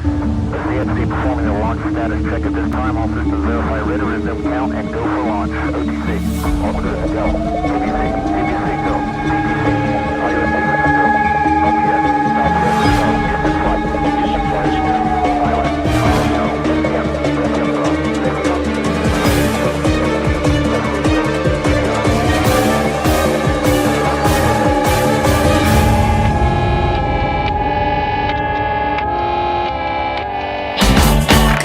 CFC performing a launch status check at this time. All systems verify ready, resume count, and go for launch. OTC, all good, go. TBC, go. TBC, are you ready? Go. OPS, stop, go. Ignition flight, pilot, go. Yep, go.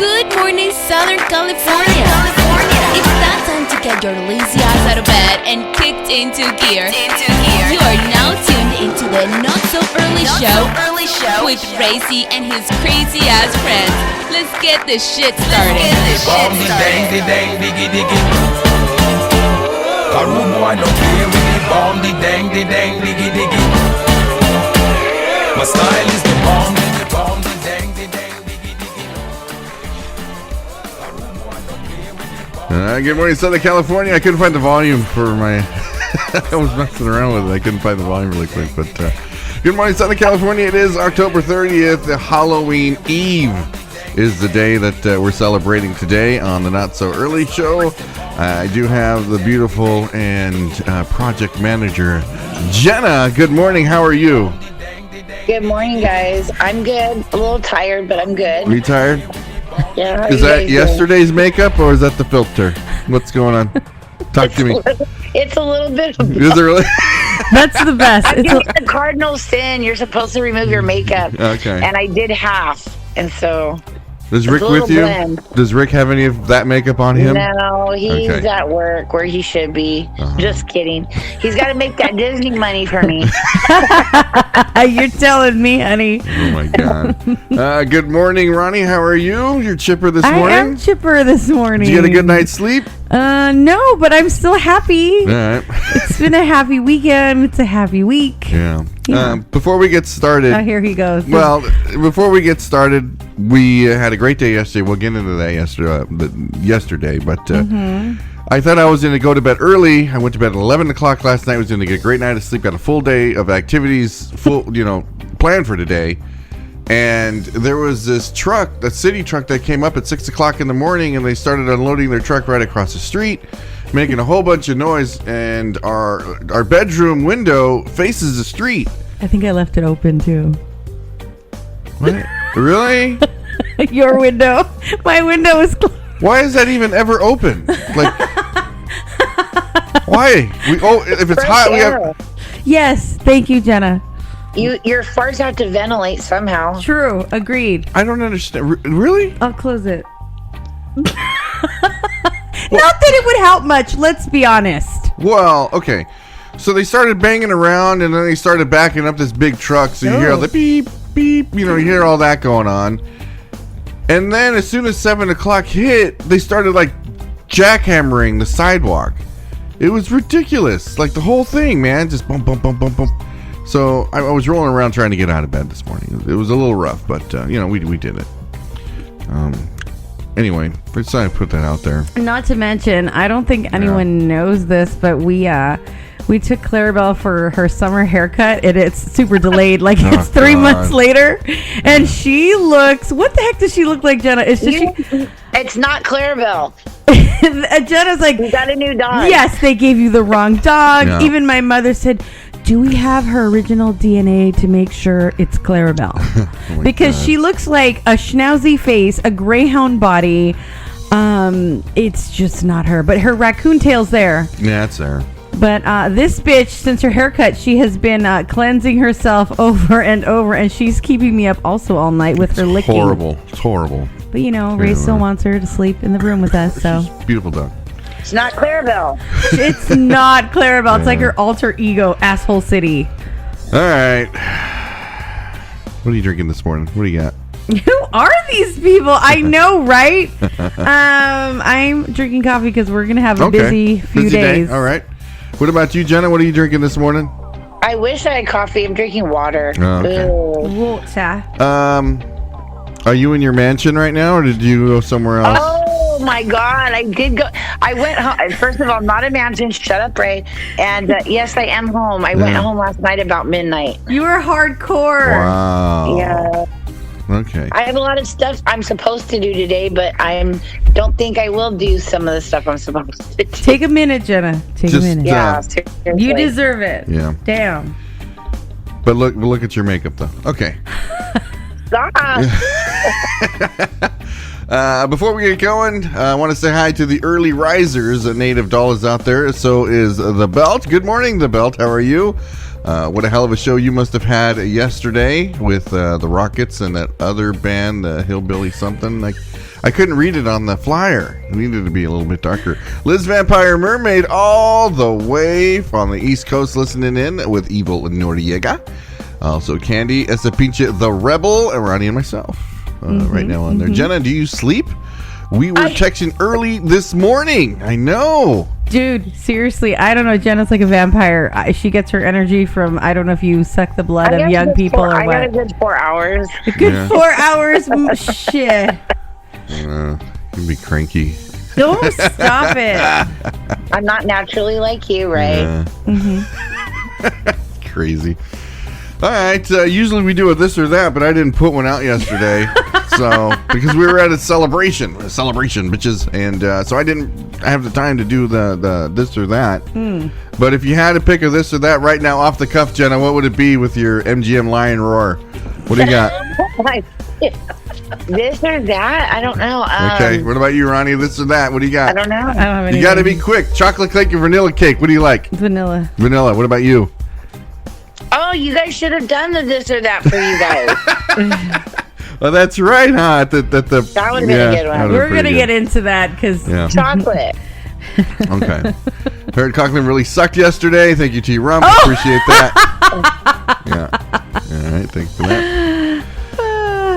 Good morning, Southern California. It's that time to get your lazy ass out of bed and kicked into gear. You are now tuned into the Not So Early Show with Racy and his crazy ass friends. Let's get this shit started. My style is the bomb, Good morning, Southern California. I couldn't find the volume for my... I was messing around with it. I couldn't find the volume really quick. But good morning, Southern California. It is October 30th. Halloween Eve is the day that we're celebrating today on the Not So Early Show. I do have the beautiful and project manager, Jenna. Good morning. How are you? Good morning, guys. I'm good. A little tired, but I'm good. Are you tired? Yeah. Is that yesterday's makeup or is that the filter? What's going on? Talk to me. It's a little bit of Is it really? That's the best. it's the cardinal sin. You're supposed to remove your makeup. Okay. And I did half. And so... Is Rick with you? Blend. Does Rick have any of that makeup on him? No, he's Okay. at work where he should be. Just kidding. He's got to make that Disney money for me. You're telling me, honey. Oh my God. Good morning, Roni. How are you? You're chipper this morning? I am chipper this morning. Did you get a good night's sleep? No, but I'm still happy. All right. It's been a happy weekend. It's a happy week. Yeah. Yeah. Before we get started. Oh, here he goes. Well, before we get started, we had a great day yesterday. We'll get into that yesterday, but I thought I was going to go to bed early. I went to bed at 11 o'clock last night. I was going to get a great night of sleep. Got a full day of activities, planned for today. And there was this truck, a city truck that came up at 6 o'clock in the morning, and they started unloading their truck right across the street, making a whole bunch of noise. And our bedroom window faces the street. I think I left it open too. What? Really? Your window. My window is closed. Why is that even ever open? Like, why? If it's hot, we have. Yes, thank you, Jenna. Your farts have to ventilate somehow. True, agreed. I don't understand. Really? I'll close it. Not that it would help much, let's be honest. Well, okay. So they started banging around, and then they started backing up this big truck. So you hear all the beep, beep. You hear all that going on. And then as soon as 7 o'clock hit, they started like jackhammering the sidewalk. It was ridiculous. Like the whole thing, man. Just bump, bump, bump, bump, bump. So I was rolling around trying to get out of bed this morning. It was a little rough, but we did it. Anyway, I decided to put that out there. Not to mention, I don't think anyone knows this, but we took Clarabelle for her summer haircut, and it's super delayed. Like it's 3 months later, and she looks. What the heck does she look like, Jenna? It's not Clarabelle. Jenna's like, we got a new dog. Yes, they gave you the wrong dog. Yeah. Even my mother said, do we have her original DNA to make sure it's Clarabelle? Because God. she looks like a schnauzy face, a greyhound body. It's just not her. But her raccoon tail's there. Yeah, it's there. But this bitch, since her haircut, she has been cleansing herself over and over. And she's keeping me up also all night with her licking. Horrible. It's horrible. But, Ray still wants her to sleep in the room with us. So Beautiful dog. It's not Clarabelle. It's not Clarabelle. It's like her alter ego, Asshole City. All right. What are you drinking this morning? What do you got? Who are these people? I know, right? I'm drinking coffee because we're going to have a busy few days. Day. All right. What about you, Jenna? What are you drinking this morning? I wish I had coffee. I'm drinking water. Oh, okay. Water. Are you in your mansion right now, or did you go somewhere else? Oh my God, I did go. I went home. First of all, not a mansion. Shut up, Ray. And yes, I am home. I went home last night about midnight. You were hardcore. Wow. Yeah. Okay. I have a lot of stuff I'm supposed to do today, but don't think I will do some of the stuff I'm supposed to do. Take a minute, Jenna. Take a Just, minute. Yeah, seriously. You deserve it. Yeah. Damn. But look at your makeup though. Okay. Before we get going, I want to say hi to the early risers, native dollars out there. So is the Belt. Good morning, the Belt. How are you? What a hell of a show you must have had yesterday with the Rockets and that other band, Hillbilly something. I couldn't read it on the flyer. It needed to be a little bit darker. Liz Vampire Mermaid all the way from the East Coast listening in with Evil Noriega. Also Candy, Esa Pinche the Rebel, and Ronnie and myself right now on there. Jenna, do you sleep? We were texting early this morning. I know. Dude, seriously, I don't know. Jenna's like a vampire. She gets her energy from, I don't know if you suck the blood of young people or what. I got a good 4 hours. A good 4 hours? Shit. You'd be cranky. Don't stop it. I'm not naturally like you, right? Crazy. All right, usually we do a this or that, but I didn't put one out yesterday. So, because we were at a celebration, bitches. And so I didn't have the time to do the this or that. But if you had to pick a this or that right now off the cuff, Jenna, what would it be with your MGM Lion Roar? What do you got? This or that? I don't know. Okay, what about you, Ronnie? This or that? What do you got? I don't know. I don't have any. You got to be quick. Chocolate cake or vanilla cake? What do you like? Vanilla. Vanilla. What about you? Oh, you guys should have done the this or that for you guys. Oh, that's right, huh? That would have been a good one. We're going to get into that because... Yeah. Chocolate. Okay. Heard Conklin really sucked yesterday. Thank you, T-Rump. Appreciate that. Yeah. All right. Thanks for that.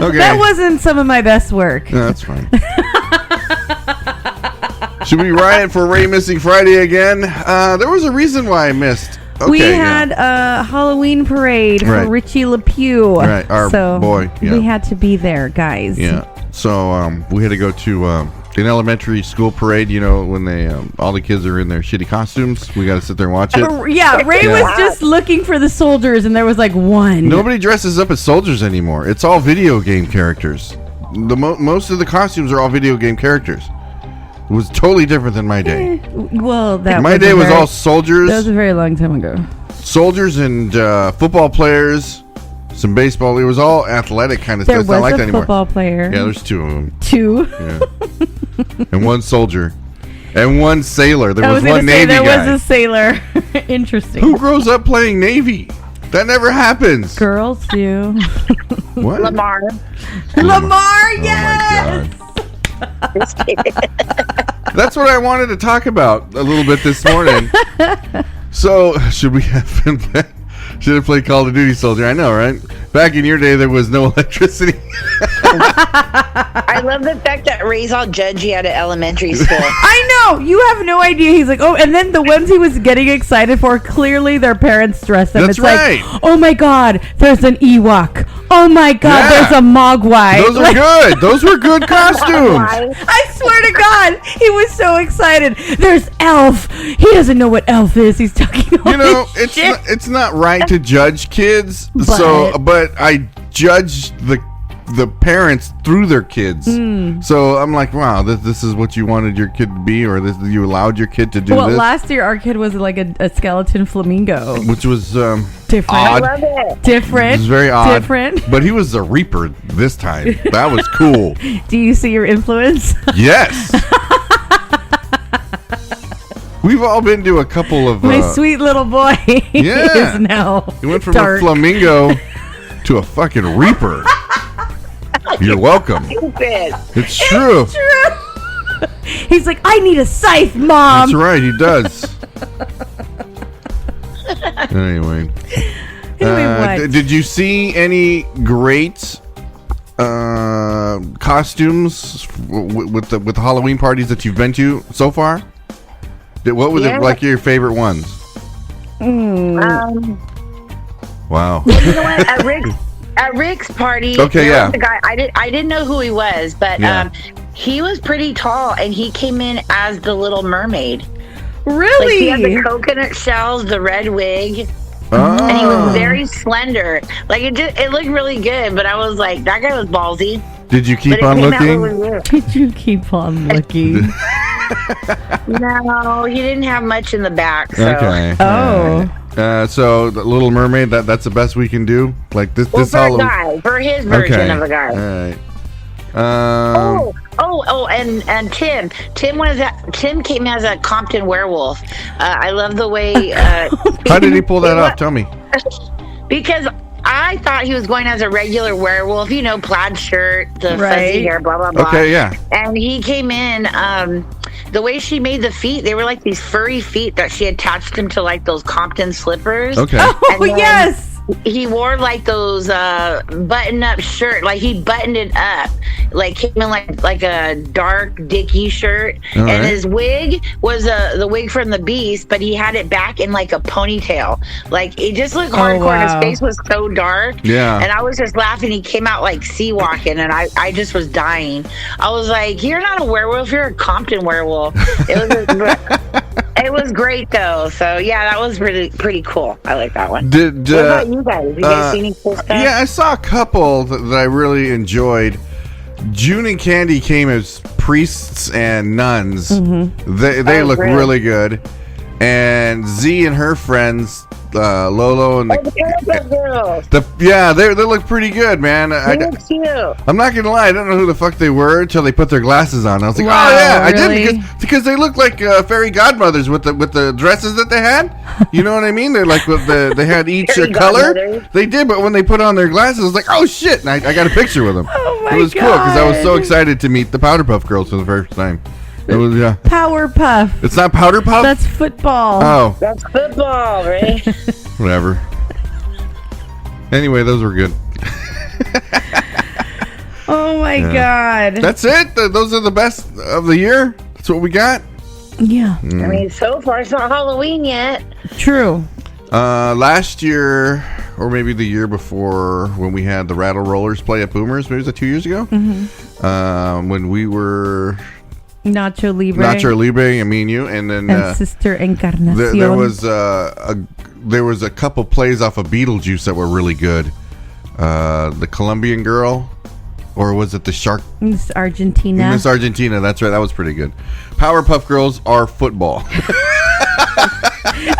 Okay. That wasn't some of my best work. No, that's fine. Should we riot for Ray missing Friday again? There was a reason why I missed. Okay, we had a Halloween parade for Richie LePew. Right, our boy. Yeah. We had to be there, guys. Yeah. So we had to go to an elementary school parade. You know, when they all the kids are in their shitty costumes. We got to sit there and watch it. Yeah, Ray was just looking for the soldiers, and there was like one. Nobody dresses up as soldiers anymore. It's all video game characters. Most of the costumes are all video game characters. It was totally different than my day. Well, my day was all soldiers. That was a very long time ago. Soldiers and football players, some baseball. It was all athletic kind of stuff. It's not like that anymore. Football player. Yeah, there's 2 of them. 2. Yeah. And one soldier. And one sailor. There was one Navy guy. There was a sailor. Interesting. Who grows up playing Navy? That never happens. Girls do. What? Lamar, yes! Oh, my God. That's what I wanted to talk about a little bit this morning. So, should have played Call of Duty Soldier? I know, right? Back in your day, there was no electricity. I love the fact that Ray's all judgy at an elementary school. I know. You have no idea. He's like, oh, and then the ones he was getting excited for, clearly their parents dressed them. That's it's right. Like, oh my God, there's an Ewok. Oh my God, there's a Mogwai. Those are good. Those were good costumes. I swear to God, he was so excited. There's Elf. He doesn't know what Elf is. He's talking about it's not right to judge kids. But I judge the parents through their kids. So I'm like, wow, this is what you wanted your kid to be, or this you allowed your kid to do this. Last year our kid was like a skeleton flamingo, which was different. Odd. I love it. Different. It was very odd. Different. But he was the Reaper this time. That was cool. Do you see your influence? Yes. We've all been to a couple of my sweet little boy. Yeah. Is now he went from dark. a flamingo to a fucking Reaper. You're welcome. It's true. It's true. He's like, I need a scythe, Mom. That's right, he does. Anyway, what? Did you see any great costumes with the Halloween parties that you've been to so far? What were like your favorite ones? Wow. Well, you know what? At Rick's party, okay, there was a guy, I didn't know who he was, but he was pretty tall, and he came in as the Little Mermaid. Really? Like, he had the coconut shells, the red wig. Oh. And he was very slender. Like it looked really good, but I was like, that guy was ballsy. Did you But keep it on came out looking? really good. Did you keep on looking? No, he didn't have much in the back. So. Okay. Oh. So the Little Mermaid, that's the best we can do. Like this. Well, This for a Halloween. guy, for his version Okay. of a guy. All right. And Tim came as a Compton werewolf. I love the way. How did he pull that off? Tell me. Because I thought he was going as a regular werewolf, plaid shirt, the Right. fuzzy hair, blah blah blah. Okay, yeah. And he came in. The way she made the feet, they were like these furry feet that she attached him to like those Compton slippers. Okay. Oh, And then yes. He wore like those button-up shirt, like he buttoned it up, like came in like a dark Dickie shirt, All and right. his wig was the wig from the Beast, but he had it back in like a ponytail. Like it just looked hardcore. wow. His face was so dark, Yeah. and I was just laughing. He came out like sea walking, and I just was dying. I was like, "You're not a werewolf. You're a Compton werewolf." It was great though. So yeah, that was pretty cool. I like that one. Did What about you guys? You guys see any cool stuff? Yeah, I saw a couple that I really enjoyed. June and Candy came as priests and nuns. They Oh, look really? really good. And Z and her friends, Lolo and Oh, the Caribou girls. they look pretty good, man. They look cute. I'm not gonna lie, I don't know who the fuck they were until they put their glasses on. I was like, Wow, oh yeah, I really? did because they look like fairy godmothers with the dresses that they had. You know what I mean? They're like they had each Fairy color. godmothers. They did, but when they put on their glasses, I was like, oh shit! And I got a picture with them. Oh my It was cool because I was so God. excited to meet the Powder Puff Girls for the first time. It was Powerpuff. It's not Powder Puff. That's football. Oh, That's football, right? whatever. Anyway, those were good. Oh my God. That's it. Those are the best of the year. That's what we got. Yeah. I mean, so far it's not Halloween yet. True. Last year, or maybe the year before, when we had the Rattle Rollers play at Boomers, maybe was that 2 years ago? When we were Nacho Libre. Nacho Libre, and me and you, and then and Sister Encarnacion. there was a couple plays off of Beetlejuice that were really good. The Colombian girl, or was it the shark? Miss Argentina. Miss Argentina. That's right. That was pretty good. Powerpuff Girls are football.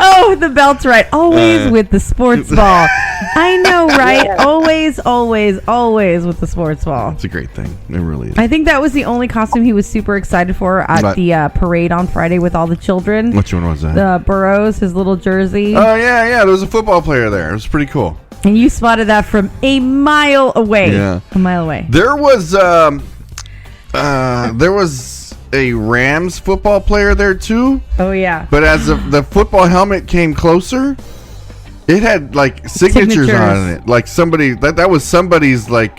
Oh, the belt's right. Always with the sports ball. I know, right? Yeah. Always, always, always with the sports ball. It's a great thing. It really is. I think that was the only costume he was super excited for at What? the parade on Friday with all the children. Which one was that? The Burrows, his little jersey. Oh yeah. There was a football player there. It was pretty cool. And you spotted that from a mile away. Yeah. A mile away. There was a Rams football player there too, Oh, yeah. but as the football helmet came closer, it had like signatures on it. Like somebody that was somebody's like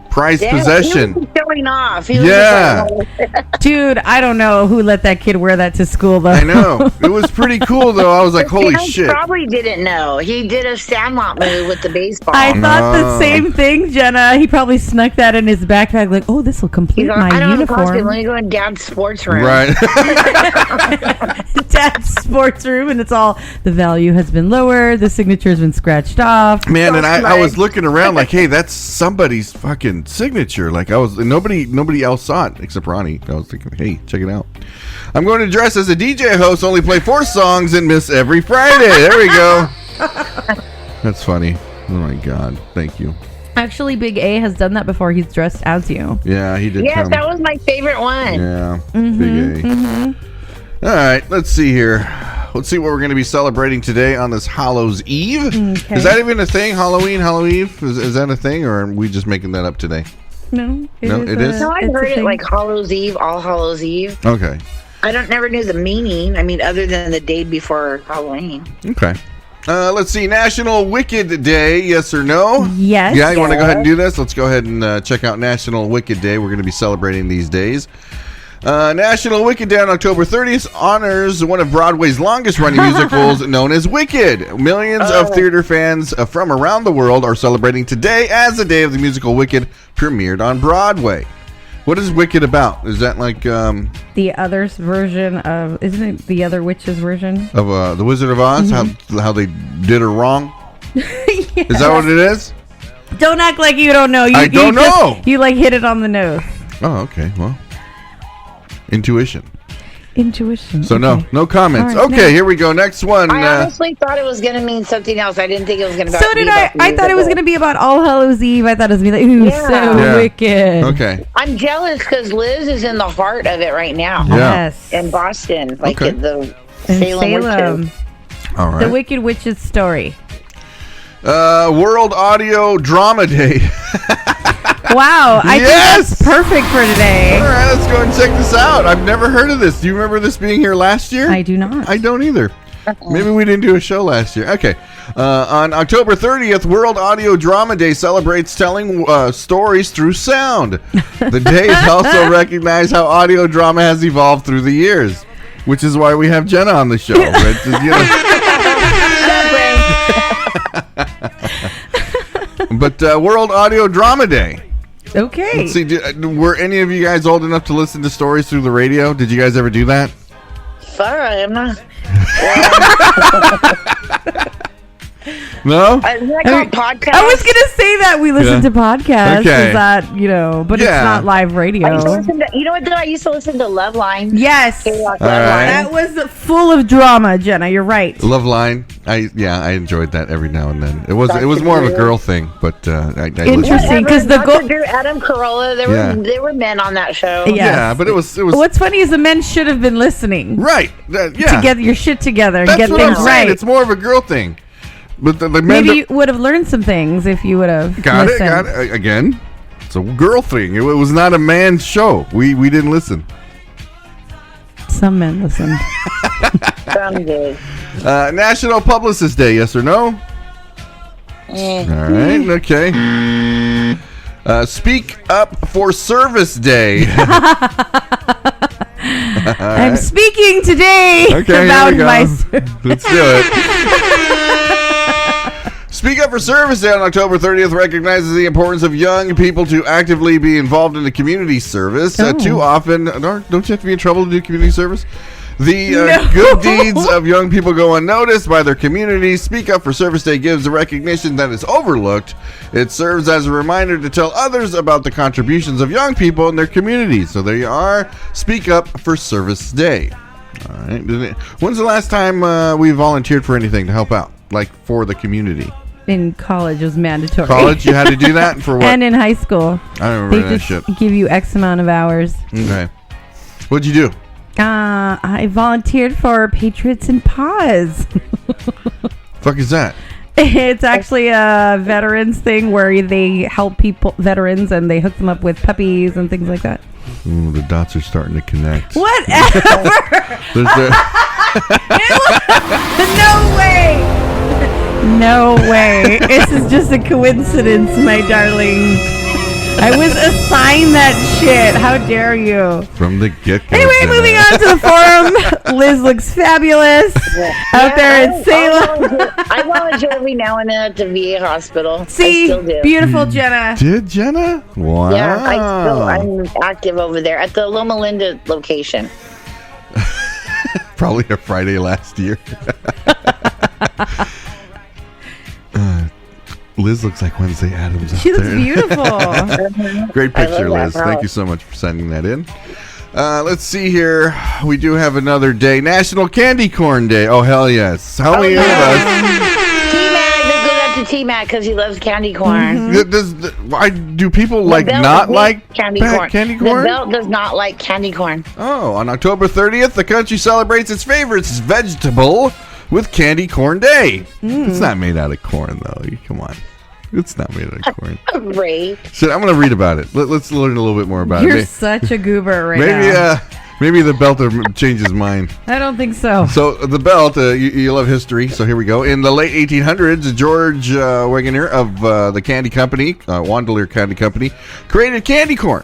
prized possession. He was showing off. He was Yeah. just like, Dude, I don't know who let that kid wear that to school, though. I know. It was pretty cool though. I was like, holy Sam shit. probably didn't know. He did a Sandlot move with the baseball. I thought the No. same thing, Jenna. He probably snuck that in his backpack, like, oh, this will complete He's like, my I don't have a costume. uniform. Let me go in Dad's sports room. Right. Dad's sports room, and it's all the value has been lowered, the signature has been scratched off. Man, and I Like- was looking around like, hey, that's somebody's fucking signature. Like nobody else saw it except Ronnie. I was thinking, hey, check it out. I'm going to dress as a DJ host, only play 4 songs and miss every Friday. There we go. That's funny. Oh my God. Thank you. Actually, Big A has done that before. He's dressed as you. Yeah, he did Yes, come. that was my favorite one. Yeah. Big A. All right, let's see here. Let's see what we're going to be celebrating today on this Hallows Eve. Okay. Is that even a thing? Halloween, Eve? Is that a thing, or are we just making that up today? No, No, it is? No, I it's a heard it thing. like Hallows Eve, All Hallows Eve. Okay. I never knew the meaning. I mean, other than the day before Halloween. Okay. Let's see. National Wicked Day. Yes or no? Yes. Yeah, you want to go ahead and do this? Let's go ahead and check out National Wicked Day. We're going to be celebrating these days. National Wicked Day on October 30th honors one of Broadway's longest running musicals known as Wicked. Millions of theater fans from around the world are celebrating today as the day of the musical Wicked premiered on Broadway. What is Wicked about? Is that like The other's version of, isn't it the other witch's version? of the Wizard of Oz? How they did her wrong? Is that what it is? Don't act like you don't know. I don't know. You like hit it on the nose. Oh, okay. Well, intuition. Intuition. So okay. no comments. All right, Okay, here we go. Next one. I honestly thought it was going to mean something else. I didn't think it was going to be So did I. I thought it was going to be about All Hallows Eve. I thought it was going to be like, ooh, Yeah. so Yeah. wicked. Okay. I'm jealous because Liz is in the heart of it right now. Yeah. Yes. In Boston. Like Okay. in the In Salem. Salem. All The right. Wicked Witch's story. World Audio Drama Day. Wow. I think Yes! that's perfect for today. All right, let's go and check this out. I've never heard of this. Do you remember this being here last year? I do not. I don't either. Maybe we didn't do a show last year. Okay. On October 30th, World Audio Drama Day celebrates telling stories through sound. The day is also recognized how audio drama has evolved through the years, which is why we have Jenna on the show. Right? But World Audio Drama Day. Okay. Let's see, were any of you guys old enough to listen to stories through the radio? Did you guys ever do that? Sorry, I'm not. No? Isn't that called podcast? I was gonna say that we listen Yeah. to podcasts. Okay. Is that but Yeah. it's not live I used to radio. listen to, you know what, though? I used to listen to Love Line. Yes, K-Rock All Love right. that was full of drama, Jenna. You're right. Love Line. I enjoyed that every now and then. It was Dr. more of a Drew. girl thing, but I listened. Interesting. 'cause the Dr. go- Drew, Adam Carolla, there were men on that show. Yeah. Yeah, but it was What's funny is the men should have been listening right. Yeah, to get your shit together and that's get what I'm things saying. right. It's more of a girl thing. But the men Maybe you would have learned some things if you would have got listened. it. Again, it's a girl thing. It was not a man's show. We didn't listen. Some men listened. Someday. National Publicist Day. Yes or no? Eh. All right. Okay. Speak Up for Service Day. I'm speaking today Okay, about here we go. my. Let's do it. Speak Up for Service Day on October 30th recognizes the importance of young people to actively be involved in the community service. Oh. Too often, don't you have to be in trouble to do community service? The No. good deeds of young people go unnoticed by their communities. Speak Up for Service Day gives a recognition that is overlooked. It serves as a reminder to tell others about the contributions of young people in their communities. So there you are. Speak Up for Service Day. All right. When's the last time we volunteered for anything to help out, like for the community? In college, it was mandatory. College, you had to do that for what? And in high school, I don't remember they that just shit. give you X amount of hours. Okay. What'd you do? I volunteered for Patriots and Paws. Fuck is that? It's actually a veterans thing where they help veterans, and they hook them up with puppies and things like that. Ooh, the dots are starting to connect. Whatever. No way. No way. This is just a coincidence, my darling. I was assigned that shit. How dare you? From the get-go. Anyway, moving on to the forum. Liz looks fabulous out there in Salem. I volunteer every now and then at the VA hospital. I See, still do. beautiful Jenna. Did Jenna? Wow. Yeah, I'm active over there at the Loma Linda location. Probably a Friday last year. Liz looks like Wednesday Addams out She looks there. beautiful. Great I picture, love Liz. that Thank you house. so much for sending that in. Let's see here. We do have another day. National Candy Corn Day. Oh, hell yes. How many of us? T-Mac, let's go up to T-Mac because he loves candy corn. Why do people The Belt not hates like candy bad corn? candy corn? The Belt does not like candy corn. Oh, on October 30th, the country celebrates its favorite vegetable with Candy Corn Day. It's not made out of corn, though. Come on. It's not made out of corn. Ray. So I'm going to read about it. Let's learn a little bit more about You're it. such a goober right Maybe, now. maybe the belt will change his mind. I don't think so. So the belt, you love history, so here we go. In the late 1800s, George Wegener of the candy company, Wandler Candy Company, created candy corn.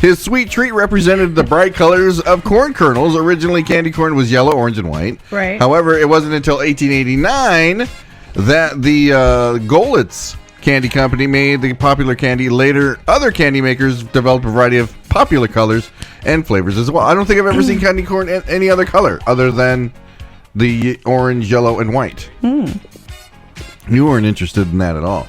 His sweet treat represented the bright colors of corn kernels. Originally, candy corn was yellow, orange, and white. Right. However, it wasn't until 1889 that the Golitz Candy Company made the popular candy. Later, other candy makers developed a variety of popular colors and flavors as well. I don't think I've ever seen candy corn in any other color other than the orange, yellow, and white. You weren't interested in that at all.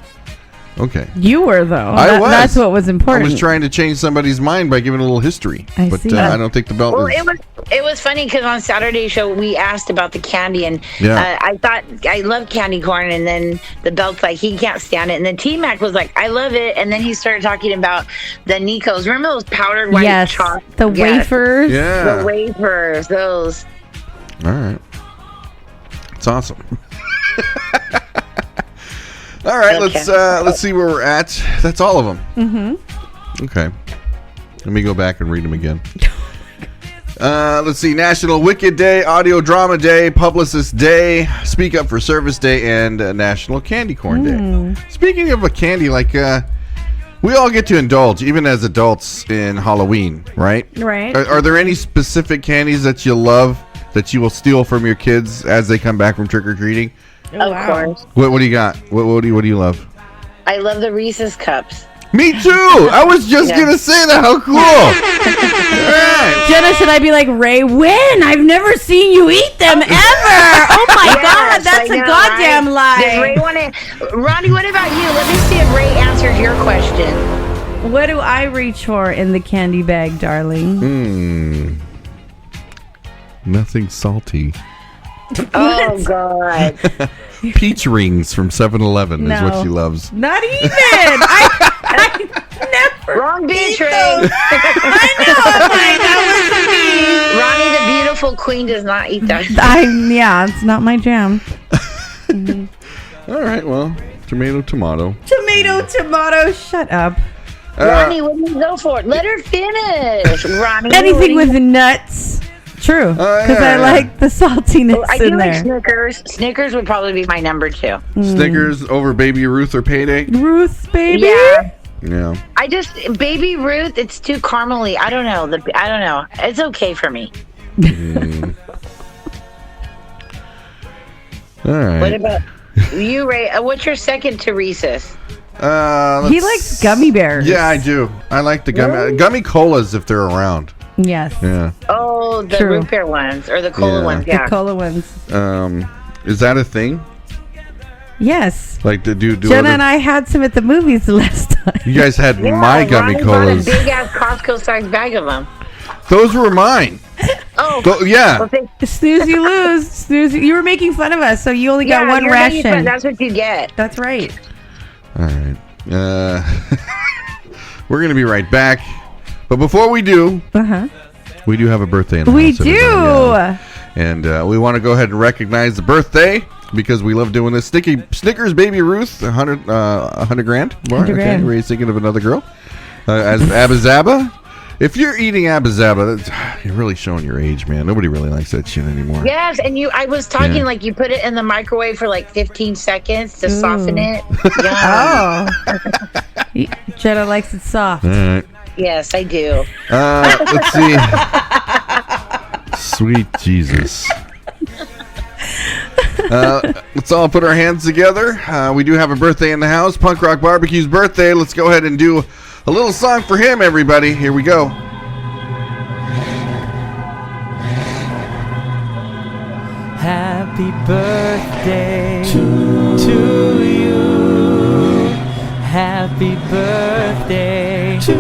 Okay. You were, though. I was. That's what was important. I was trying to change somebody's mind by giving a little history. I but see. I don't think the belt Well, is... it was funny because on Saturday show we asked about the candy, and Yeah. I thought I love candy corn, and then the belt's like he can't stand it, and then T Mac was like I love it, and then he started talking about the Nikos. Remember those powdered white yes, chalk? the Yes. wafers. Yeah. The wafers, those. All right. It's awesome. All right, Okay. let's see where we're at. That's all of them. Mm-hmm. Okay. Let me go back and read them again. Let's see. National Wicked Day, Audio Drama Day, Publicist Day, Speak Up for Service Day, and National Candy Corn Day. Speaking of a candy, like we all get to indulge, even as adults, in Halloween, right? Right. Are there any specific candies that you love that you will steal from your kids as they come back from trick or treating? Of course. What do you got? What do you love? I love the Reese's cups. Me too. I was just gonna say that. How cool! Right. Jenna, should I be like, Ray, when? I've never seen you eat them ever. Oh my God, that's I a know, goddamn right? Does lie. Ray want to? Ronnie, what about you? Let me see if Ray answered your question. What do I reach for in the candy bag, darling? Nothing salty. Oh God. Peach rings from 7-Eleven is what No. she loves. Not even. I never. Wrong beach, Ray. I know. Ronnie, the beautiful queen, does not eat that. Yeah, it's not my jam. All right. Well, tomato. Tomato. Shut up. Ronnie, what do you go for? Let her finish. Ronnie, Anything what with do you- nuts. True. Because yeah, I yeah. like the saltiness I do in like there. Snickers. Snickers would probably be my number 2. Snickers over Baby Ruth or Payday. Ruth, baby. Yeah. Yeah. I just Baby Ruth. It's too caramely. I don't know. I don't know. It's okay for me. All right. What about you, Ray? What's your second to Reese's? He likes gummy bears. Yeah, I do. I like the gummy colas if they're around. Yes. Yeah. Oh, the True. root beer ones or the cola Yeah. ones. The Yeah. cola ones. Is that a thing? Yes. Like to do Jenna and I had some at the movies the last time. You guys had my gummy Ronnie bought colas. a big ass Costco sized bag of them. Those were mine. Oh, Yeah. well, Snooze, you lose. Snooze, you were making fun of us, so you only got one you're making fun. ration. That's what you get. That's right. All right. We're going to be right back. But before we do, we do have a birthday in the We house, do. everybody. And we want to go ahead and recognize the birthday because we love doing this. Snickers Baby Ruth, 100 grand. 100 grand. Okay, Ray's thinking of another girl. As Abba Zaba. If you're eating Abba Zaba, you're really showing your age, man. Nobody really likes that shit anymore. Yes, and I was talking Yeah. like you put it in the microwave for like 15 seconds to soften it. Yum. Oh. Jenna likes it soft. All right. Yes, I do. Let's see. Sweet Jesus. Let's all put our hands together. We do have a birthday in the house. Punk Rock Barbecue's birthday. Let's go ahead and do a little song for him, everybody. Here we go. Happy birthday to you. Happy birthday to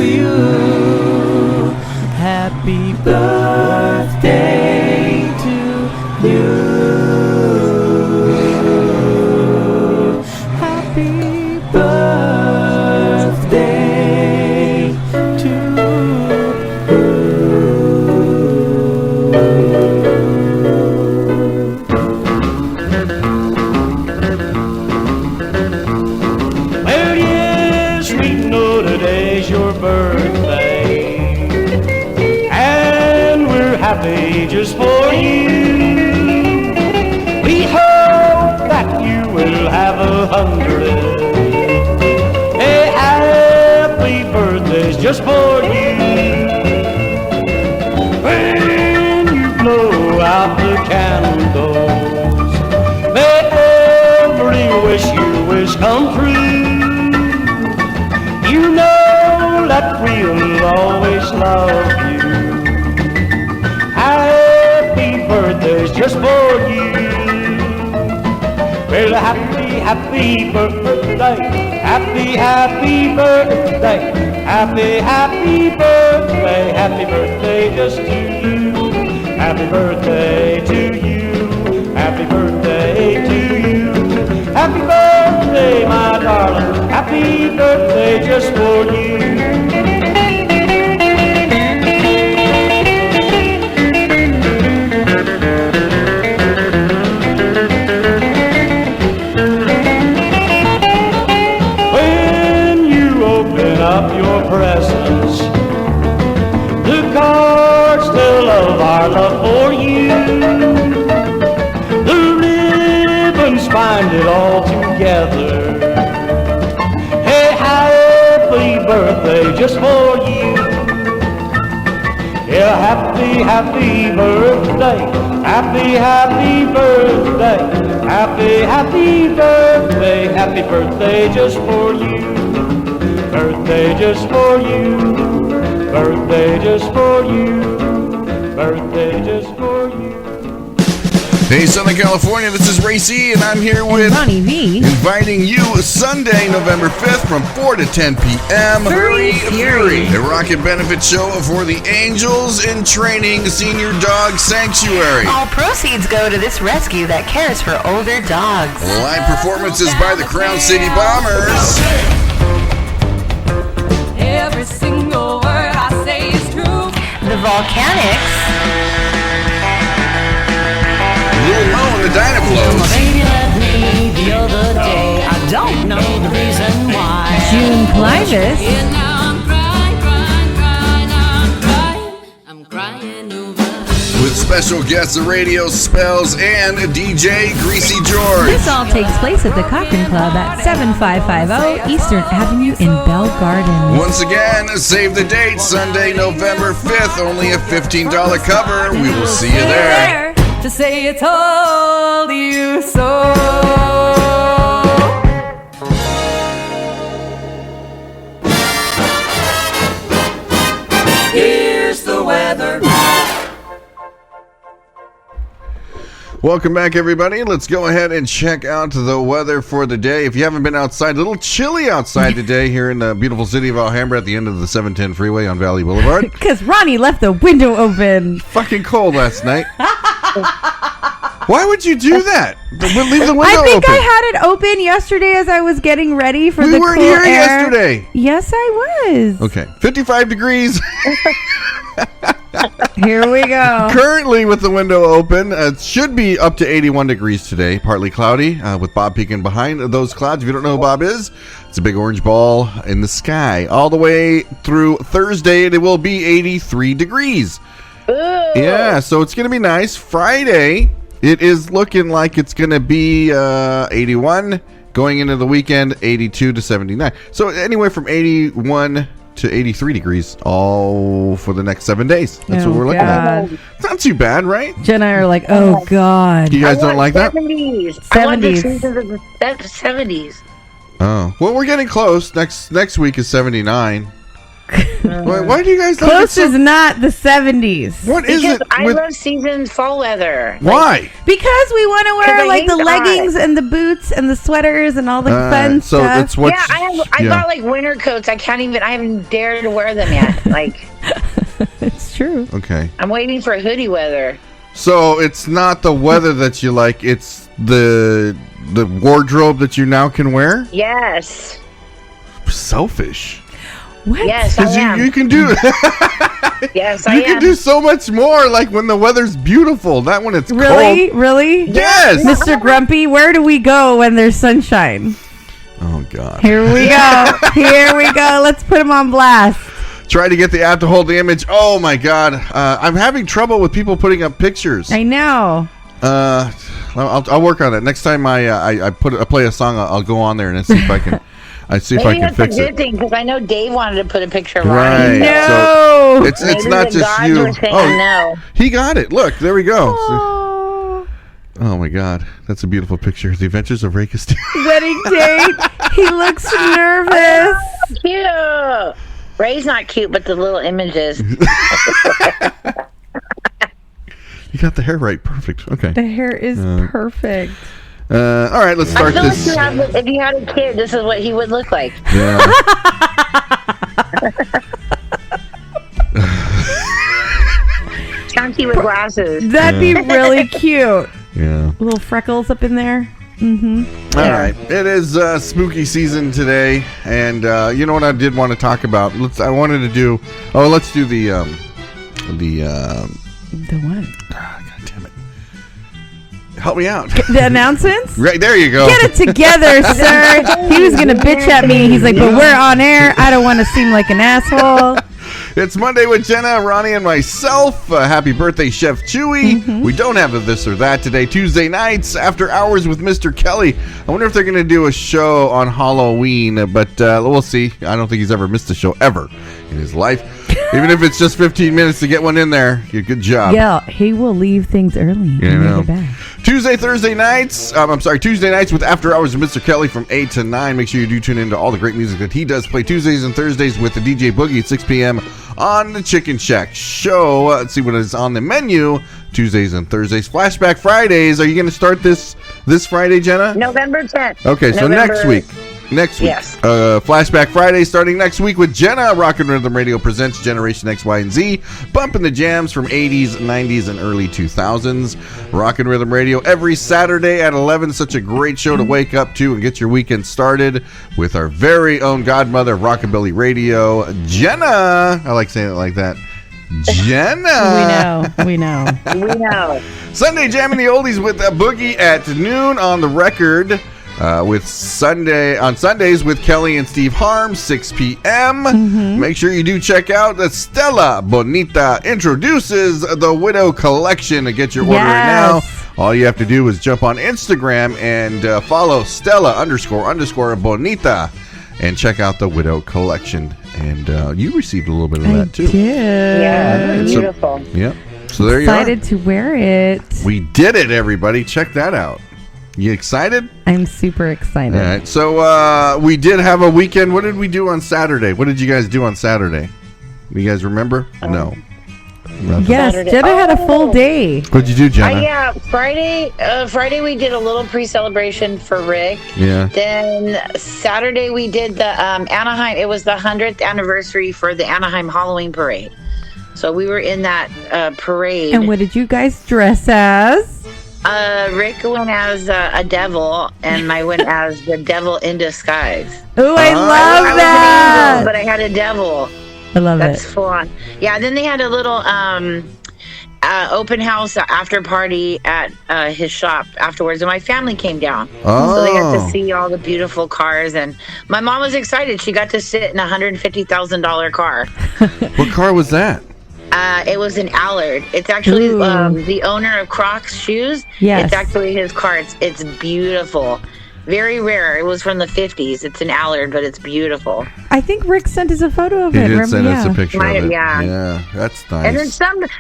you. Happy birthday to you. Happy birthday to Well, yes, we know today's your birthday, and we're happy just for you. We hope that you will have 100. A happy birthday's just for you. When you blow out the candles, may every wish you wish You know that we'll always love you. Happy birthday's just for you. Well, happy birthday. Happy birthday. Happy birthday. Happy birthday just to you. Happy birthday to you. Happy birthday to you. Happy birthday, my darling. Happy birthday just for you. When you open up your presents, the cards tell of our love for you. The ribbons bind it all together. Hey, happy birthday just for you. Yeah, happy birthday. Happy birthday. Happy birthday. Happy birthday just for you. Birthday just for you. Birthday just for you. Birthday just for you. Hey, Southern California, this is Ray C, and I'm here with Ronnie V. inviting you Sunday, November 5th from 4 to 10 p.m. Fury. A rocket benefit show for the Angels in Training Senior Dog Sanctuary. All proceeds go to this rescue that cares for older dogs. Live performances by the Crown City Bombers. Every single word I say is true. The Volcanics. Lil Mo and the Dynaflows. Baby left me the other day. I don't know the reason why. June Clivis. And now I'm crying over. With special guests, the Radio Spells and DJ Greasy George. This all takes place at the Cochrane Club at 7550 Eastern Avenue in Bell Gardens. Once again, save the date, Sunday, November 5th. Only a $15 cover. We will see you there. To say it's all you so. Here's the weather. Welcome back, everybody. Let's go ahead and check out the weather for the day. If you haven't been outside, a little chilly outside today here in the beautiful city of Alhambra at the end of the 710 freeway on Valley Boulevard. Because Ronnie left the window open. Fucking cold last night. Why would you do that? Leave the window I think open. I had it open yesterday as I was getting ready for We the weren't cool here air. yesterday. Yes, I was. Okay, 55 degrees. Here we go. Currently with the window open. It should be up to 81 degrees today. Partly cloudy with Bob peeking behind those clouds. If you don't know who Bob is, it's a big orange ball in the sky. All the way through Thursday, it will be 83 degrees. Ooh. Yeah, so it's going to be nice. Friday, it is looking like it's going to be 81. Going into the weekend, 82 to 79. So anywhere from 81 to 83 degrees all for the next 7 days. That's what we're looking at. It's not too bad, right? Jen and I are like, oh, God. You guys don't like that? 70s. I want the 70s. seasons of the 70s. Oh, well, we're getting close. Next week is 79. Why do you guys like it Close so? is not the 70s. What is Because it? I with- love seasons fall weather. Why? Because we want to 'Cause wear I like hate the the leggings and the boots and the sweaters and all the fun So stuff. it's what? Yeah, I bought like winter coats. I haven't dared to wear them yet. Like, It's true. Okay. I'm waiting for hoodie weather. So it's not the weather that you like; it's the wardrobe that you now can wear. Yes. Selfish. What? Yes, I Because am. you can do Yes, I you can am. do so much more. Like when the weather's beautiful, not when it's Really? cold. Really? Yes. Mr. Grumpy, where do we go when there's sunshine? Oh God. Here we go. Here we go. Let's put him on blast. Try to get the app to hold the image. Oh my God. I'm having trouble with people putting up pictures. I know. I'll work on it. Next time I play a song, I'll go on there and see if I can. I see if I Maybe can that's fix a good it. thing because I know Dave wanted to put a picture of Right. Roni. No. So it's Maybe not the just gods you. were saying no. He got it. Look, there we go. Oh, Oh my God, that's a beautiful picture. The Adventures of Ray Castillo. wedding date. He looks nervous. Cute. Ray's not cute, but the little images. You got the hair right. Perfect. Okay. The hair is perfect. All right, let's start I feel this. like if you had a kid, this is what he would look like. Yeah. Chunky with glasses. That'd be really cute. Yeah. Little freckles up in there. Mm-hmm. All right. It is spooky season today, and you know what I did want to talk about? I wanted to do. Oh, let's do the what? God damn it! Help me out. The announcements? Right there, you go. Get it together, sir. He was gonna bitch at me. He's like, but we're on air. I don't want to seem like an asshole. It's Monday with Jenna, Ronnie, and myself. Happy birthday, Chef Chewy. Mm-hmm. We don't have a this or that today. Tuesday nights, after hours with Mr. Kelly. I wonder if they're going to do a show on Halloween, but we'll see. I don't think he's ever missed a show ever in his life. Even if it's just 15 minutes to get one in there. Good job. Yeah, he will leave things early. You know. Back. Tuesday nights with After Hours with Mr. Kelly from 8 to 9. Make sure you do tune into all the great music that he does play Tuesdays and Thursdays with the DJ Boogie at 6 p.m. on the Chicken Shack Show. Let's see what is on the menu. Tuesdays and Thursdays. Flashback Fridays. Are you going to start this Friday, Jenna? November 10th. Okay, so next week. Yes. Flashback Friday starting next week with Jenna. Rock and Rhythm Radio presents Generation X, Y, and Z. Bumping the jams from 80s, 90s, and early 2000s. Rock and Rhythm Radio every Saturday at 11. Such a great show to wake up to and get your weekend started with our very own godmother of Rockabilly Radio, Jenna. I like saying it like that. Jenna. We know. Sunday Jamming the Oldies with Boogie at noon on the record. With Sundays with Kelly and Steve Harms, 6 p.m. Mm-hmm. Make sure you do check out the Stella Bonita introduces the Widow Collection to get your order in now. All you have to do is jump on Instagram and follow Stella__Bonita and check out the Widow Collection. And you received a little bit of that too. Did. Yeah, beautiful. Yep. So there you are. Excited to wear it. We did it, everybody. Check that out. You excited? I'm super excited. All right. So we did have a weekend. What did we do on Saturday? What did you guys do on Saturday? You guys remember? No. Nothing. Yes, Saturday. Jenna had a full day. What'd you do, Jenna? Yeah, Friday we did a little pre-celebration for Rick. Yeah. Then Saturday we did the Anaheim. It was the 100th anniversary for the Anaheim Halloween Parade. So we were in that parade. And what did you guys dress as? Rick went as a devil, and I went as the devil in disguise. Oh, I love I that! was an angel, but I had a devil. I love That's it. full on. Yeah, then they had a little open house after party at his shop afterwards, and my family came down. So they got to see all the beautiful cars, and my mom was excited. She got to sit in a $150,000 car. What car was that? It was an Allard. It's actually the owner of Crocs shoes. Yes. It's actually his car. It's beautiful. Very rare. It was from the 50s. It's an Allard, but it's beautiful. I think Rick sent us a photo of He it. did send us a picture of it. Yeah, that's nice. And then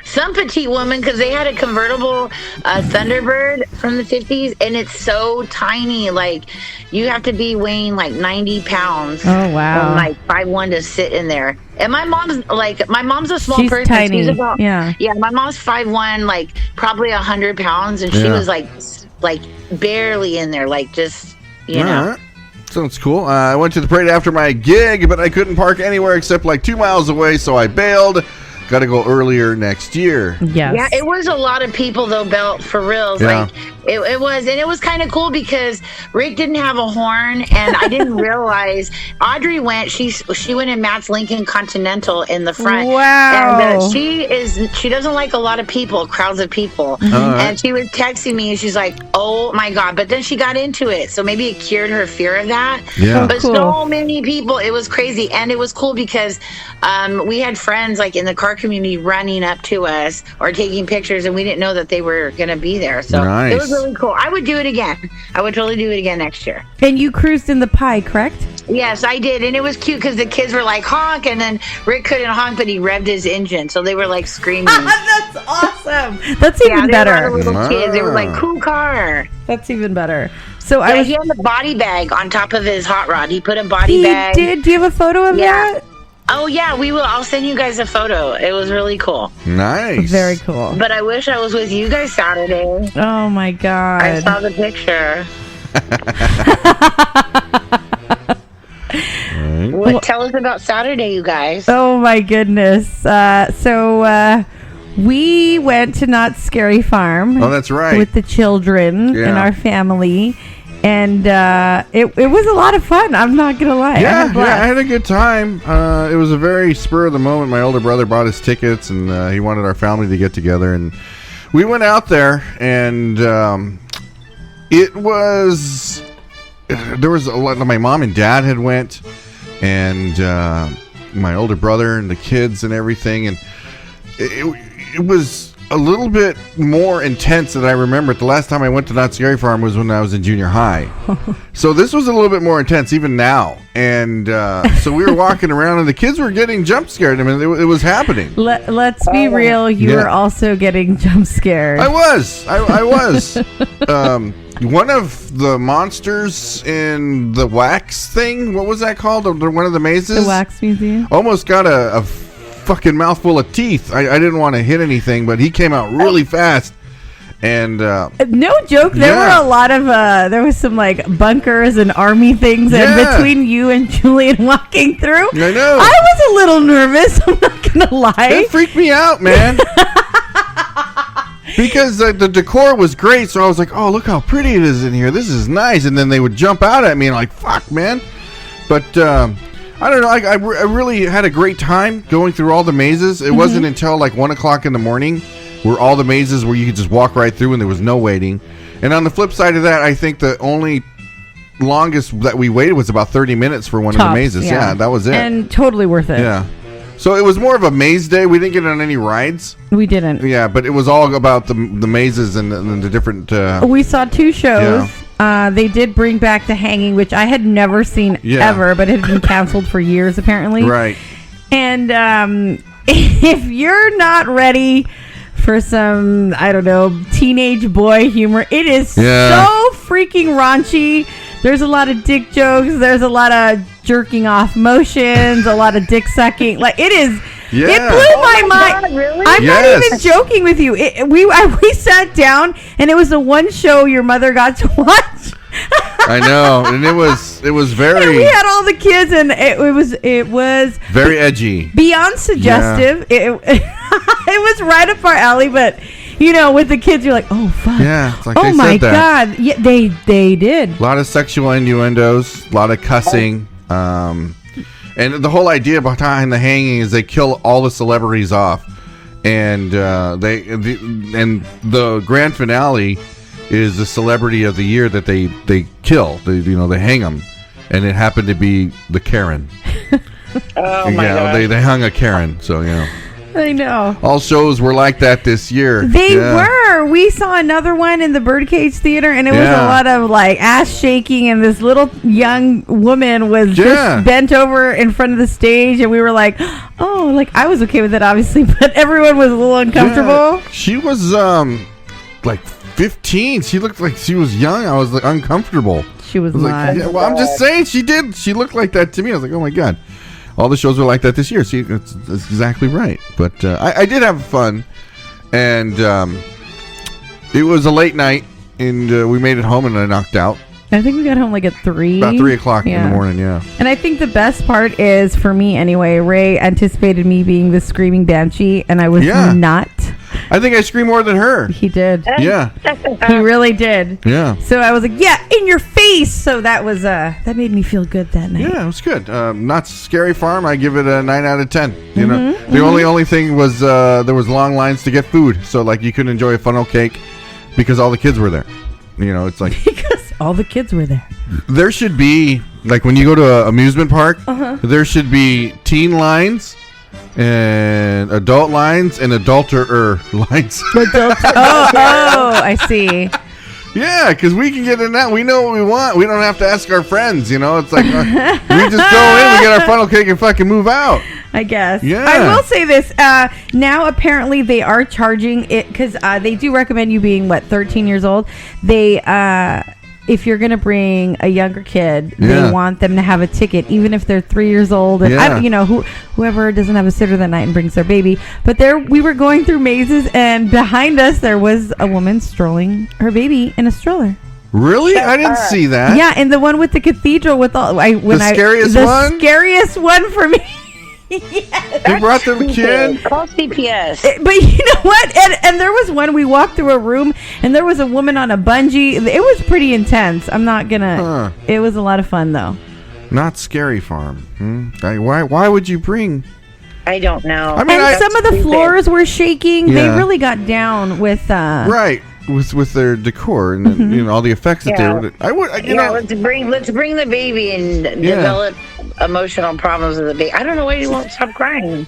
some petite woman, because they had a convertible Thunderbird from the 50s, and it's so tiny. Like, you have to be weighing like 90 pounds. Oh, wow. From like 5'1" to sit in there. And my mom's a small She's person. tiny. She's about, yeah, my mom's 5'1", like probably 100 pounds, and she was like barely in there, like just, you know. Right. Sounds cool. I went to the parade after my gig, but I couldn't park anywhere except like 2 miles away, so I bailed. Got to go earlier next year. Yes. Yeah, it was a lot of people though, Belt, for reals. Yeah. Like it was, and it was kind of cool because Rick didn't have a horn, and I didn't realize Audrey went. She went in Matt's Lincoln Continental in the front. Wow. And she doesn't like a lot of people, crowds of people. And she was texting me, and she's like, "Oh my God!" But then she got into it, so maybe it cured her fear of that. Yeah. But Cool. so many people, it was crazy, and it was cool because we had friends like in the car community running up to us or taking pictures, and we didn't know that they were going to be there. So Nice. it was really cool. I would do it again. I would totally do it again next year. And you cruised in the Pi, correct? Yes, I did. And it was cute because the kids were like, honk. And then Rick couldn't honk, but he revved his engine. So they were like screaming. That's awesome. That's even They better. were little kids. They were like, cool car. That's even better. So He had a body bag on top of his hot rod. He put a body bag. He did? Do you have a photo of that? Oh, yeah, we will. I'll send you guys a photo. It was really cool. Nice. Very cool. But I wish I was with you guys Saturday. Oh, my God. I saw the picture. Tell us about Saturday, you guys. Oh, my goodness. So we went to Not Scary Farm. Oh, that's right. With the children and our family. And it was a lot of fun. I'm not going to lie. Yeah, I had a good time. It was a very spur of the moment. My older brother bought us tickets, and he wanted our family to get together. And we went out there, and it was... There was a lot... My mom and dad had went, and my older brother and the kids and everything. And it was... a little bit more intense than I remember. The last time I went to Not Scary Farm was when I was in junior high. So this was a little bit more intense even now. And so we were walking around and the kids were getting jump scared. I mean, it was happening. Let's be real. You were also getting jump scared. I was. One of the monsters in the wax thing, what was that called? One of the mazes? The wax museum? Almost got a fucking mouthful of teeth. I didn't want to hit anything, but he came out really fast. And no joke, there were a lot of there was some like bunkers and army things and between you and Julian walking through. I know. I was a little nervous, I'm not gonna lie. It freaked me out, man. Because the decor was great, so I was like, oh, look how pretty it is in here. This is nice. And then they would jump out at me and like, fuck, man. But I don't know. I really had a great time going through all the mazes. It wasn't until like 1 o'clock in the morning where all the mazes where you could just walk right through and there was no waiting. And on the flip side of that, I think the only longest that we waited was about 30 minutes for one of the mazes. Yeah, that was it. And totally worth it. Yeah. So it was more of a maze day. We didn't get on any rides. We didn't. Yeah, but it was all about the mazes and the different... we saw 2 shows. Yeah. They did bring back the hanging, which I had never seen ever, but it had been canceled for years, apparently. Right. And if you're not ready for some, I don't know, teenage boy humor, it is so freaking raunchy. There's a lot of dick jokes. There's a lot of jerking off motions, a lot of dick sucking. Like, it is... Yeah. It blew my mind. God, really? I'm not even joking with you. We sat down, and it was the one show your mother got to watch. I know, and it was very. And we had all the kids, and it was very edgy, beyond suggestive. Yeah. It was right up our alley, but you know, with the kids, you're like, oh fuck, yeah, it's like oh they my said that. god, yeah, they did a lot of sexual innuendos, a lot of cussing. And the whole idea behind the hanging is they kill all the celebrities off, and the grand finale is the celebrity of the year that they kill. They hang them, and it happened to be the Karen. Oh my god! They hung a Karen, so I know. All shows were like that this year. They were. We saw another one in the Birdcage Theater, and it was a lot of like ass shaking, and this little young woman was just bent over in front of the stage, and we were like, oh, like I was okay with it, obviously, but everyone was a little uncomfortable. Yeah. She was like 15. She looked like she was young. I was like uncomfortable. She was not. Like, I'm just saying she did. She looked like that to me. I was like, oh my god. All the shows are like that this year. See, that's exactly right. But I did have fun, and it was a late night, and we made it home, and I knocked out. I think we got home like at 3. About 3 o'clock in the morning, And I think the best part is, for me anyway, Ray anticipated me being the screaming banshee, and I was not. I think I screamed more than her. He did. Yeah. He really did. Yeah. So I was like, yeah, in your face. So that was that made me feel good that night. Yeah, it was good. Not Scary Farm. I give it a 9 out of 10. You know, the only thing was there was long lines to get food. So like you couldn't enjoy a funnel cake because all the kids were there. You know, it's like because all the kids were there. There should be like when you go to an amusement park, there should be teen lines and adult lines and adulterer lines. Oh, I see. Yeah, because we can get in that. We know what we want. We don't have to ask our friends, you know? It's like, we just go in, we get our funnel cake, and fucking move out. I guess. Yeah. I will say this. Now, apparently, they are charging it because they do recommend you being, 13 years old. They, if you're going to bring a younger kid, they want them to have a ticket, even if they're 3 years old. And, whoever doesn't have a sitter that night and brings their baby. But we were going through mazes, and behind us, there was a woman strolling her baby in a stroller. Really? I didn't see that. Yeah, and the one with the cathedral with all... The scariest one for me. Yeah, they brought their kid. Call CPS. But you know what? And there was one, we walked through a room and there was a woman on a bungee. It was pretty intense. I'm not gonna. It was a lot of fun though. Not Scary Farm. Why would you bring? I don't know. I mean, some of the floors were shaking. Yeah. They really got down with. Right. With their decor and all the effects that they were. Let's bring the baby and develop emotional problems with the baby. I don't know why he won't stop crying.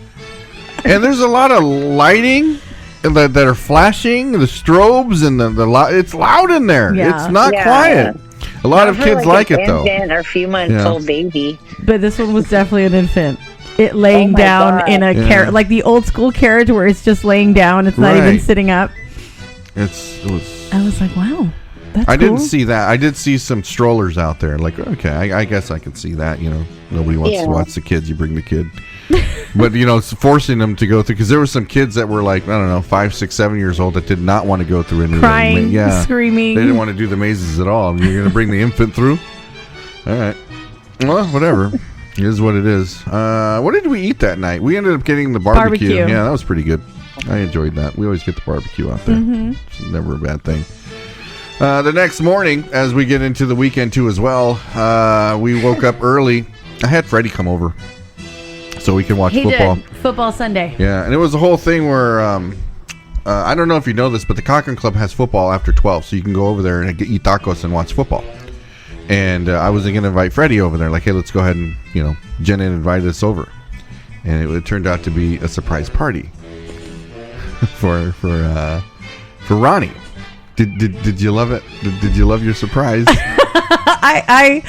And there's a lot of lighting that are flashing, the strobes and it's loud in there. Yeah. It's not quiet. A lot of kids like it though. Or a few months old baby. But this one was definitely an infant. It laying down in a carriage, like the old school carriage where it's just laying down. It's not even sitting up. I was like, wow, that's cool. Didn't see that. I did see some strollers out there. Like, okay, I guess I can see that. Nobody wants to watch the kids. You bring the kid, but forcing them to go through because there were some kids that were like, I don't know, 5, 6, 7 years old that did not want to go through any crying, screaming. They didn't want to do the mazes at all. You're going to bring the infant through? All right. Well, whatever. It is what it is. What did we eat that night? We ended up getting the barbecue. Yeah, that was pretty good. I enjoyed that. We always get the barbecue out there. It's never a bad thing. The next morning, as we get into the weekend too as well, we woke up early. I had Freddie come over so we can watch football. Football Sunday. Yeah, and it was a whole thing where I don't know if you know this, but the Cochran Club has football after 12, so you can go over there and eat tacos and watch football. And I was going to invite Freddie over there, like, hey, let's go ahead and, Jenna invited us over. And it turned out to be a surprise party. for Roni. Did you love it? Did you love your surprise? I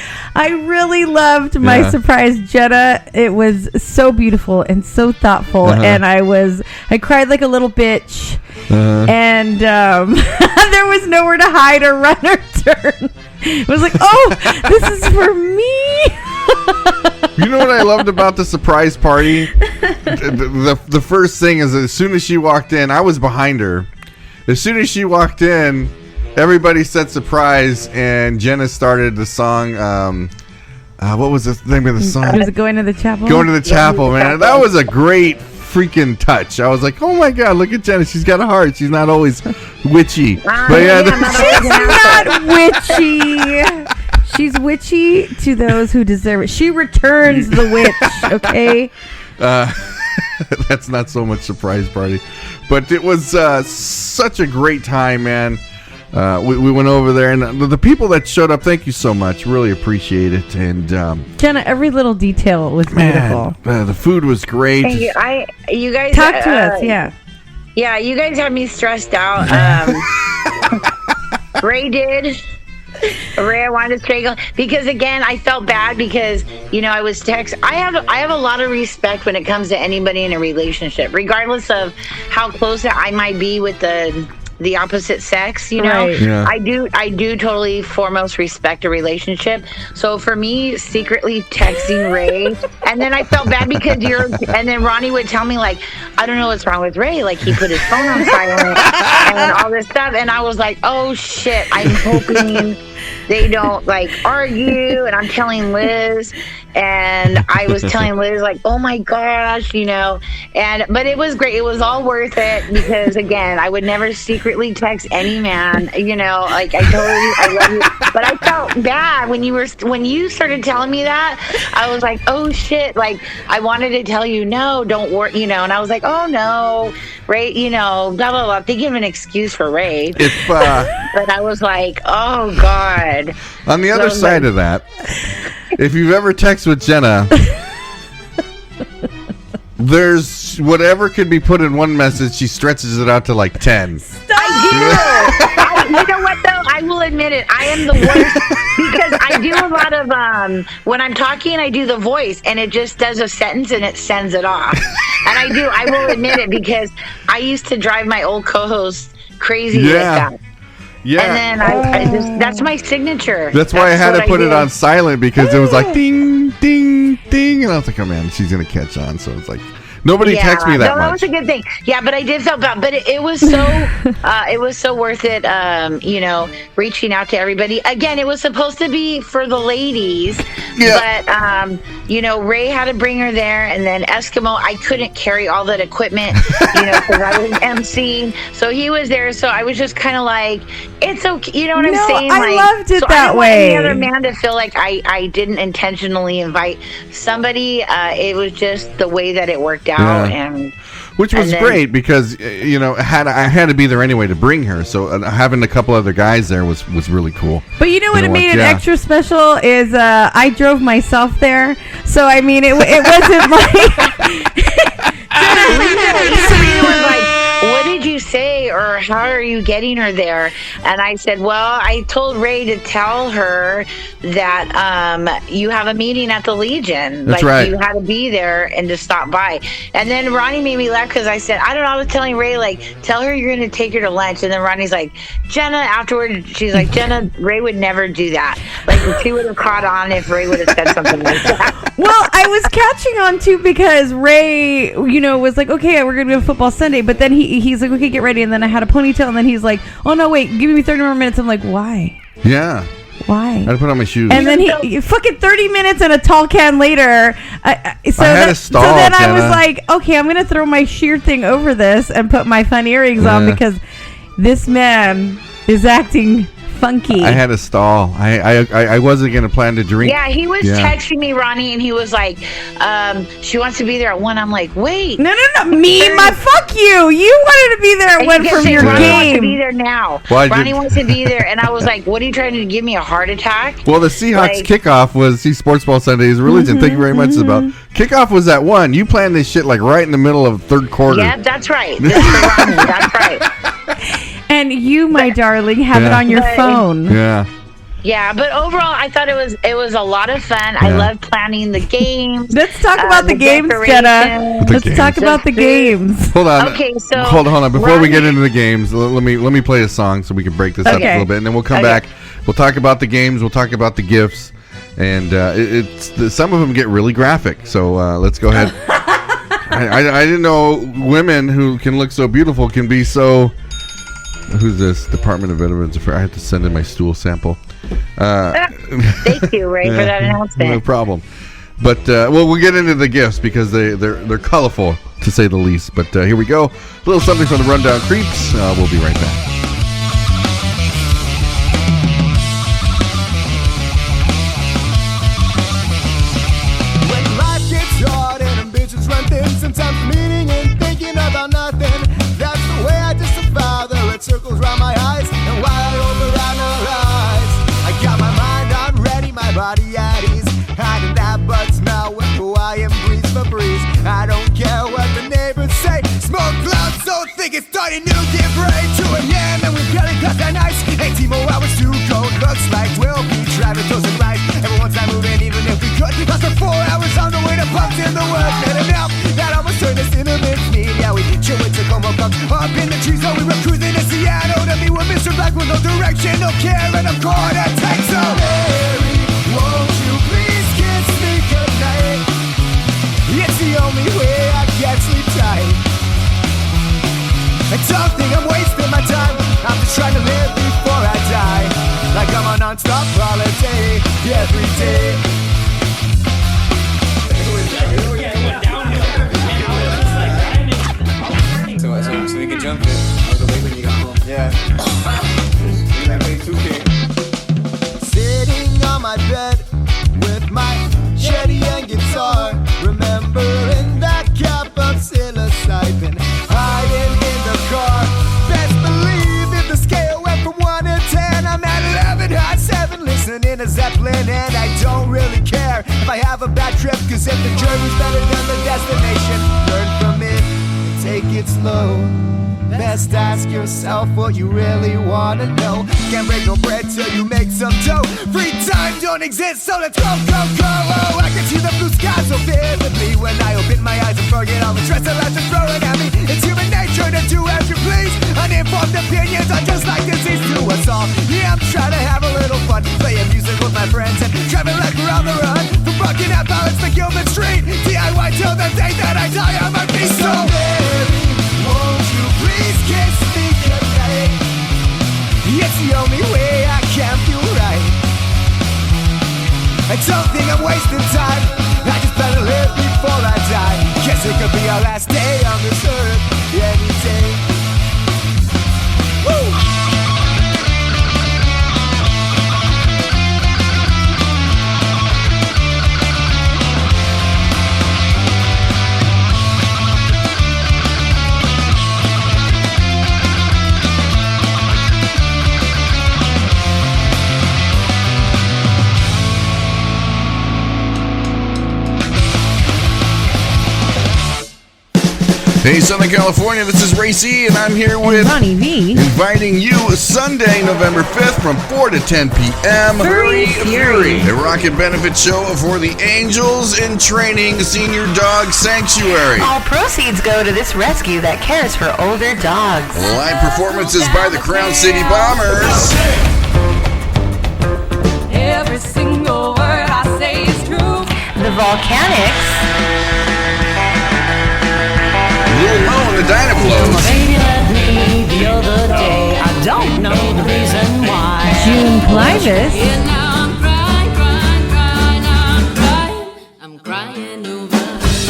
really loved my surprise, Jenna. It was so beautiful and so thoughtful, and I cried like a little bitch, and there was nowhere to hide or run or turn. It was like, oh, this is for me. You know what I loved about the surprise party? The first thing is as soon as she walked in, I was behind her. As soon as she walked in, everybody said surprise, and Jenna started the song. What was the name of the song? Was it Going to the Chapel? Going to the Chapel, man. That was a great freaking touch. I was like, oh my God, look at Jenna. She's got a heart. She's not always witchy. But she's not witchy. She's witchy to those who deserve it. She returns the witch, okay? That's not so much surprise party. But it was such a great time, man. We went over there, and the people that showed up, thank you so much. Really appreciate it. And Jenna, every little detail was beautiful. The food was great. You guys talk to us, yeah. Yeah, you guys have me stressed out. Ray did. Ray, I wanted to strangle because again, I felt bad because I was I have a lot of respect when it comes to anybody in a relationship, regardless of how close I might be with the opposite sex. Right. Yeah. I do totally foremost respect a relationship. So for me, secretly texting Ray, and then I felt bad because and then Roni would tell me like, I don't know what's wrong with Ray, like he put his phone on silent and all this stuff, and I was like, oh shit, I'm hoping they don't like argue. And I'm telling Liz, and I was telling Liz like, oh my gosh, but it was great. It was all worth it because again, I would never secretly text any man, like I love you. But I felt bad when you started telling me that. I was like, oh shit, like I wanted to tell you no, don't worry, and I was like, oh no, Ray, blah blah blah. They give an excuse for Ray. But I was like, oh God. On the other side of that, if you've ever texted with Jenna, there's whatever could be put in one message, she stretches it out to like 10. I You know what though? I will admit it. I am the worst because I do a lot of when I'm talking, I do the voice, and it just does a sentence and it sends it off. And I will admit it because I used to drive my old co-host crazy with that. Yeah. And then I just, that's my signature. That's why I had to put it on silent because it was like ding, ding, ding. And I was like, oh man, she's going to catch on. So it's like, nobody texts me that much. That was a good thing. Yeah, but I did feel bad. But it was so, it was so worth it, you know, reaching out to everybody. Again, it was supposed to be for the ladies. Yeah. But, you know, Ray had to bring her there. And then Eskimo, I couldn't carry all that equipment, you know, because I was emceeing. So he was there. So I was just kind of like, it's okay. You know what I'm saying? I loved it that way. I didn't want any other man to feel like I didn't intentionally invite somebody. It was just the way that it worked out. And which was great because, you know, I had to be there anyway to bring her. So having a couple other guys there was really cool. But you know what it made it extra special is I drove myself there. So, I mean, it wasn't like... Serena was like, what did you say, or how are you getting her there? And I said, well, I told Ray to tell her that you have a meeting at the Legion. That's like right. You had to be there and to stop by. And then Ronnie made me laugh because I said, I don't know, I was telling Ray, like, tell her you're going to take her to lunch. And then Ronnie's like, Jenna, afterward, she's like, Jenna, Ray would never do that. Like, she would have caught on if Ray would have said something like that. Well, I was catching on too because Ray, you know, was like, okay, we're going to do a football Sunday. But then he's like, okay, get ready. And then I had a ponytail. And then he's like, oh, no, wait, give me 30 more minutes. I'm like, why? Yeah. Why? I had to put on my shoes. And then he fucking 30 minutes and a tall can later. I had a stall, so then Jenna. I was like, okay, I'm going to throw my sheer thing over this and put my fun earrings on because this man is acting funky. I had a stall. I wasn't going to plan to drink. Yeah, he was texting me, Ronnie, and he was like, she wants to be there at 1. I'm like, wait. No. Me, my fuck you. You wanted to be there at 1 from your Ronnie game. wants to be there now. Well, Ronnie wants to be there. And I was like, what are you trying to give me, a heart attack? Well, the Seahawks kickoff was Sports Ball Sundays Religion. Thank you very much, Isabel. Kickoff was at 1. You planned this shit like right in the middle of third quarter. Yeah, that's right. This is Ronnie. That's right. And you, my darling, have it on your phone. Yeah. Yeah, but overall, I thought it was a lot of fun. I love planning the games. Let's talk about the games, Jenna. Let's talk about the games. Hold on. Okay, so hold on. Before we get into the games, let me play a song so we can break this up a little bit, and then we'll come back. We'll talk about the games. We'll talk about the gifts, and some of them get really graphic. So let's go ahead. I didn't know women who can look so beautiful can be so. Who's this? Department of Veterans Affairs. I have to send in my stool sample. Thank you, Ray, for that announcement. No problem. But we'll get into the gifts because they're colorful to say the least. But here we go. A little something from the Rundown Creeps. We'll be right back. When life gets hard and ambitions run thin, sometimes meaning and thinking about nothing. That's the way I just survive. The red circles round my eyes, and while I overanalyze, I got my mind on ready, my body at ease. Hiding that butt smell with Hawaiian breeze for breeze. I don't care what the neighbors say. Smoke clouds so thick it's starting to give way to a yam, and we've got it 'cause they're nice. 18 more hours to go. Looks like we'll be driving close and right. Everyone's not moving even if we could. Plus the 4 hours on the way to Bucks in the woods. And enough that almost turned us into mincemeat. Yeah, we chill with Tacoma Bucks up in the trees. So we were cruising to Seattle to meet with Mr. Black with no direction, no care, and I'm caught at Texas. Mary, won't you please kiss me goodnight? It's the only way I can sleep tight. I don't think I'm wasting my time. I'm just trying to live before I die. Like I'm on non-stop holiday every day. So we can jump it all the way when you got home. Yeah. We might play 2K. Sitting on my bed with my Chetty and guitar, remembering that cap of psilocybin, hiding in the car. Best believe if the scale went from 1 to 10, I'm at 11, hot 7, listening to Zeppelin, and I don't really care if I have a bad trip, 'cause if the journey's better than the destination, learn from it and take it slow. Just ask yourself what you really wanna know. Can't break no bread till you make some dough. Free time don't exist, so let's go, go, go. Oh, I can see the blue sky so vividly when I open my eyes and forget all the stress that life is throwing at me. It's human nature to do as you please. Uninformed opinions are just like disease to us all. Yeah, I'm trying to have a little fun, playing music with my friends and driving like we're on the run. From Buckingham Palace to Gilman Street, DIY till the day that I die on my feet. So baby, won't you please kiss me goodnight? It's the only way I can feel right. I don't think I'm wasting time. I just better live before I die. Guess it could be our last day on this earth. Any day. Woo! Hey, Southern California, this is Ray C, and I'm here with Ronnie V. Inviting you Sunday, November 5th from 4 to 10 p.m. Furry Fury. A rocket benefit show for the Angels in Training Senior Dog Sanctuary. All proceeds go to this rescue that cares for older dogs. Live performances by the Crown City Bombers. Every single word I say is true. The Volcanics. Lil Mo and the Dynaflows. Baby left me the other day. I don't know the reason why. June Clivis. And now I'm crying, I'm crying over.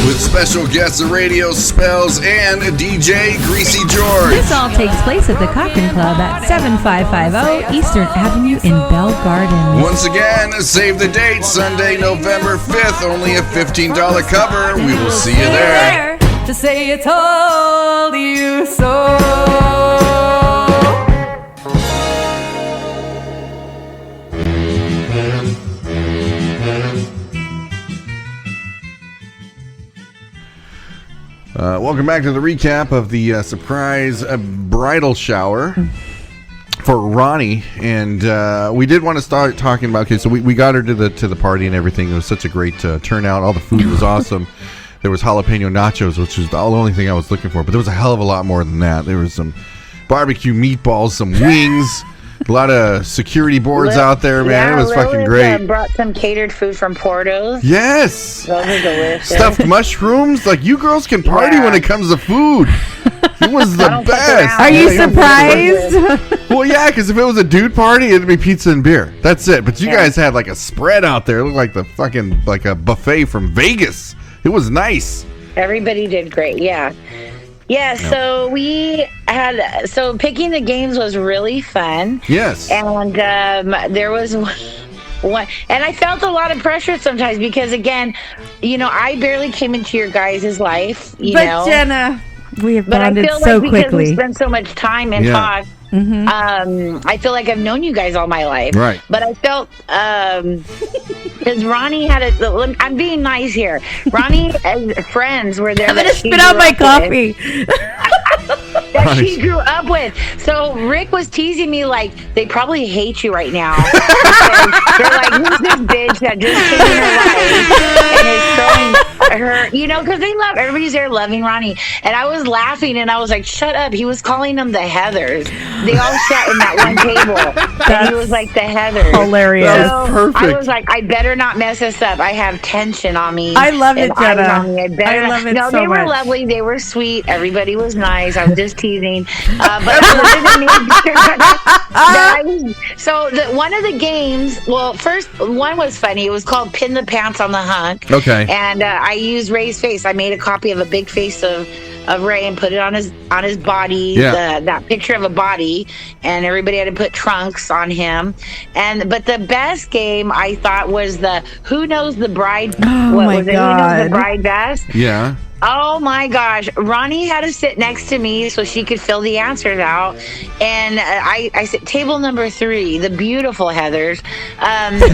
With special guests, the Radio Spells and DJ Greasy George. This all takes place at the Cochrane Club at 7550 Eastern Avenue in Bell Gardens. Once again, save the date, Sunday, November 5th. Only a $15 cover. We will see you there. To say I told you so. Welcome back to the recap of the surprise bridal shower for Roni, and we did want to start talking about. Okay, so we got her to the party and everything. It was such a great turnout. All the food was awesome. There was jalapeno nachos, which was the only thing I was looking for, but there was a hell of a lot more than that. There was some barbecue meatballs, some wings. A lot of security boards out there, man. It was fucking great. Brought some catered food from Porto's. Yes. Those are delicious. Stuffed mushrooms. Like, you girls can party when it comes to food. It was the best. Are you surprised? Well, yeah, because if it was a dude party, it'd be pizza and beer. That's it. But you guys had like a spread out there. It looked like the fucking, like a buffet from Vegas. It was nice. Everybody did great. Yeah. Yeah, so so picking the games was really fun. Yes. And there was one, and I felt a lot of pressure sometimes because, again, I barely came into your guys' life, But Jenna, we have bonded I feel so like quickly. Because we spent so much time and talk. Mm-hmm. I feel like I've known you guys all my life. Right. But I felt because Ronnie had I'm being nice here. Ronnie and friends were there. I'm gonna spit out my coffee. That she grew up with. So Rick was teasing me like, they probably hate you right now. They're like, who's this bitch that just came in her life and is throwing her, because everybody's there loving Ronnie. And I was laughing and I was like, shut up. He was calling them the Heathers. They all sat in that one table. And he was like, the Heathers. Hilarious. That was perfect. I was like, I better not mess this up. I have tension on me. I love it, Jenna. I love it so they were much. lovely. They were sweet. Everybody was nice. I was just teasing. But one of the games, well, first one was funny. It was called Pin the Pants on the Hunk. Okay. And I used Ray's face. I made a copy of a big face of Ray and put it on his body, that picture of a body, and everybody had to put trunks on him. But the best game I thought was the Who Knows the Bride? Oh my God. Who Knows the Bride best? Yeah. Oh my gosh. Ronnie had to sit next to me so she could fill the answers out. And I said, table number 3, the beautiful Heathers.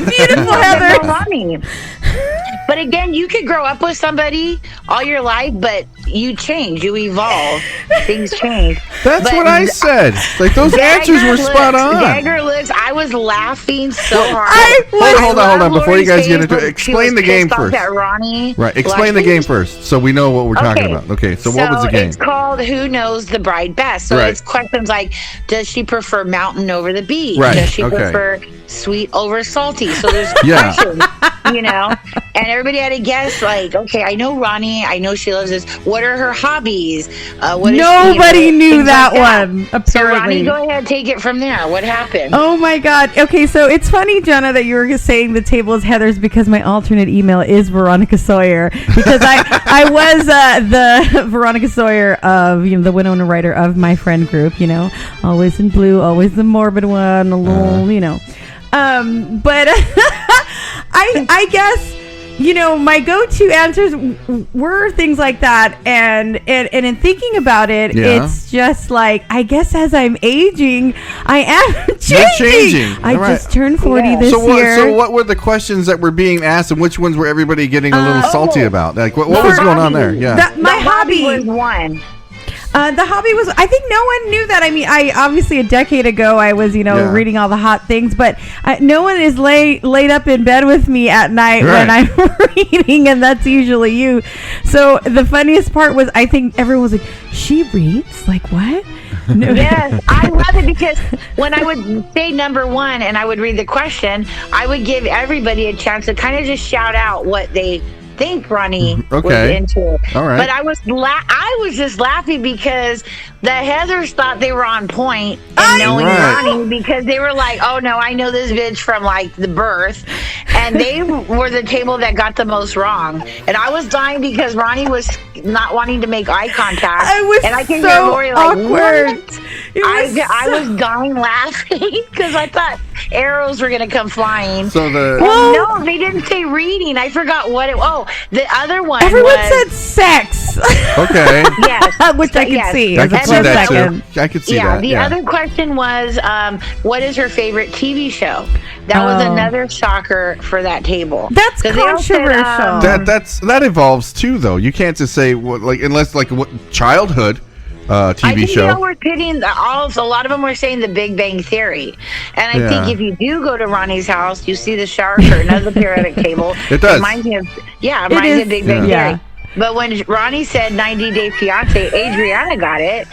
Beautiful Heathers. Ronnie. But again, you could grow up with somebody all your life, but you change, you evolve, things change. That's But what I said. Like those answers were spot on. Dagger looks. I was laughing so hard. Hold on. Before you guys get into it, explain the game first. At Ronnie. Right. Explain the game first, so we know what we're talking about. Okay. So what was the game? It's called Who Knows the Bride Best. So it's questions like, does she prefer mountain over the beach? Right. Does she prefer sweet over salty? So there's questions, and everybody had to guess, like, okay, I know Ronnie, I know she loves this. What are her hobbies? Nobody knew that one, apparently. So Ronnie, go ahead, take it from there. What happened? Oh my God. Okay, so it's funny, Jenna, that you were saying the table is Heather's, because my alternate email is Veronica Sawyer, because I was the Veronica Sawyer of the Winona Ryder of my friend group, always in blue, always the morbid one, a little, but I guess my go-to answers were things like that, and in thinking about it, it's just like, I guess as I'm aging, I am changing. I just turned 40 this year. So what were the questions that were being asked, and which ones were everybody getting a little salty about? Like what was going on there? Yeah, my hobby was one. The hobby was, I think no one knew that. I mean, I obviously a decade ago I was, reading all the hot things, but no one is laid up in bed with me at night when I'm reading, and that's usually you. So the funniest part was, I think everyone was like, she reads? Like what? No. Yes, I love it, because when I would say number one and I would read the question, I would give everybody a chance to kind of just shout out what they think Ronnie was into. All right. But I was just laughing because the Heathers thought they were on point and knowing Ronnie, because they were like, oh no, I know this bitch from like the birth, and they were the table that got the most wrong. And I was dying because Ronnie was not wanting to make eye contact. I can hear Lori like, what? I was dying laughing because I thought arrows were gonna come flying. So no, they didn't say reading. I forgot what it. Oh, the other one. Everyone said sex. Okay. Yes, which I can see. I can see that too. I could see that. The other question was, what is her favorite TV show? That was another shocker for that table. That's controversial. That evolves too, though. You can't just say unless childhood. TV show. I think we're pitting a lot of them were saying The Big Bang Theory, and I think if you do go to Ronnie's house, you see the shower curtain of the periodic table. It does. It reminds me of Big Bang Theory. But when Ronnie said 90 Day Fiance, Adriana got it.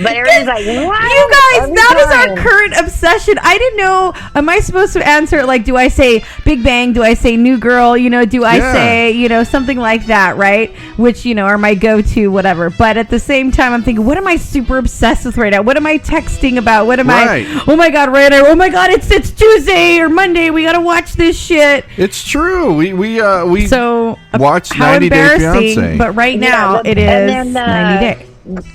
But everyone's like, what? You guys, that is our current obsession. I didn't know. Am I supposed to answer like, do I say Big Bang? Do I say New Girl? Do I say, something like that, right? Which, are my go-to, whatever. But at the same time, I'm thinking, what am I super obsessed with right now? What am I texting about? What am I? Oh my God, right? Oh my God, it's Tuesday or Monday. We got to watch this shit. It's true. We so watch 90 Day Fiance. But right now, it is 90 Day.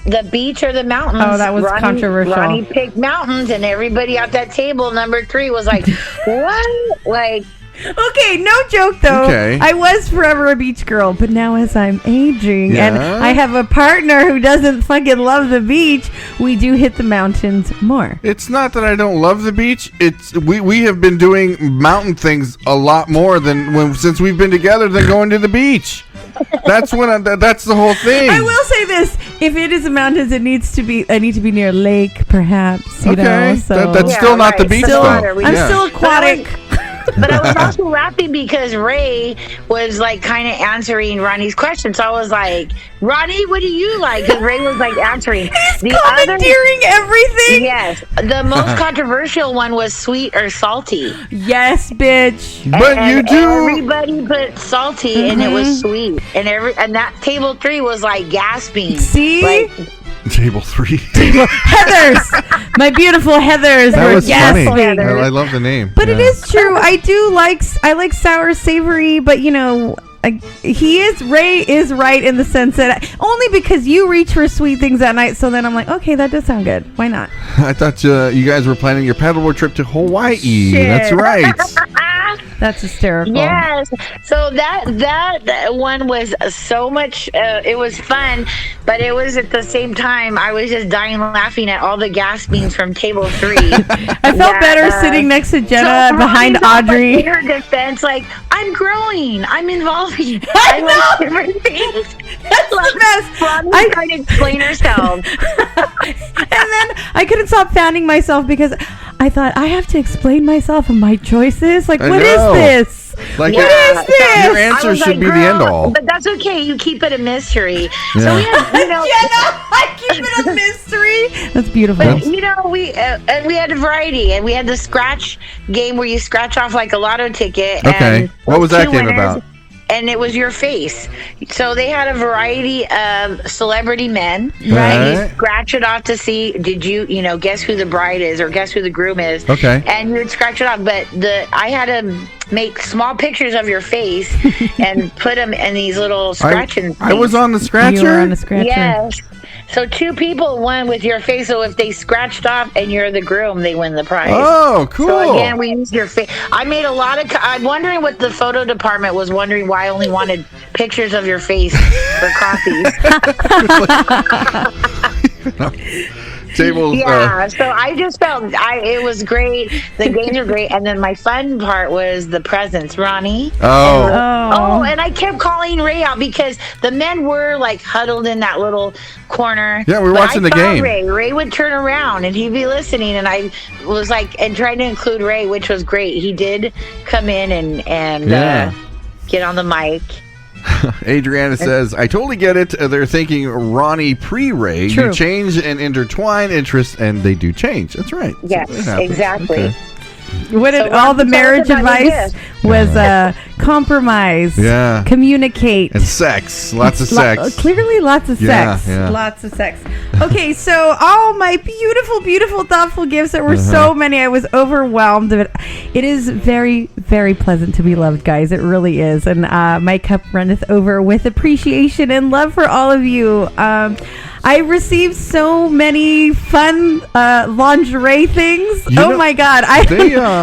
The beach or the mountains? Oh, that was controversial. Ronnie picked mountains, and everybody at that table, number 3, was like, what? Like, okay, no joke though. Okay. I was forever a beach girl, but now as I'm aging and I have a partner who doesn't fucking love the beach, we do hit the mountains more. It's not that I don't love the beach. It's we have been doing mountain things a lot more since we've been together than going to the beach. That's that's the whole thing. I will say this: if it is the mountains, I need to be near a lake, perhaps. You know, so that's still not the beach, though. I'm still aquatic. But I was also laughing because Ray was like kind of answering Ronnie's question. So I was like, Ronnie, what do you like? Because Ray was like answering. He's commandeering everything. Yes. The most controversial one was sweet or salty. Yes, bitch. But you do. Everybody put salty and it was sweet. And that table 3 was like gasping. See? Table 3. Heathers. My beautiful Heathers. That was funny. Heathers. I love the name. But it is true. I like sour savory, but Ray is right in the sense that only because you reach for sweet things at night. So then I'm like, okay, that does sound good. Why not? I thought you guys were planning your paddleboard trip to Hawaii. Shit. That's right. That's hysterical. Yes. So that one was so much. It was fun, but it was at the same time I was just dying laughing at all the gaspings from table 3. I felt better sitting next to Jenna behind Audrey. In her defense, like I'm growing. I'm evolving. I know. like different things. That's the best. Ronnie's trying to explain herself. And then I couldn't stop fanning myself because I thought I have to explain myself and my choices. Like, what is this? Like, what is this? Your answer should be the end all. But that's okay. You keep it a mystery. Yeah. So we have, I keep it a mystery. That's beautiful. But, we had a variety, and we had the scratch game where you scratch off like a lotto ticket. Okay. And What was that 2 game winners, about? And it was your face. So they had a variety of celebrity men. Right. You scratch it off to see, did you guess who the bride is or guess who the groom is. Okay. And you would scratch it off. But I had to make small pictures of your face and put them in these little scratching I was on the scratcher? You were on the scratcher. Yes. So 2 people won with your face. So if they scratched off and you're the groom, they win the prize. Oh, cool. So again, we used your face. I made a lot of. I'm wondering what the photo department was wondering why I only wanted pictures of your face for copies. Tables. Yeah, so I just felt it was great. The games were great, and then my fun part was the presents, Ronnie. Oh. And I kept calling Ray out because the men were like huddled in that little corner. Yeah, we were watching the game. Ray would turn around and he'd be listening, and I was like, and trying to include Ray, which was great. He did come in and get on the mic. Adriana says, I totally get it. They're thinking Ronnie pre-Ray. True. You change and intertwine interests, and they do change. That's right. Yes, exactly. Okay. What did So all the tell us marriage about your advice was compromise, communicate, and sex. Lots of sex. Clearly lots of sex. Yeah. Lots of sex. Okay, so all my beautiful, beautiful, thoughtful gifts. There were so many. I was overwhelmed. But it is very, very pleasant to be loved, guys. It really is. And my cup runneth over with appreciation and love for all of you. I received so many fun lingerie things. My God.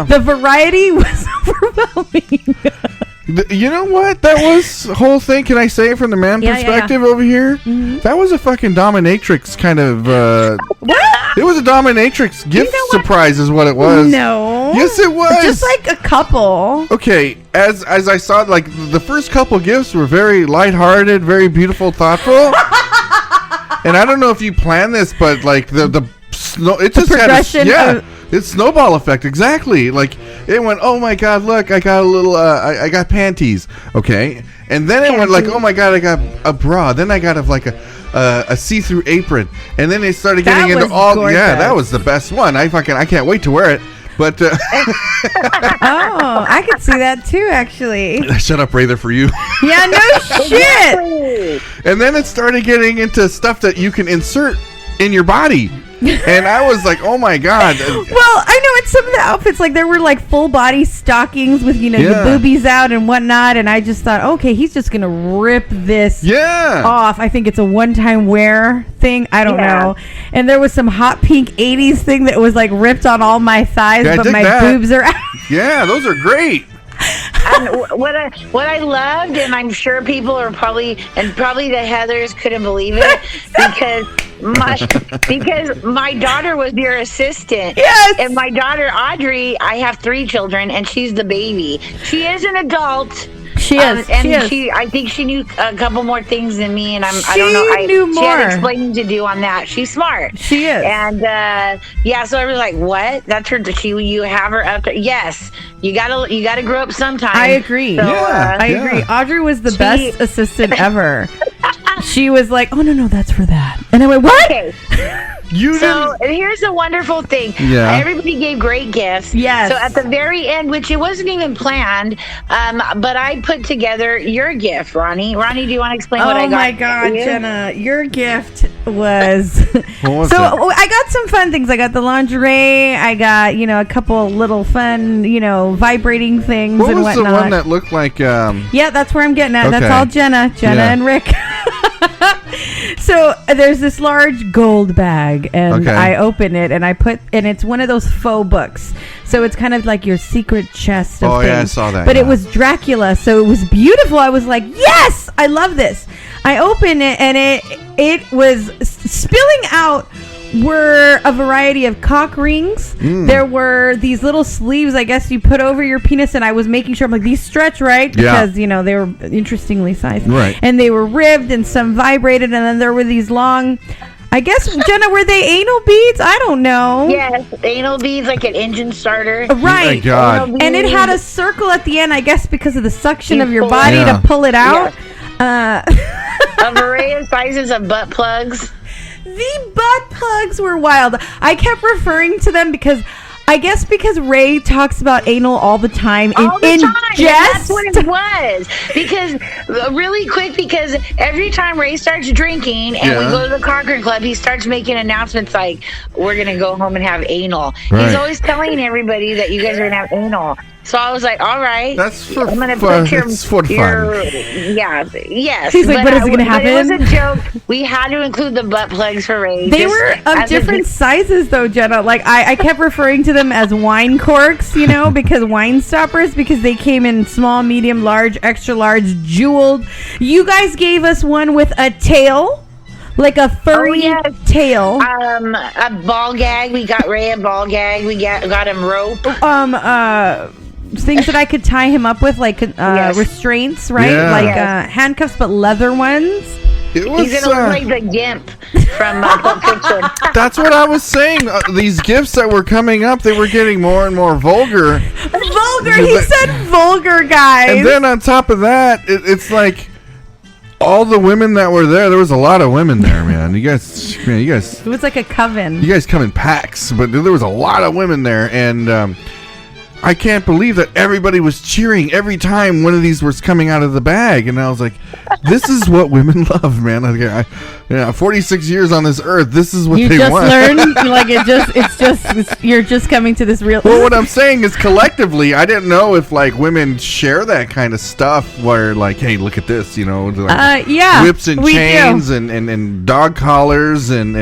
The variety was overwhelming. You know what? That was the whole thing. Can I say it from the man perspective over here? Mm-hmm. That was a fucking dominatrix kind of... what? It was a dominatrix gift surprise is what it was. No. Yes, it was. Just like a couple. Okay, as I saw, like, the first couple gifts were very lighthearted, very beautiful, thoughtful. And I don't know if you planned this, but like the snow, it just had it's snowball effect exactly. Like it went, oh my God, look, I got a little, I got panties, okay, and then it went like, oh my God, I got a bra. Then I got a see-through apron, and then they started getting into all. Gorgeous. Yeah, that was the best one. I can't wait to wear it. But oh, I could see that too, actually. Shut up, Ray, they're for you. Yeah, no shit. And then it started getting into stuff that you can insert in your body. And I was like, oh my God. Well, I know in some of the outfits, like there were like full body stockings with, the boobies out and whatnot. And I just thought, okay, he's just going to rip this off. I think it's a one-time wear thing. I don't know. And there was some hot pink 80s thing that was like ripped on all my thighs, but my boobs are out. Yeah, those are great. And what I loved, and I'm sure people are probably the Heathers couldn't believe it because my daughter was your assistant. Yes. And my daughter Audrey, I have 3 children, and she's the baby. She is an adult. She is. I think she knew a couple more things than me, and I don't know. She knew more. She had explaining to do on that. She's smart. She is. And so I was like, "What? That's her? You have her up there? Yes. You gotta grow up sometime." I agree. So, I agree. Audrey was the best assistant ever. She was like, "Oh no, that's for that," and I went, "What?" Okay. So here's the wonderful thing. Yeah. Everybody gave great gifts. Yes. So at the very end, which it wasn't even planned, but I put together your gift, Ronnie. Ronnie, do you want to explain what I got? Oh my God, Jenna, your gift was. What was so it? I got some fun things. I got the lingerie. I got a couple little fun vibrating things what and was whatnot. The one that looked like? Yeah, that's where I'm getting at. Okay. That's all Jenna and Rick. So there's this large gold bag, and I open it, and and it's one of those faux books. So it's kind of like your secret chest of things. Yeah, I saw that. But it was Dracula, so it was beautiful. I was like, yes, I love this. I opened it, and it was spilling out were a variety of cock rings. There were these little sleeves, I guess you put over your penis, and I was making sure, I'm like, these stretch, right? Because, you know, they were interestingly sized. Right. And they were ribbed and some vibrated, and then there were these long, I guess, Jenna, were they anal beads? I don't know. Yes, anal beads, like an engine starter. Right. Oh my God. And it had a circle at the end, I guess, because of the suction of your body to pull it out. A array of sizes of butt plugs. The butt plugs were wild. I kept referring to them because Ray talks about anal all the time in That's jest. what it was. Because really quick, because every time Ray starts drinking and we go to the Conquering Club, he starts making announcements like, we're going to go home and have anal. Right. He's always telling everybody that you guys are going to have anal. So I was like, all right. That's for I'm gonna fun. put It's for fun. Yes. He's like, but is it going to happen? It was a joke. We had to include the butt plugs for Ray. They were of different sizes, though, Jenna. Like, I kept referring to them as wine corks, you know, because wine stoppers, because they came in small, medium, large, extra large, jeweled. You guys gave us one with a tail. Like a furry tail. A ball gag. We got Ray a ball gag. We got him rope. Things that I could tie him up with, like restraints, right? Yeah. Like handcuffs, but leather ones. It was, He's gonna look like the Gimp from Pulp Fiction. That's what I was saying. These gifts that were coming up, they were getting more and more vulgar. Vulgar. He said vulgar, guys. And then on top of that, it's like all the women that were there. There was a lot of women there, man. You guys. It was like a coven. You guys come in packs, but there was a lot of women there, and I can't believe that everybody was cheering every time one of these was coming out of the bag, and I was like, "This is what women love, man." 46 years on this earth, this is what they want. You just learned, like you're just coming to this real. Well, what I'm saying is, collectively, I didn't know if like women share that kind of stuff, where like, hey, look at this, you know, like, whips and chains and dog collars and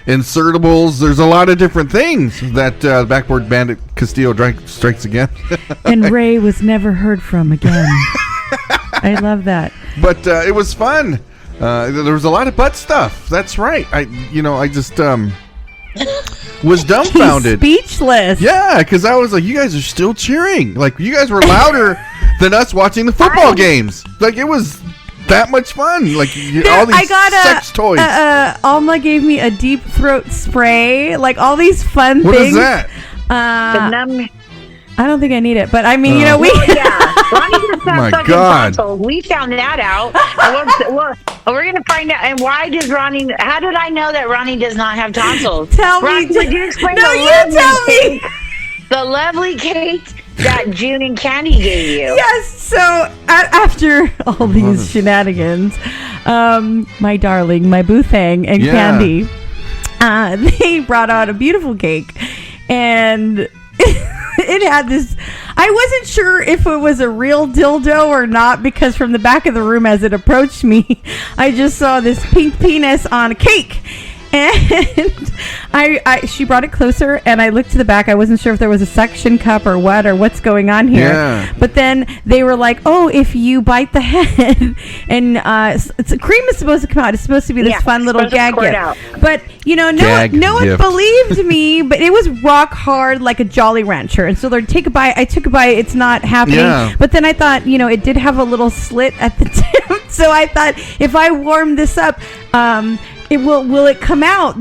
insertables. There's a lot of different things that Backboard Bandit Castillo strikes again. And Ray was never heard from again. I love that. But it was fun. There was a lot of butt stuff. That's right. I just was dumbfounded. He's speechless. Yeah, because I was like, you guys are still cheering. Like, you guys were louder than us watching the football games. Like, it was that much fun. Like, all these sex toys. Alma gave me a deep throat spray. Like, all these fun things. What is that? I don't think I need it, but I mean, Ronnie doesn't have fucking tonsils. We found that out. We're gonna find out. And why does Ronnie? How did I know that Ronnie does not have tonsils? Tell Ronnie, me. Would you explain Tell me. The lovely cake that June and Candy gave you. Yes. So after all these shenanigans, my darling, my Boothang and Candy, they brought out a beautiful cake, and it had this. I wasn't sure if it was a real dildo or not, because from the back of the room as it approached me, I just saw this pink penis on a cake. And she brought it closer, and I looked to the back. I wasn't sure if there was a suction cup or what's going on here. Yeah. But then they were like, "Oh, if you bite the head, and cream is supposed to come out. It's supposed to be this fun little gag gift." But no one believed me. But it was rock hard, like a Jolly Rancher. And so they're take a bite. I took a bite. It's not happening. Yeah. But then I thought, it did have a little slit at the tip. So I thought, if I warm this up, will it come out?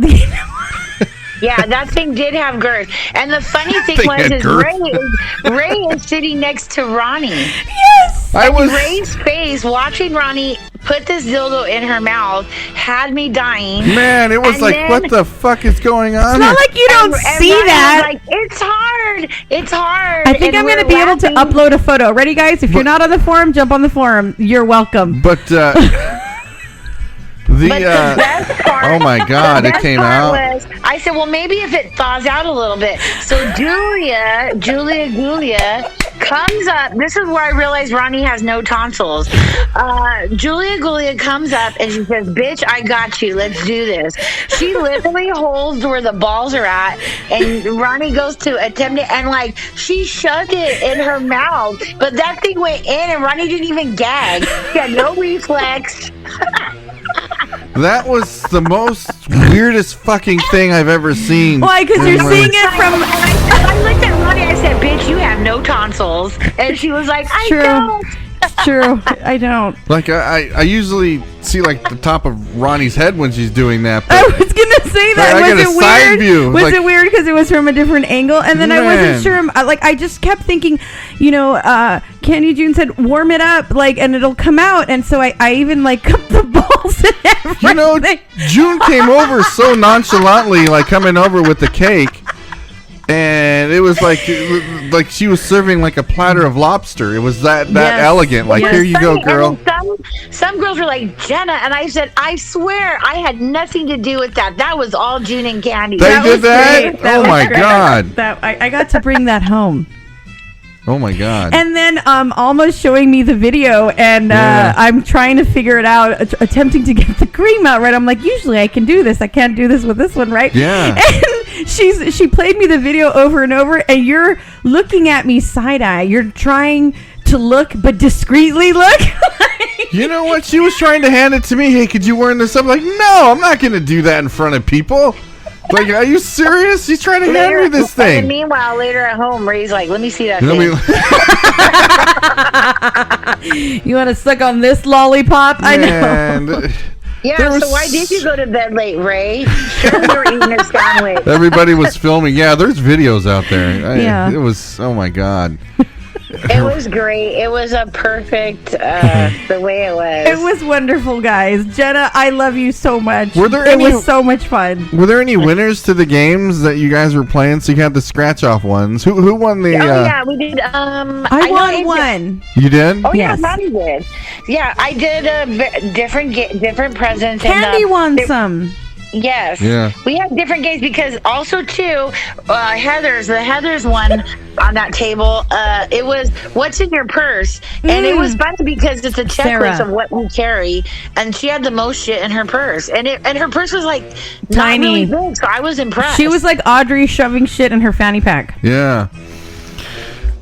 Yeah, that thing did have girth. And the funny thing is Ray is sitting next to Ronnie. Yes! Ray's face watching Ronnie put this dildo in her mouth had me dying. Man, it was what the fuck is going on? It's not like you don't see that. Like, it's hard. It's hard. I think I'm going to be able to upload a photo. Ready, guys? If you're not on the forum, jump on the forum. You're welcome. But the best part, oh my God, it came out. I said, well, maybe if it thaws out a little bit. So Julia comes up. This is where I realized Ronnie has no tonsils. Julia comes up and she says, "Bitch, I got you. Let's do this." She literally holds where the balls are at, and Ronnie goes to attempt it, and like she shoved it in her mouth, but that thing went in, and Ronnie didn't even gag. He had no reflex. That was the most weirdest fucking thing I've ever seen. Why? Because you're seeing it from. I looked at Roni. I said, "Bitch, you have no tonsils," and she was like, "I don't." It's true. I don't. Like I usually see like the top of Ronnie's head when she's doing that. I was gonna say that. I Was got it a side weird? view. Was Like- it weird because it was from a different angle? And then I wasn't sure. I just kept thinking, Candy June said, "Warm it up," and it'll come out. And so I even cupped the balls and everything. June came over so nonchalantly, coming over with the cake. And it was like she was serving like a platter of lobster. It was that elegant. Here you go, girl. Some girls were like, "Jenna," and I said, "I swear I had nothing to do with that. That was all June and Candy." They did that? Oh my God. I got to bring that home. Oh my God. And then almost showing me the video, and I'm trying to figure it out, attempting to get the cream out right. I'm like, usually I can do this. I can't do this with this one, right? Yeah. And she played me the video over and over, and you're looking at me side-eye. You're trying to look, but discreetly look. You know what? She was trying to hand it to me. Hey, could you wear this up? Like, no, I'm not going to do that in front of people. Are you serious? She's trying to hand me this thing. And meanwhile, later at home, Ray's like, "Let me see that thing." You want to suck on this lollipop? I know. Yeah, so why did you go to bed late, Ray? Sure, you were eating a sandwich. Everybody was filming. Yeah, there's videos out there. It was, oh my God. It was great. It was a perfect, the way it was. It was wonderful, guys. Jenna, I love you so much. It was so much fun. Were there any winners to the games that you guys were playing? So you had the scratch-off ones. Who won the... yeah, we did. I won one. You did? Oh, yes. Yeah, Maddie did. Yeah, I did different presents. Candy won some. Yes. Yeah. We had different games because also too, Heather's one on that table. It was what's in your purse, and it was funny because it's a checklist of what we carry, and she had the most shit in her purse, and her purse was like tiny, not really big, so I was impressed. She was like Audrey shoving shit in her fanny pack. Yeah.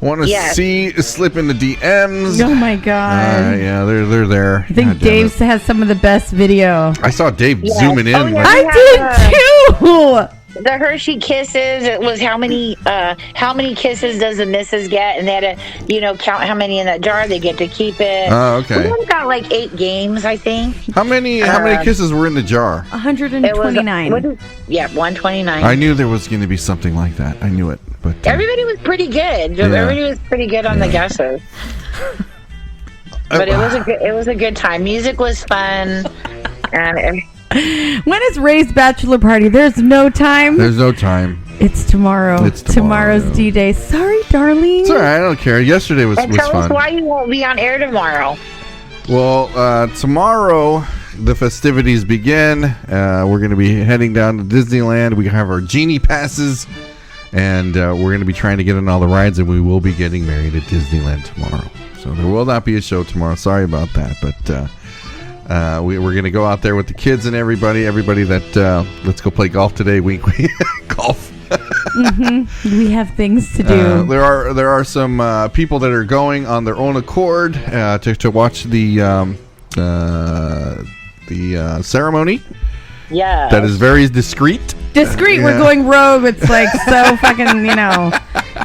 Want to see slip in the DMs? Oh my God! Yeah, they're there. I think Dave has some of the best video. I saw Dave zooming in. I did too. The Hershey Kisses. It was how many kisses does the missus get, and they had to count how many in that jar. They get to keep it. Oh, okay. We only got like 8 games, I think. How many kisses were in the jar? 129. 129. I knew there was going to be something like that. I knew it, but everybody was pretty good. Everybody was pretty good on the guesses. But it was a good time. Music was fun, and. When is Ray's bachelor party? There's no time. There's no time. It's tomorrow. Tomorrow's D-Day. Sorry, darling. It's all right. I don't care. Yesterday was fun. Tell us why you won't be on air tomorrow. Well, tomorrow the festivities begin. We're going to be heading down to Disneyland. We have our Genie passes, and we're going to be trying to get on all the rides, and we will be getting married at Disneyland tomorrow. So there will not be a show tomorrow. Sorry about that, but... we're going to go out there with the kids and everybody that let's go play golf today. Wink, wink. Golf. We have things to do. There are some people that are going on their own accord to watch the ceremony. Yeah. That is very discreet. Discreet. We're going rogue. It's like so fucking,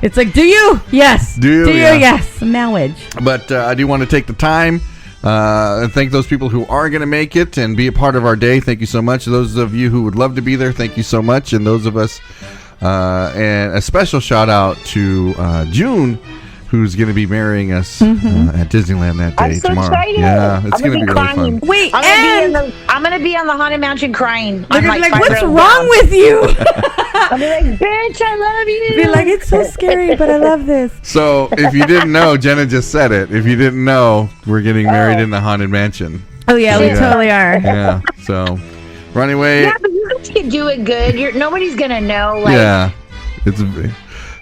It's like, do you? Yes. Do you? Yes. Knowledge. But I do want to take the time and thank those people who are going to make it and be a part of our day. Thank you so much. Those of you who would love to be there, thank you so much. And those of us, and a special shout out to June, who's going to be marrying us at Disneyland that day tomorrow. Excited. Yeah, it's going to be really fun. Wait, I'm going to be on the Haunted Mansion crying. They're going to be like, what's wrong with you? I'll be like, bitch, I love you. Be like, it's so scary, but I love this. So, if you didn't know, Jenna just said it. If you didn't know, we're getting married in the Haunted Mansion. Oh, yeah, we totally are. Yeah, so, run away. Yeah, but you guys can do it good. Nobody's going to know. Yeah,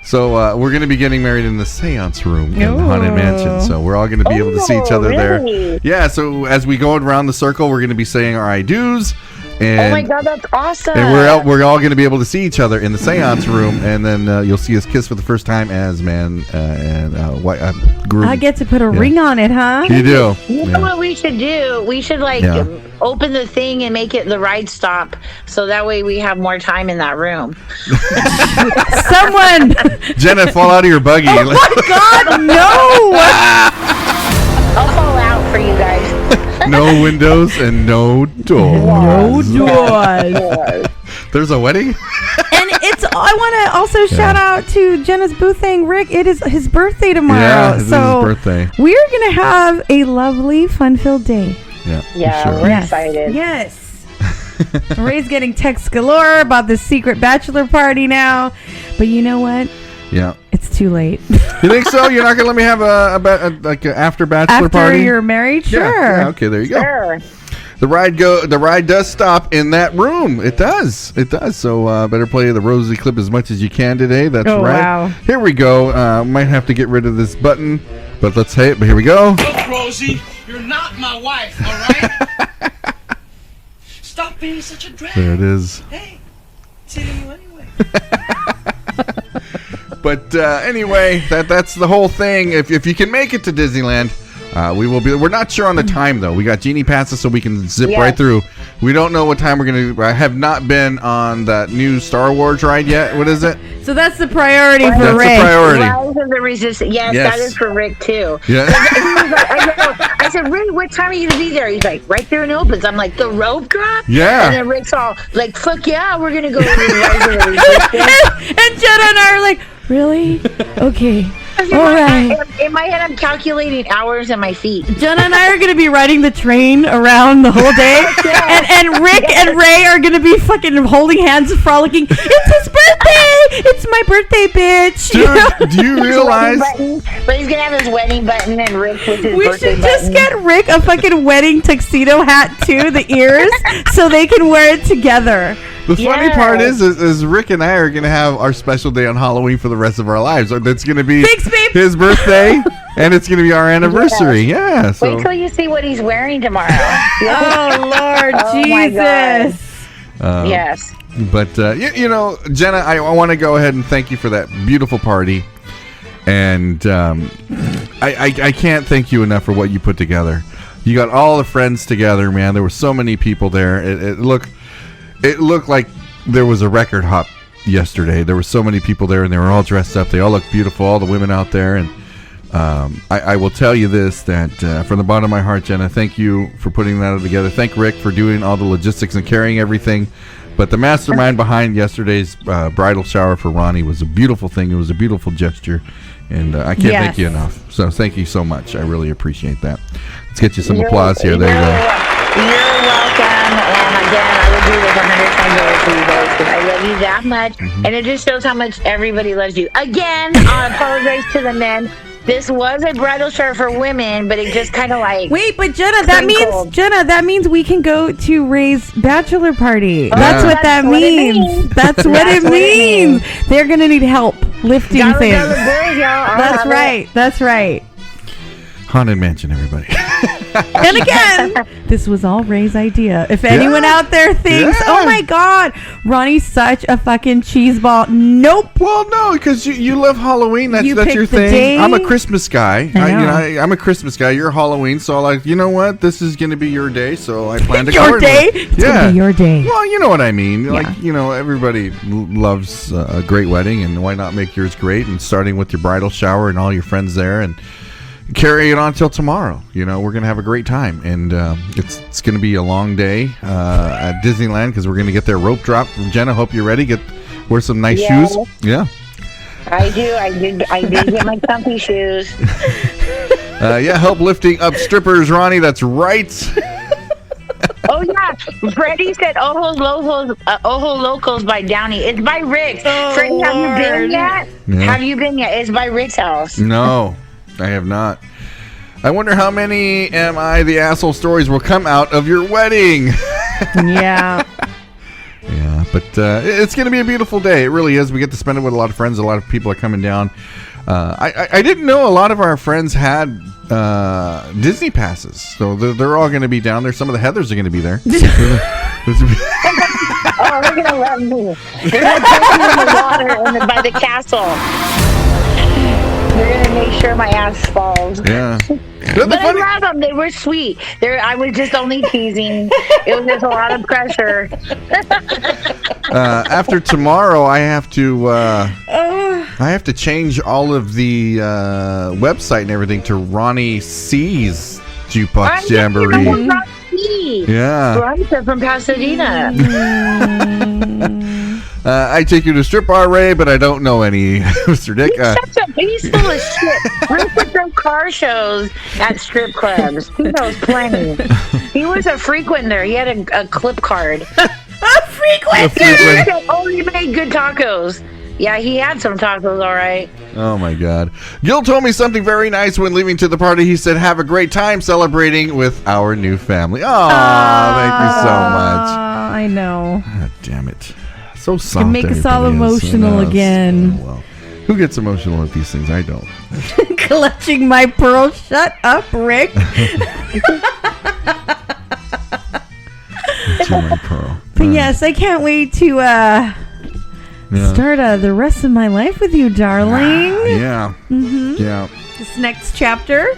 so we're going to be getting married in the seance room in the Haunted Mansion. So we're all going to be able to see each other there. Yeah, so as we go around the circle, we're going to be saying our I do's. And, oh my God, that's awesome! And we're all going to be able to see each other in the seance room, and then you'll see us kiss for the first time as man and groom. I get to put a ring on it, huh? You do. You know what we should do? We should open the thing and make it the ride stop, so that way we have more time in that room. Someone, Jenna, fall out of your buggy. oh my God, no! I'll fall out for you guys. No windows and no doors. No doors. There's a wedding? And I want to also shout out to Jenna's boo thing, Rick. It is his birthday tomorrow. Yeah, it is so his birthday. We're going to have a lovely, fun-filled day. Yeah, sure. we're excited. Yes. Ray's getting texts galore about this secret bachelor party now. But you know what? Yeah. It's too late. You think so? You're not going to let me have like an after bachelor party? After you're married? Sure. Yeah, okay, there you go. Sure. The ride does stop in that room. It does. So better play the Rosie clip as much as you can today. That's right. Wow. Here we go. Might have to get rid of this button, but let's say it. But here we go. Look, Rosie, you're not my wife, all right? Stop being such a drag. There it is. Hey, it's hitting you anyway. But anyway, that's the whole thing. If you can make it to Disneyland, we will be. We're not sure on the time though. We got Genie passes, so we can zip right through. We don't know what time we're gonna. I have not been on that new Star Wars ride yet. What is it? So that's the priority for That's Ray. the priority. Rise of the Resistance. Yes, that is for Rick too. Yeah. I said, Rick, what time are you gonna be there? He's like, right there in opens. I'm like, the rope drop? Yeah. And then Rick's all like, fuck yeah, we're gonna go to the Rise of the Resistance. And Jenna and I are like, really? Okay. All right. In my head, I'm calculating hours and my feet. Jenna and I are going to be riding the train around the whole day. And Rick and Ray are going to be fucking holding hands, frolicking. It's his birthday! It's my birthday, bitch! Dude, do you realize? Ray's going to have his wedding button and Rick with his We birthday should button. just get Rick a fucking wedding tuxedo hat too, the ears, so they can wear it together. The funny part is Rick and I are going to have our special day on Halloween for the rest of our lives. That's going to be his birthday, and it's going to be our anniversary. Yeah. So. Wait till you see what he's wearing tomorrow. Oh, Lord Jesus. Yes. But, you know, Jenna, I want to go ahead and thank you for that beautiful party. And I can't thank you enough for what you put together. You got all the friends together, man. There were so many people there. It looked like there was a record hop yesterday. There were so many people there, and they were all dressed up. They all looked beautiful, all the women out there. And I will tell you this, that from the bottom of my heart, Jenna, thank you for putting that together. Thank Rick for doing all the logistics and carrying everything. But the mastermind behind yesterday's bridal shower for Roni was a beautiful thing. It was a beautiful gesture. And I can't thank you enough. So thank you so much. I really appreciate that. Let's get you some applause here. There you go. You're welcome. And again, I would do this 100 times over for you guys because I love you that much. Mm-hmm. And it just shows how much everybody loves you. Again, I apologize to the men. This was a bridal shower for women, but it just kind of like wait. But Jenna, that means we can go to Ray's bachelor party. Oh, That's what that means. That's what it means. They're gonna need help lifting things. That's right. That's right. Haunted Mansion, everybody. And again, this was all Ray's idea. If anyone out there thinks, oh my God, Ronnie's such a fucking cheeseball. Nope. Well, no, because you love Halloween. That's your thing. Day. I'm a Christmas guy. I'm a Christmas guy. You're Halloween, so like, you know what? This is going to be your day, so I plan to your day. It's gonna be your day. Well, you know what I mean. Like, you know, everybody loves a great wedding, and why not make yours great? And starting with your bridal shower and all your friends there, and carry it on till tomorrow. You know, we're gonna have a great time, and it's gonna be a long day at Disneyland because we're gonna get their rope drop from Jenna. Hope you're ready. Wear some nice shoes. Yeah, I did get my comfy shoes. Help lifting up strippers, Roni. That's right. Oh yeah, Freddie said Ojo Locos by Downey. It's by Rick's. Freddie, have you been yet? Yeah. Have you been yet? It's by Rick's house. No, I have not. I wonder how many Am I the Asshole stories will come out of your wedding. Yeah. Yeah, But it's going to be a beautiful day. It really is. We get to spend it with a lot of friends. A lot of people are coming down. I didn't know a lot of our friends had Disney passes, so they're all going to be down there. Some of the Heathers are going to be there. Oh, they're gonna love me. They're gonna take me in the water by the castle. They're gonna make sure my ass falls. Yeah. But I love them. They were sweet. I was just only teasing. It was just a lot of pressure. After tomorrow, I have to change all of the website and everything to Roni C's Jukebox Jamboree. Yeah. Right, they're from Pasadena. I take you to strip bar, Ray, but I don't know any, Mr. Dick. He's full of shit. Rick would throw car shows at strip clubs. He knows plenty. He was a frequenter. He had a clip card. A frequenter? Oh, he made good tacos. Yeah, he had some tacos, all right. Oh, my God. Gil told me something very nice when leaving to the party. He said, have a great time celebrating with our new family. Oh, thank you so much. I know. God damn it. So soft. Can make us all emotional again. Oh, well. Who gets emotional at these things? I don't. Clutching my pearl. Shut up, Rick. Clutching my pearl. But yes, I can't wait to start the rest of my life with you, darling. Yeah. Mm-hmm. Yeah. This next chapter.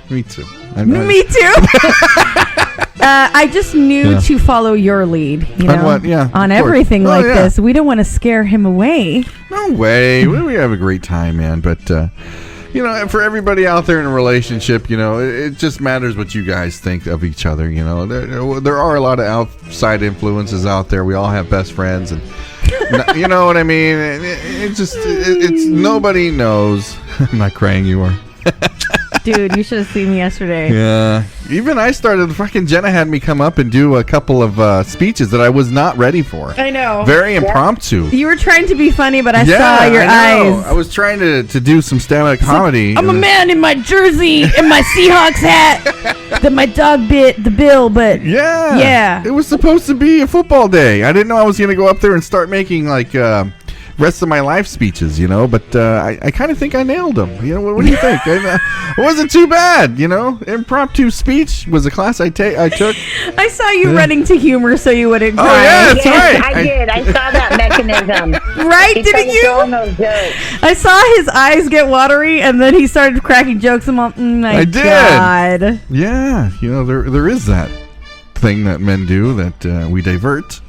Me too. Me too. I just knew to follow your lead, On what? Yeah, on of course. everything this. We don't want to scare him away. No way. We have a great time, man. But, for everybody out there in a relationship, it just matters what you guys think of each other. There are a lot of outside influences out there. We all have best friends, and you know what I mean? It's nobody knows. I'm not crying, you are. Dude, you should have seen me yesterday. Yeah. Even I started, fucking Jenna had me come up and do a couple of speeches that I was not ready for. I know. Very impromptu. You were trying to be funny, but I saw your eyes. I was trying to do some stand-up comedy. I'm a man in my jersey and my Seahawks hat that my dog bit the bill, but... Yeah. It was supposed to be a football day. I didn't know I was going to go up there and start making, rest of my life speeches, but I kind of think I nailed them. What do you think? It wasn't too bad, Impromptu speech was a class I took. I saw you running to humor so you wouldn't cry. Oh, yeah, that's right. I did. I saw that mechanism. Right? Didn't you? I saw his eyes get watery, and then he started cracking jokes. I'm like, my God. Yeah. There is that thing that men do that we divert.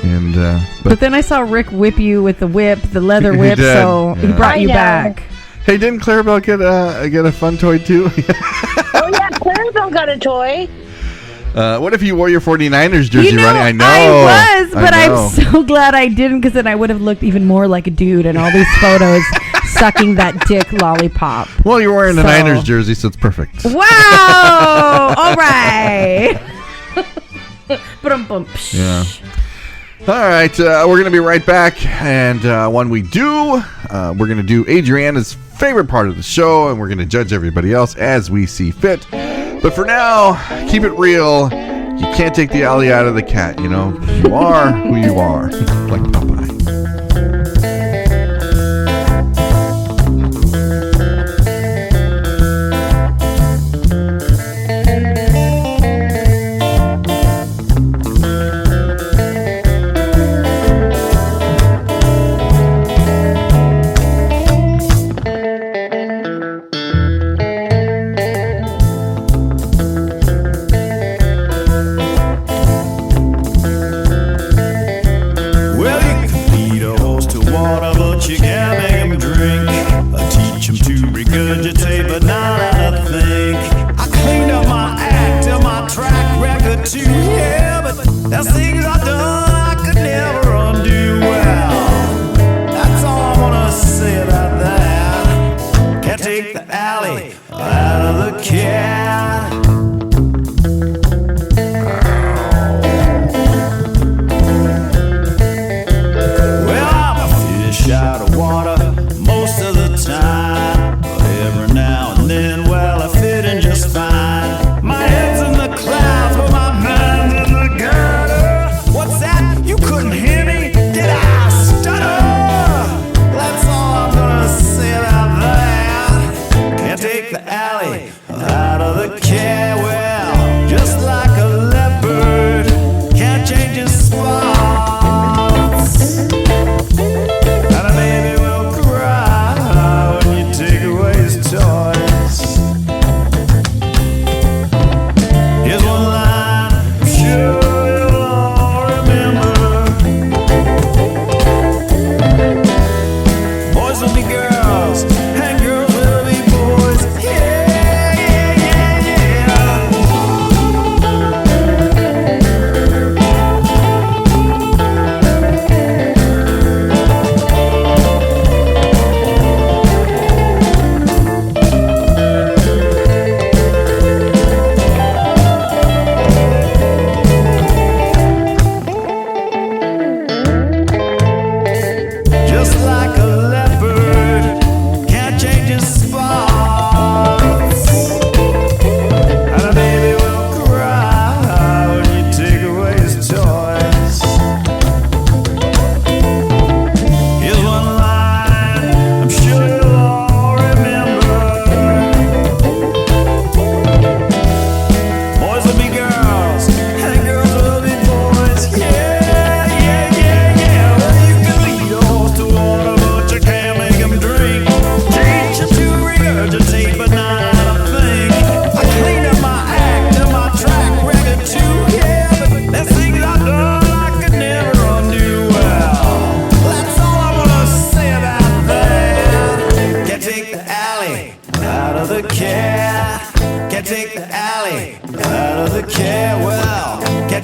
And but then I saw Rick whip you with the leather whip, so he brought you back. Hey, didn't Clarabelle get a fun toy too? Oh yeah, Clarabelle got a toy. What if you wore your 49ers jersey, Ronnie? I know. I was, but I'm so glad I didn't, because then I would have looked even more like a dude in all these photos sucking that dick lollipop. Well, you're wearing a Niners jersey, so it's perfect. Wow! All right. Yeah. All right, we're going to be right back, and when we do, we're going to do Adriana's favorite part of the show, and we're going to judge everybody else as we see fit. But for now, keep it real. You can't take the alley out of the cat, You are who you are, like Popeye. Well, you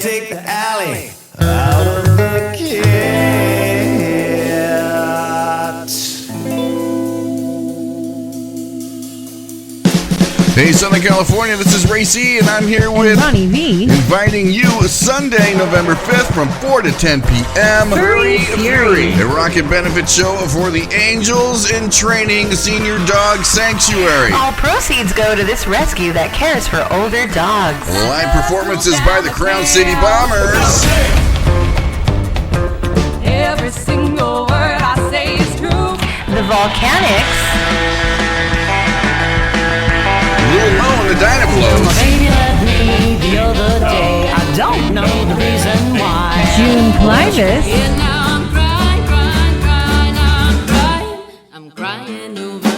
can't take the alley out of the kit. Hey, Southern California, this is Ray C, and I'm here with Ronnie V. Inviting you Sunday, November 5th from 4 to 10 p.m. Furry Fury. A rocket benefit show for the Angels in Training Senior Dog Sanctuary. All proceeds go to this rescue that cares for older dogs. Live performances by the Crown City Bombers. Every single word I say is true. The Volcanics. Lil Mo and the Dynaflows. Baby left me the other day. I don't know the reason why. June Clivis. And now I'm crying over.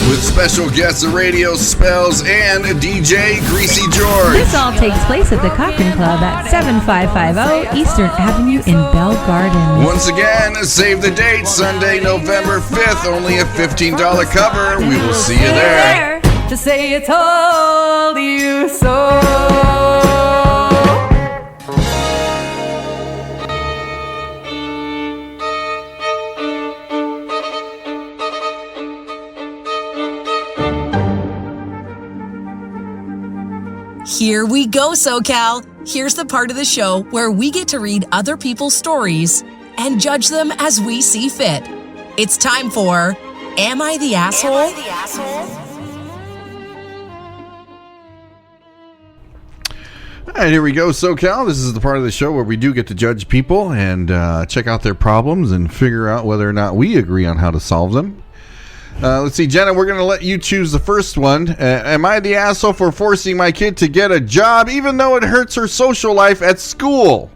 With special guests, the Radio Spells and DJ Greasy George. This all takes place at the Cochrane Club at 7550 Eastern Avenue in Bell Gardens. Once again, save the date, Sunday, November 5th. Only a $15 cover. We will see you there. To say it's all you so. Here we go, SoCal. Here's the part of the show where we get to read other people's stories and judge them as we see fit. It's time for Am I the Asshole? Am I the Asshole? All right, here we go, SoCal. This is the part of the show where we do get to judge people and check out their problems and figure out whether or not we agree on how to solve them. Let's see, Jenna, we're going to let you choose the first one. Am I the asshole for forcing my kid to get a job even though it hurts her social life at school?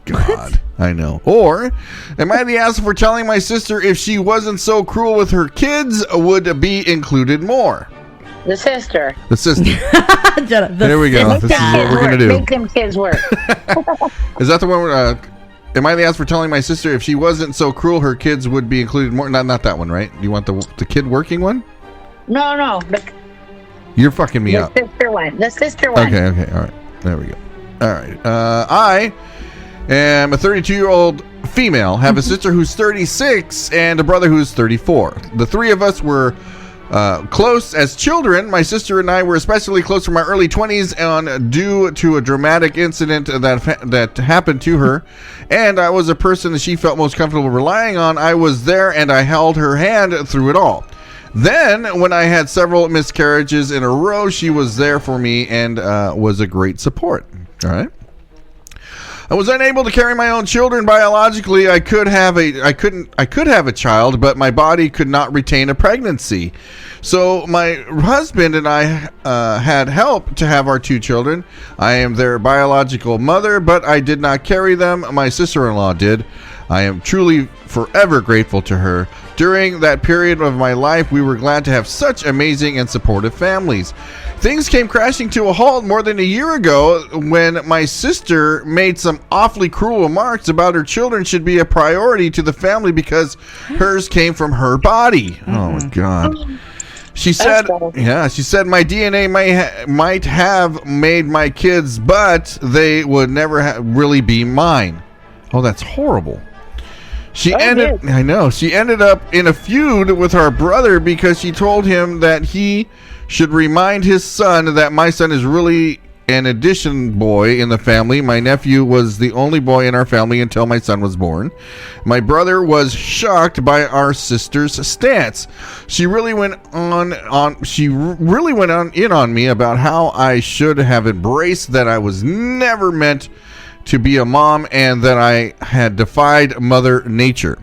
God, I know. Or, am I the asshole for telling my sister if she wasn't so cruel with her kids would be included more? The sister. The sister. Jenna, There we go. This is what we're going to do. Make them kids work. Is that the one where, am I the ass for telling my sister if she wasn't so cruel, her kids would be included more? Not that one, right? You want the kid working one? No. You're fucking me up. The sister one. The sister one. Okay. All right. There we go. All right. I am a 32-year-old female, have a sister who's 36, and a brother who's 34. The three of us were close as children. My sister and I were especially close from my early 20s due to a dramatic incident that happened to her, and I was a person that she felt most comfortable relying on. I was there and I held her hand through it all. Then, when I had several miscarriages in a row, she was there for me and was a great support. All right. I was unable to carry my own children biologically. I could have a child, but my body could not retain a pregnancy. So my husband and I had help to have our two children. I am their biological mother, but I did not carry them. My sister-in-law did. I am truly forever grateful to her. During that period of my life, we were glad to have such amazing and supportive families. Things came crashing to a halt more than a year ago when my sister made some awfully cruel remarks about her children should be a priority to the family because hers came from her body. Oh, my God. She said, my DNA might have made my kids, but they would never really be mine. Oh, that's horrible. She ended up in a feud with our brother because she told him that he should remind his son that my son is really an addition boy in the family. My nephew was the only boy in our family until my son was born. My brother was shocked by our sister's stance. She really went in on me about how I should have embraced that I was never meant to be a mom and that I had defied Mother Nature.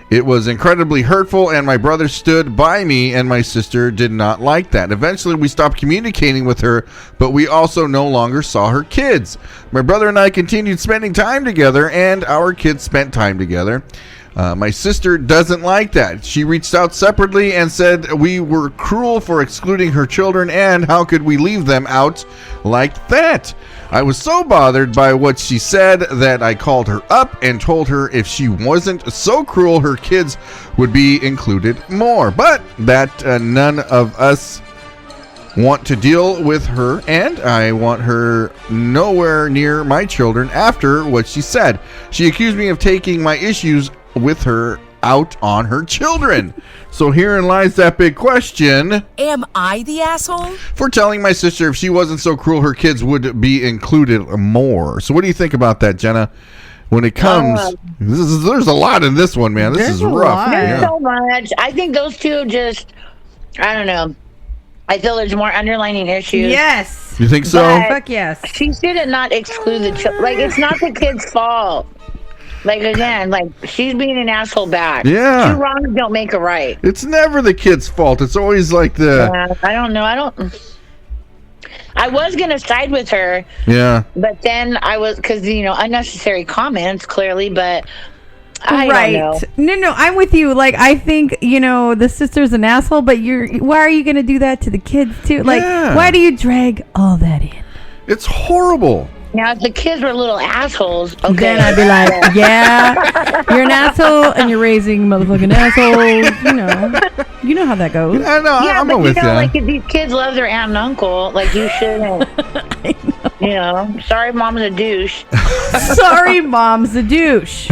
It was incredibly hurtful, and my brother stood by me, and my sister did not like that. Eventually, we stopped communicating with her, but we also no longer saw her kids. My brother and I continued spending time together, and our kids spent time together. My sister doesn't like that. She reached out separately and said we were cruel for excluding her children, and how could we leave them out like that? I was so bothered by what she said that I called her up and told her if she wasn't so cruel, her kids would be included more. But that none of us want to deal with her, and I want her nowhere near my children after what she said. She accused me of taking my issues with her out on her children. So herein lies that big question. Am I the asshole? For telling my sister if she wasn't so cruel, her kids would be included more. So what do you think about that, Jenna? When it comes, there's a lot in this one, man. This is rough. There's so much. I think those two just, I don't know. I feel there's more underlining issues. Yes. You think so? Fuck yes. She should not exclude the children. Like, it's not the kid's fault. Like, again, like, she's being an asshole back. Yeah. Two wrongs don't make a right. It's never the kid's fault. It's always like the... Yeah, I don't know. I was going to side with her. Yeah. But then I was, because, unnecessary comments, clearly, but I don't know. No, I'm with you. Like, I think, the sister's an asshole, but why are you going to do that to the kids, too? Like, why do you drag all that in? It's horrible. Now, if the kids were little assholes, okay. Then I'd be like, yeah, you're an asshole and you're raising motherfucking assholes. You know how that goes. I know. Yeah, I'm but with that. like, if these kids love their aunt and uncle, like, you shouldn't. I know. Sorry, mom's a douche. Sorry, mom's a douche.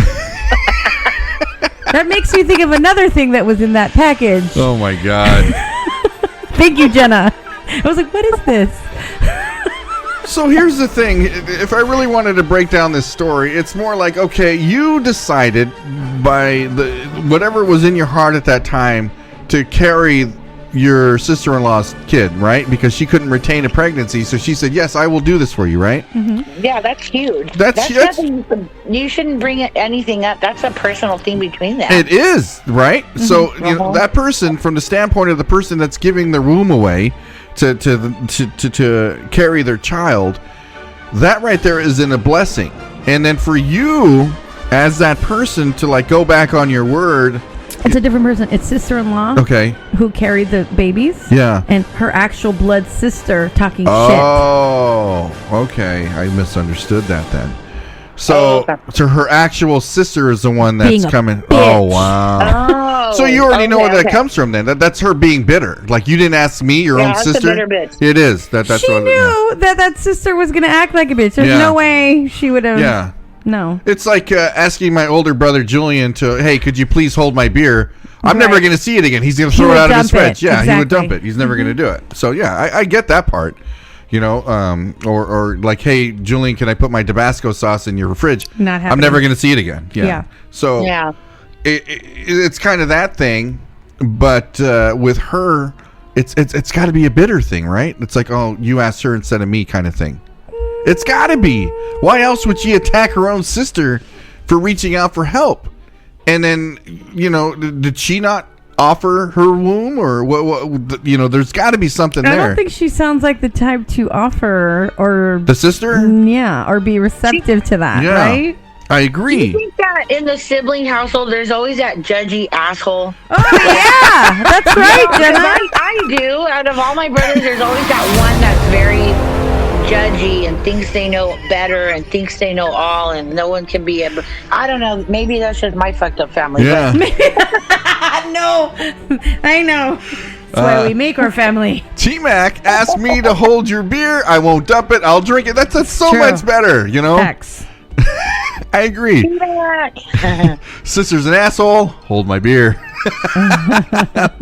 That makes me think of another thing that was in that package. Oh, my God. Thank you, Jenna. I was like, what is this? So here's the thing. If I really wanted to break down this story, it's more like, okay, you decided by whatever was in your heart at that time to carry your sister-in-law's kid, right? Because she couldn't retain a pregnancy, so she said, yes, I will do this for you, right? Mm-hmm. Yeah, that's huge. That's nothing, you shouldn't bring anything up. That's a personal thing between them. It is, right? Mm-hmm. So that person, from the standpoint of the person that's giving their womb away to carry their child, that right there is in a blessing. And then for you as that person to like go back on your word, it's a different person. It's sister-in-law, okay, who carried the babies, yeah, and her actual blood sister talking shit. Oh, okay, I misunderstood that then. So her actual sister is the one that's coming. Oh, wow. So you already know where that comes from then. That's her being bitter. Like, you didn't ask me, your own sister. That's a bitter bitch. It is. That's she knew that sister was going to act like a bitch. There's no way she would have. Yeah. No. It's like asking my older brother Julian to, hey, could you please hold my beer? I'm never going to see it again. He's going to throw it out of his fridge. Yeah, exactly. He would dump it. He's never going to do it. So, yeah, I get that part. Or like, hey, Julian, can I put my Tabasco sauce in your fridge? Not happening. I'm never going to see it again. Yeah. So it's kind of that thing, but with her, it's got to be a bitter thing, right? It's like, oh, you asked her instead of me, kind of thing. It's got to be. Why else would she attack her own sister for reaching out for help? And then, did she not offer her womb, or what? There's got to be something there. I don't think she sounds like the type to offer or the sister. Yeah, or be receptive to that. Yeah, right. I agree. Do you think that in the sibling household, there's always that judgy asshole? Oh yeah, that's right, Jenna. I do. Out of all my brothers, there's always that one that's very judgy and thinks they know better and thinks they know all, and no one can be I don't know. Maybe that's just my fucked up family. Yeah. No, I know. That's why we make our family. T-Mac asked me to hold your beer. I won't dump it. I'll drink it. That's so much better, Facts. I agree. Sister's an asshole. Hold my beer.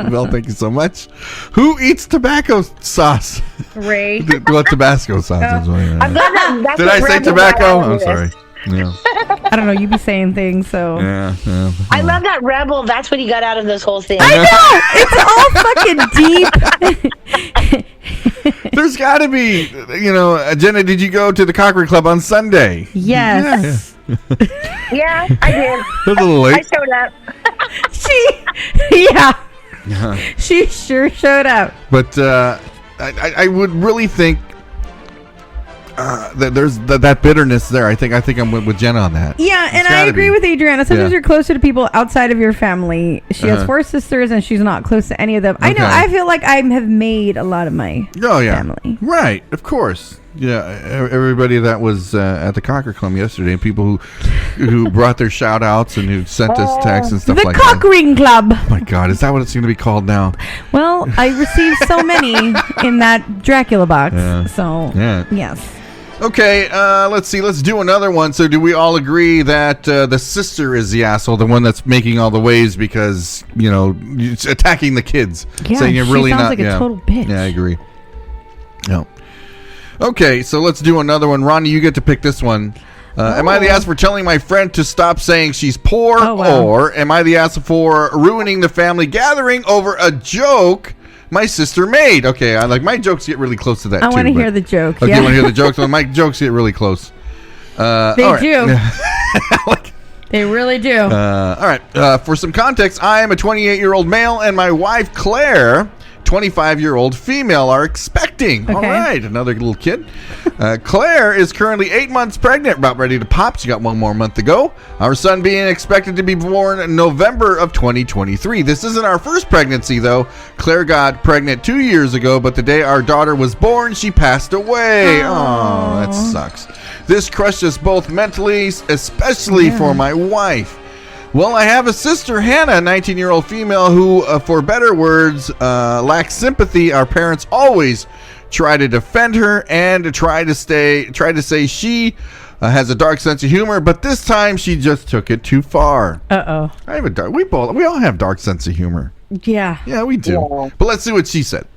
Well, thank you so much. Who eats tobacco sauce? Ray. What Tabasco sauce is? Did I say tobacco? I'm sorry. Yeah. I don't know. You be saying things, so. Yeah. I love that Rebel. That's what he got out of this whole thing. I know. It's all fucking deep. There's got to be, Jenna, did you go to the Cockery Club on Sunday? Yes. Yeah, I did. A little late. I showed up. She sure showed up. But I would really think that there's that bitterness there. I think I'm with Jenna on that. Yeah, and I agree with Adriana. Sometimes you're closer to people outside of your family. She has 4 sisters, and she's not close to any of them. I know. I feel like I have made a lot of my family. Right, of course. everybody that was at the Cocker Club yesterday, people who brought their shout outs and who sent us texts and stuff like that. The Cockring Club. Oh my God, is that what it's going to be called now? Well, I received so many in that Dracula box. So, yes. Okay, let's see. Let's do another one. So do we all agree that the sister is the asshole, the one that's making all the waves because, it's attacking the kids? Yeah, saying you're she really sounds not, like a total bitch. Yeah, I agree. No. Okay, so let's do another one. Ronnie, you get to pick this one. Am I the ass for telling my friend to stop saying she's poor? Or am I the ass for ruining the family gathering over a joke my sister made? Okay, my jokes get really close to that. I want to hear the joke. Okay, you want to hear the jokes? Well, my jokes get really close. They do. They really do. All right. For some context, I am a 28-year-old male, and my wife Claire, 25-year-old female, are expecting. Okay. All right, another little kid. Claire is currently 8 months pregnant, about ready to pop. She got 1 more month to go. Our son being expected to be born in November of 2023. This isn't our first pregnancy, though. Claire got pregnant 2 years ago, but the day our daughter was born, she passed away. Oh, that sucks. This crushed us both mentally, especially for my wife. Well, I have a sister, Hannah, a 19-year-old female who, for better words, lacks sympathy. Our parents always try to defend her and try to say she has a dark sense of humor, but this time she just took it too far. Uh-oh. We all have dark sense of humor. Yeah. Yeah, we do. Yeah. But let's see what she said.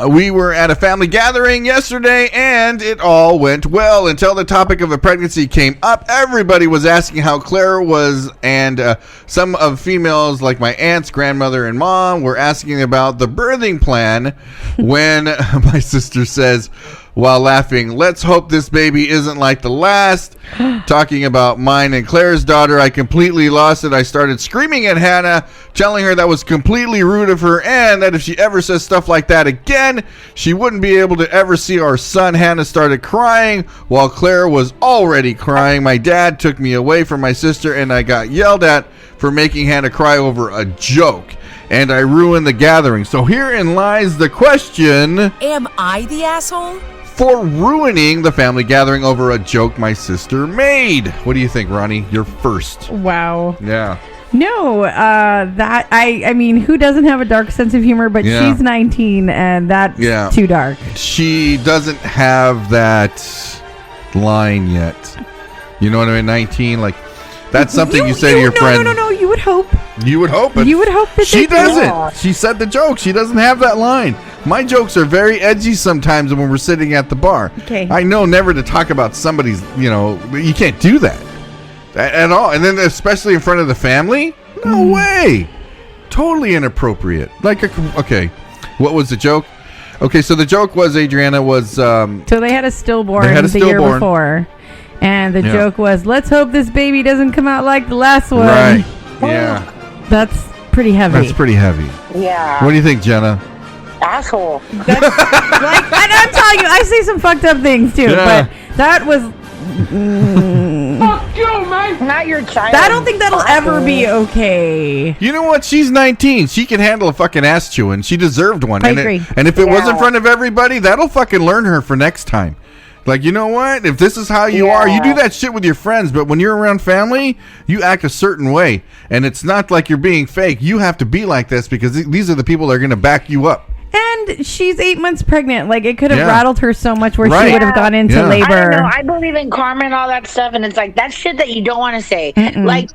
We were at a family gathering yesterday, and it all went well until the topic of a pregnancy came up. Everybody was asking how Claire was, and some of females, like my aunts, grandmother, and mom, were asking about the birthing plan when my sister says, while laughing, "Let's hope this baby isn't like the last." Talking about mine and Claire's daughter, I completely lost it. I started screaming at Hannah, telling her that was completely rude of her, and that if she ever says stuff like that again, she wouldn't be able to ever see our son. Hannah started crying while Claire was already crying. My dad took me away from my sister, and I got yelled at for making Hannah cry over a joke, and I ruined the gathering. So herein lies the question: am I the asshole for ruining the family gathering over a joke my sister made? What do you think, Ronnie? You're first. Wow. Yeah. No, I mean, who doesn't have a dark sense of humor? But she's 19, and that's too dark. She doesn't have that line yet. You know what I mean? 19, like, that's something you say to your friend. No, you would hope. You would hope. You would hope that she doesn't. She said the joke. She doesn't have that line. My jokes are very edgy sometimes when we're sitting at the bar. Okay. I know never to talk about somebody's, you can't do that at all. And then especially in front of the family? No way. Totally inappropriate. Okay. What was the joke? Okay, so the joke was Adriana was... so they had a stillborn the year before. And the joke was, let's hope this baby doesn't come out like the last one. Right. Yeah. That's pretty heavy. Yeah. What do you think, Jenna? Asshole. And I'm telling you, I say some fucked up things too, but that was... Fuck you, man. Not your child. I don't think that'll ever be okay. You know what? She's 19. She can handle a fucking ass chewing. She deserved one. I agree. And if it was in front of everybody, that'll fucking learn her for next time. Like, you know what? If this is how you are, you do that shit with your friends, but when you're around family, you act a certain way. And it's not like you're being fake. You have to be like this because these are the people that are going to back you up. And she's 8 months pregnant. Like, it could have rattled her so much where she would have gone into labor. I don't know. I believe in karma and all that stuff, and it's like that's shit that you don't want to say. Like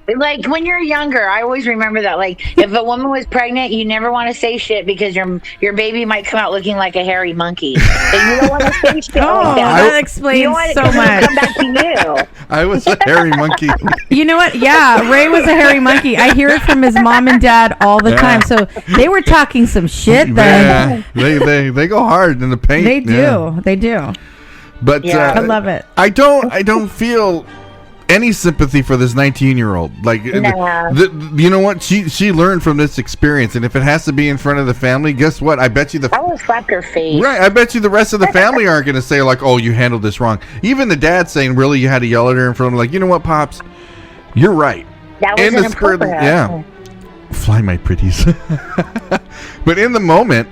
when you're younger, I always remember that. Like, if a woman was pregnant, you never want to say shit because your baby might come out looking like a hairy monkey. So you don't want to say shit. That explains so much. Come back to you. I was a hairy monkey. You know what? Yeah, Ray was a hairy monkey. I hear it from his mom and dad all the time. So they were talking some shit then. They go hard in the paint. They do. They do. But I love it. I don't feel any sympathy for this 19-year-old. Like, you know what? She learned from this experience, and if it has to be in front of the family, guess what? I bet you I will slap your face. Right. I bet you the rest of the family aren't going to say like, "Oh, you handled this wrong." Even the dad saying, "Really, you had to yell at her in front of like, you know what, Pops? You're right." That was inappropriate. Yeah. Fly, my pretties. But in the moment,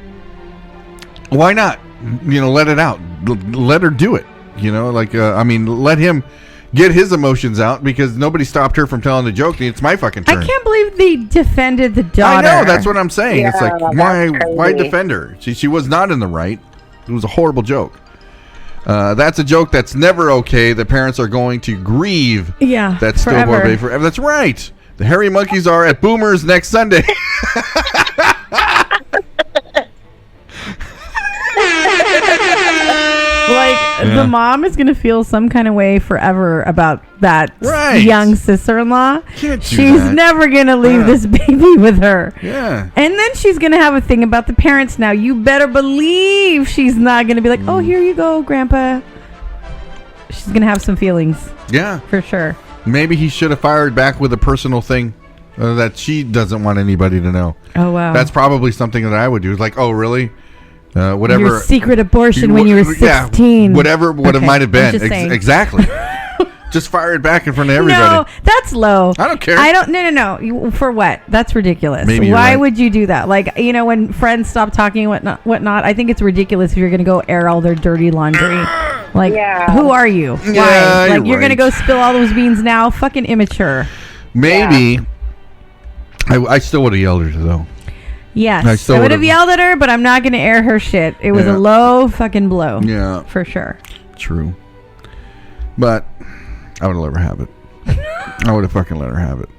why not? let it out. Let her do it. Let him get his emotions out because nobody stopped her from telling the joke. It's my fucking turn. I can't believe they defended the daughter. I know, that's what I'm saying. Yeah, it's like, why defend her? She was not in the right. It was a horrible joke. That's a joke that's never okay. The parents are going to grieve. Yeah, that's forever. Stillborn Baby forever. That's right. The Hairy Monkeys are at Boomers next Sunday. The mom is going to feel some kind of way forever about that young sister-in-law. She's never going to leave this baby with her. Yeah. And then she's going to have a thing about the parents now. You better believe she's not going to be like, oh, here you go, Grandpa. She's going to have some feelings. Yeah. For sure. Maybe he should have fired back with a personal thing that she doesn't want anybody to know. Oh, wow. That's probably something that I would do. It's like, oh, really? Whatever. Your secret abortion when you were 16. Yeah, whatever would have might have been. Exactly. Just fire it back in front of everybody. No, that's low. I don't care. No. For what? That's ridiculous. Maybe Why would you do that? Like, when friends stop talking and whatnot, I think it's ridiculous if you're going to go air all their dirty laundry. Like, who are you? Why? Yeah, you're going to go spill all those beans now? Fucking immature. Maybe. Yeah. I still would have yelled at her, though. Yes, I would have yelled at her, but I'm not going to air her shit. It was a low fucking blow. Yeah. For sure. True. But I would have let her have it. I would have fucking let her have it.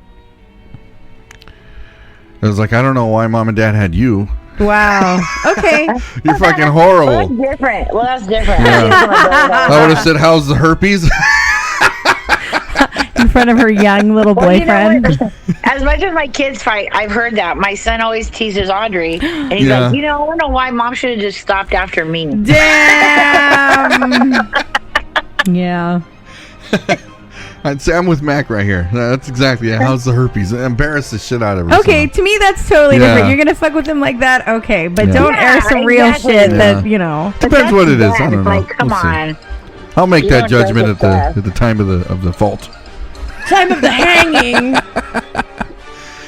It was like, I don't know why Mom and Dad had you. Wow. Okay. You're fucking horrible. Well, that's different. I would have said, how's the herpes? In front of her young little boyfriend. As much as my kids fight, I've heard that. My son always teases Audrey. And he's like, I don't know why Mom should have just stopped after me. Damn. Yeah. I'd say I'm with Mac right here. That's exactly it. How's the herpes? Embarrass the shit out of her. Okay, to me that's totally different. You're gonna fuck with him like that, okay, but don't air some real shit that Depends what it is. I don't know. Like, come on. I'll make that judgment at the time of the fault. Time of the hanging.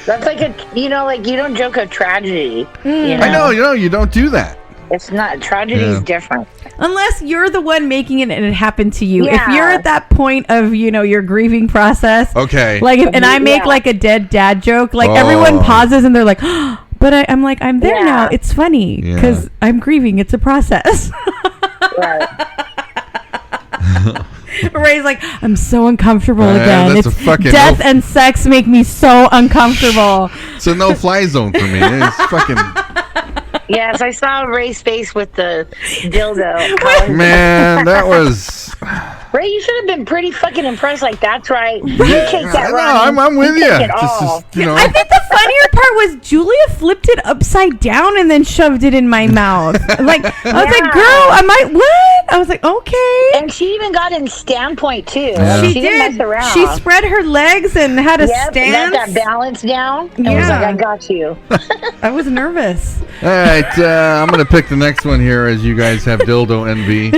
That's like you don't joke a tragedy. I know, you don't do that. It's not. Tragedy is different. Unless you're the one making it and it happened to you. Yeah. If you're at that point of, your grieving process. Okay. Like, and I make like a dead dad joke, like everyone pauses and they're like, oh, but I'm there now. It's funny because I'm grieving. It's a process. Right. Ray's like, I'm so uncomfortable again. That's it's a fucking death and sex make me so uncomfortable. It's a no-fly zone for me. It's fucking... Yes, I saw Ray's face with the dildo. Man, that was... Ray, you should have been pretty fucking impressed. Like, that's right. You take that, Ron. I'm with you. Take it Just, all. I think the funnier part was Julia flipped it upside down and then shoved it in my mouth. I was like, girl, what? I was like, okay. And she even got in standpoint, too. Yeah. Like, She didn't did. mess around. She spread her legs and had a Got stance. that balance down. And was like, I got you. I was nervous. All right, I'm going to pick the next one here as you guys have dildo envy.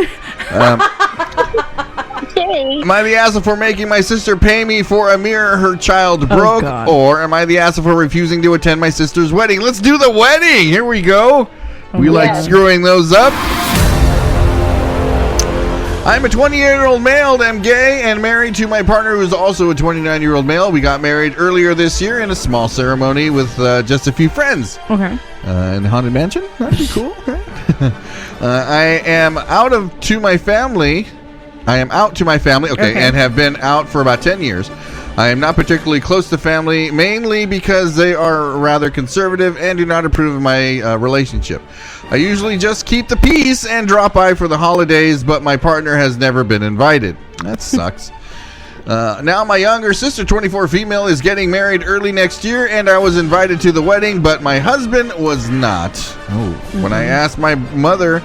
Am I the asshole for making my sister pay me for a mirror her child broke? Or am I the asshole for refusing to attend my sister's wedding? Let's do the wedding. Here we go. We like screwing those up. I'm a 28-year-old male, am gay, and married to my partner who is also a 29-year-old male. We got married earlier this year in a small ceremony with just a few friends. Okay. In the Haunted Mansion. That'd be cool. Right? I am out to my family, and have been out for about 10 years. I am not particularly close to family, mainly because they are rather conservative and do not approve of my relationship. I usually just keep the peace and drop by for the holidays, but my partner has never been invited. That sucks. Now my younger sister, 24 female, is getting married early next year, and I was invited to the wedding, but my husband was not. When I asked my mother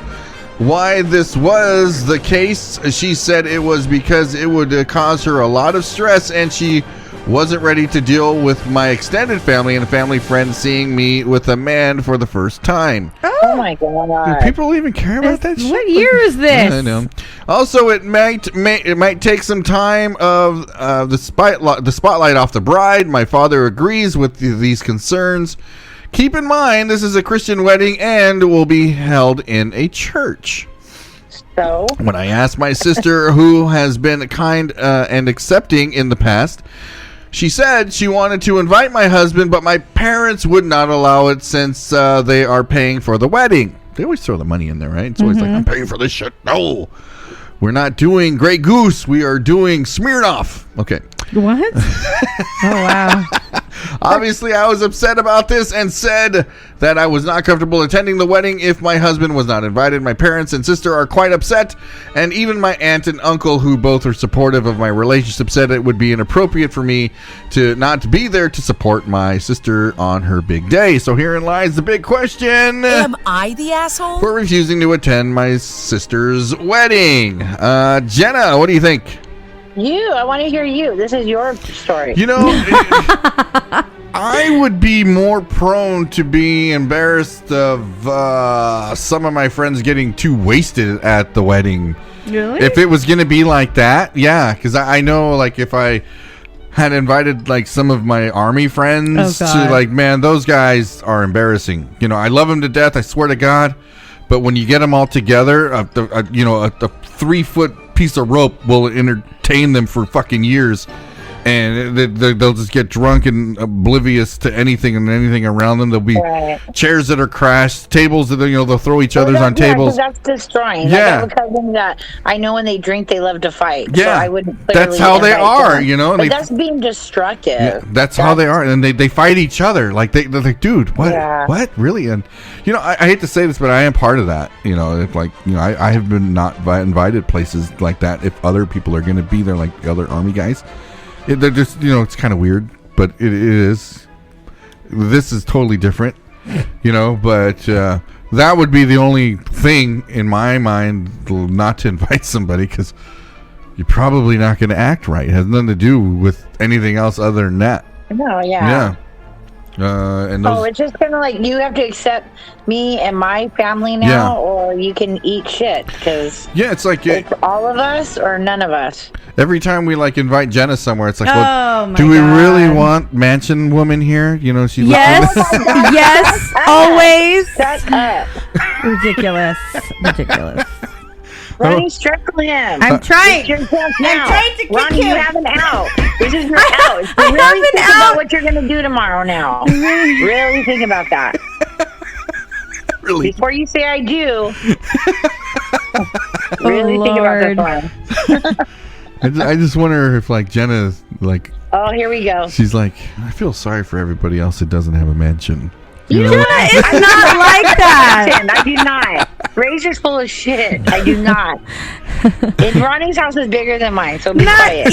why this was the case, she said it was because it would cause her a lot of stress, and she wasn't ready to deal with my extended family and family friends seeing me with a man for the first time. Oh my God. Do people even care about that shit? What year is this? I know. Also, it might take some time of the spotlight off the bride. My father agrees with these concerns. Keep in mind, this is a Christian wedding and will be held in a church. So? When I asked my sister, who has been kind and accepting in the past, she said she wanted to invite my husband, but my parents would not allow it since they are paying for the wedding. They always throw the money in there, right? It's always like, I'm paying for this shit. No. We're not doing Grey Goose. We are doing Smirnoff. Okay. What? Oh, wow. Obviously, I was upset about this and said that I was not comfortable attending the wedding if my husband was not invited. My parents and sister are quite upset, and even my aunt and uncle, who both are supportive of my relationship, said it would be inappropriate for me to not be there to support my sister on her big day. So herein lies the big question. Am I the asshole? For refusing to attend my sister's wedding. Jenna, what do you think? I want to hear you. This is your story. You know, I would be more prone to be embarrassed of some of my friends getting too wasted at the wedding. Really? If it was going to be like that, yeah. Because I know, like, if I had invited, like, some of my army friends to, like, man, those guys are embarrassing. You know, I love them to death, I swear to God. But when you get them all together, a 3-foot piece of rope will entertain them for fucking years, and they'll just get drunk and oblivious to anything and anything around them. There'll be chairs that are crashed, tables that they'll throw each other's on tables. That's destroying. Yeah, like, I have a cousin that I know when they drink, they love to fight. Yeah, so I wouldn't. That's how they are, them. you know. But that's being destructive. Yeah, that's how they are, and they fight each other. Like they're like, dude, what? Yeah. What? Really? And you know, I hate to say this, but I am part of that. You know, if like I have been not invited places like that if other people are going to be there, like the other army guys. They're just, it's kind of weird, but it is. This is totally different, but that would be the only thing in my mind not to invite somebody, because you're probably not going to act right. It has nothing to do with anything else other than that. No, yeah. And those, it's just kind of like you have to accept me and my family now, or you can eat shit, because it's like it's all of us or none of us. Every time we like invite Jenna somewhere, it's like, do we really want Mansion Woman here? She's yes, yes, always. Shut up. Ridiculous. Ronnie, strangle him. I'm trying. I'm trying to kick Ronnie, him. you have an out. This is your out. Really think about what you're going to do tomorrow now. Really think about that. Really? Before you say I do. Really think about this one. I just wonder if like Jenna's like. Oh, here we go. She's like, I feel sorry for everybody else that doesn't have a mansion. Jenna is not like that. I do not. Razor's full of shit. I do not. Ronnie's house is bigger than mine, so be quiet.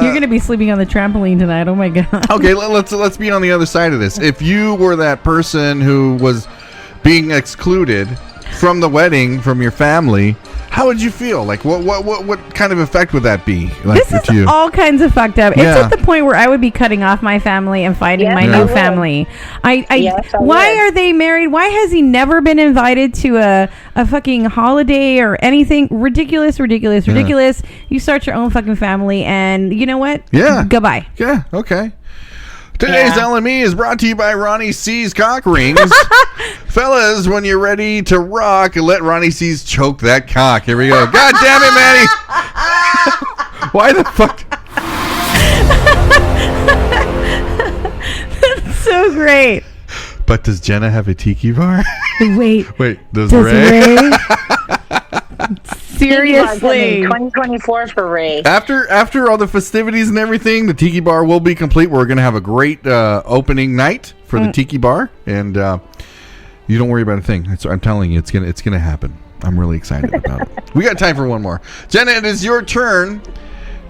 You're gonna be sleeping on the trampoline tonight. Oh my god. Okay, let's be on the other side of this. If you were that person who was being excluded from the wedding from your family, how would you feel? Like, what kind of effect would that be? Like, this is all kinds of fucked up. It's at the point where I would be cutting off my family and finding my new family. Why are they married? Why has he never been invited to a fucking holiday or anything? Ridiculous. You start your own fucking family, and you know what? Yeah. Goodbye. Yeah. Okay. Today's LME is brought to you by Ronnie C's Cock Rings. Fellas, when you're ready to rock, let Ronnie C's choke that cock. Here we go. God damn it, Manny. Why the fuck? That's so great. But does Jenna have a tiki bar? Wait, does Ray? Seriously, 2024 for Ray. After all the festivities and everything, the tiki bar will be complete. We're going to have a great opening night for the tiki bar, and you don't worry about a thing. I'm telling you, it's gonna happen. I'm really excited about it. We got time for one more. Jenna, it is your turn,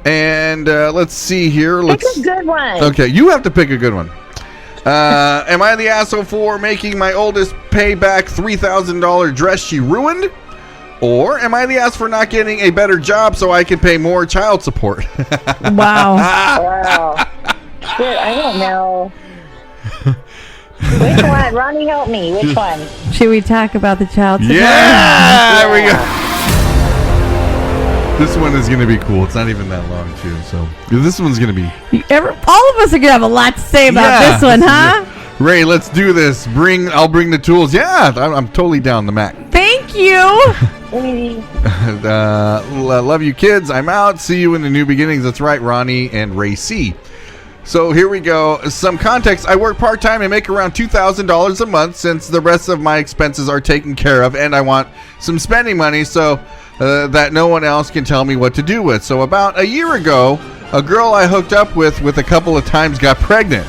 and let's see here. Pick a good one. Okay, you have to pick a good one. Am I the asshole for making my oldest pay back $3,000 dress she ruined? Or am I the ass for not getting a better job so I can pay more child support? Wow. Wow. Shit, I don't know. Which one? Ronnie, help me. Which one? Should we talk about the child support? Yeah! There we go. This one is going to be cool. It's not even that long, too. So this one's going to be... All of us are going to have a lot to say about this one, huh? Ray, let's do this. I'll bring the tools. Yeah, I'm totally down the Mac. Thank you. Love you, kids. I'm out. See you in the new beginnings. That's right, Ronnie and Ray C. So here we go. Some context. I work part-time and make around $2,000 a month since the rest of my expenses are taken care of, and I want some spending money so that no one else can tell me what to do with. So about a year ago, a girl I hooked up with a couple of times got pregnant.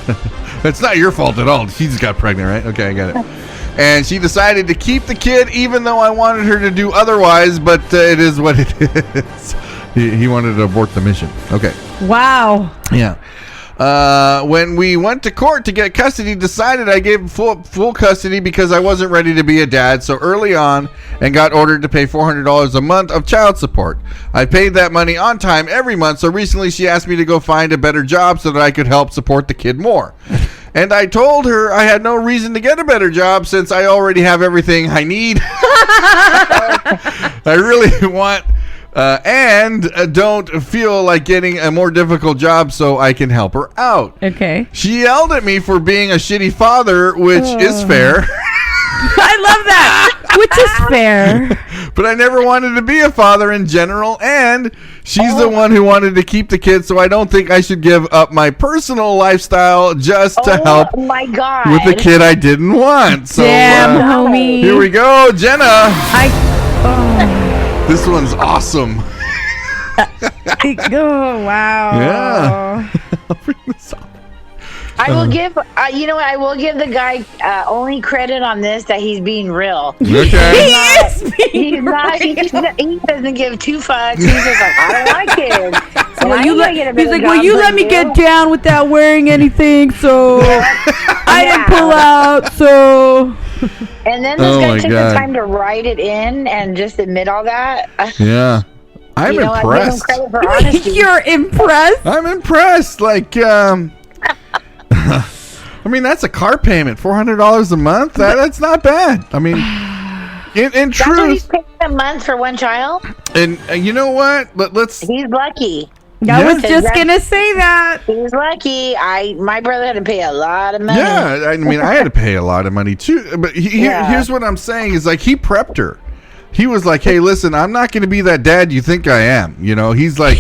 It's not your fault at all. She just got pregnant, right? Okay, I got it. And she decided to keep the kid even though I wanted her to do otherwise, but it is what it is. He wanted to abort the mission. Okay. Wow. Yeah. When we went to court to get custody, decided I gave full custody because I wasn't ready to be a dad so early on and got ordered to pay $400 a month of child support. I paid that money on time every month, so recently she asked me to go find a better job so that I could help support the kid more. And I told her I had no reason to get a better job since I already have everything I need. I really want... and don't feel like getting a more difficult job so I can help her out. Okay. She yelled at me for being a shitty father, which is fair. I love that. Which is fair. But I never wanted to be a father in general, and she's the one who wanted to keep the kid, so I don't think I should give up my personal lifestyle just to help my God. with the kid I didn't want. So, damn, homie. Here we go, Jenna. Oh. This one's awesome. Oh, wow. Yeah. I'll bring this up. I will give, you know what? I will give the guy only credit on this that he's being real. Okay. He doesn't give two fucks. He's just like, I don't like it. He's like, well, you let me get down without wearing anything, so I didn't pull out, so. And then this guy took the time to write it in and just admit all that. Yeah. I'm impressed. I give him credit for honesty. You're impressed? I'm impressed. Like, I mean, that's a car payment, $400 a month. That's not bad. I mean, in truth, that's what he's paying a month for one child. And you know what? He's lucky. I was just gonna say that. He's lucky. My brother had to pay a lot of money. Yeah, I mean, I had to pay a lot of money too. But here's what I'm saying: is like he prepped her. He was like, "Hey, listen, I'm not going to be that dad you think I am." You know, he's like.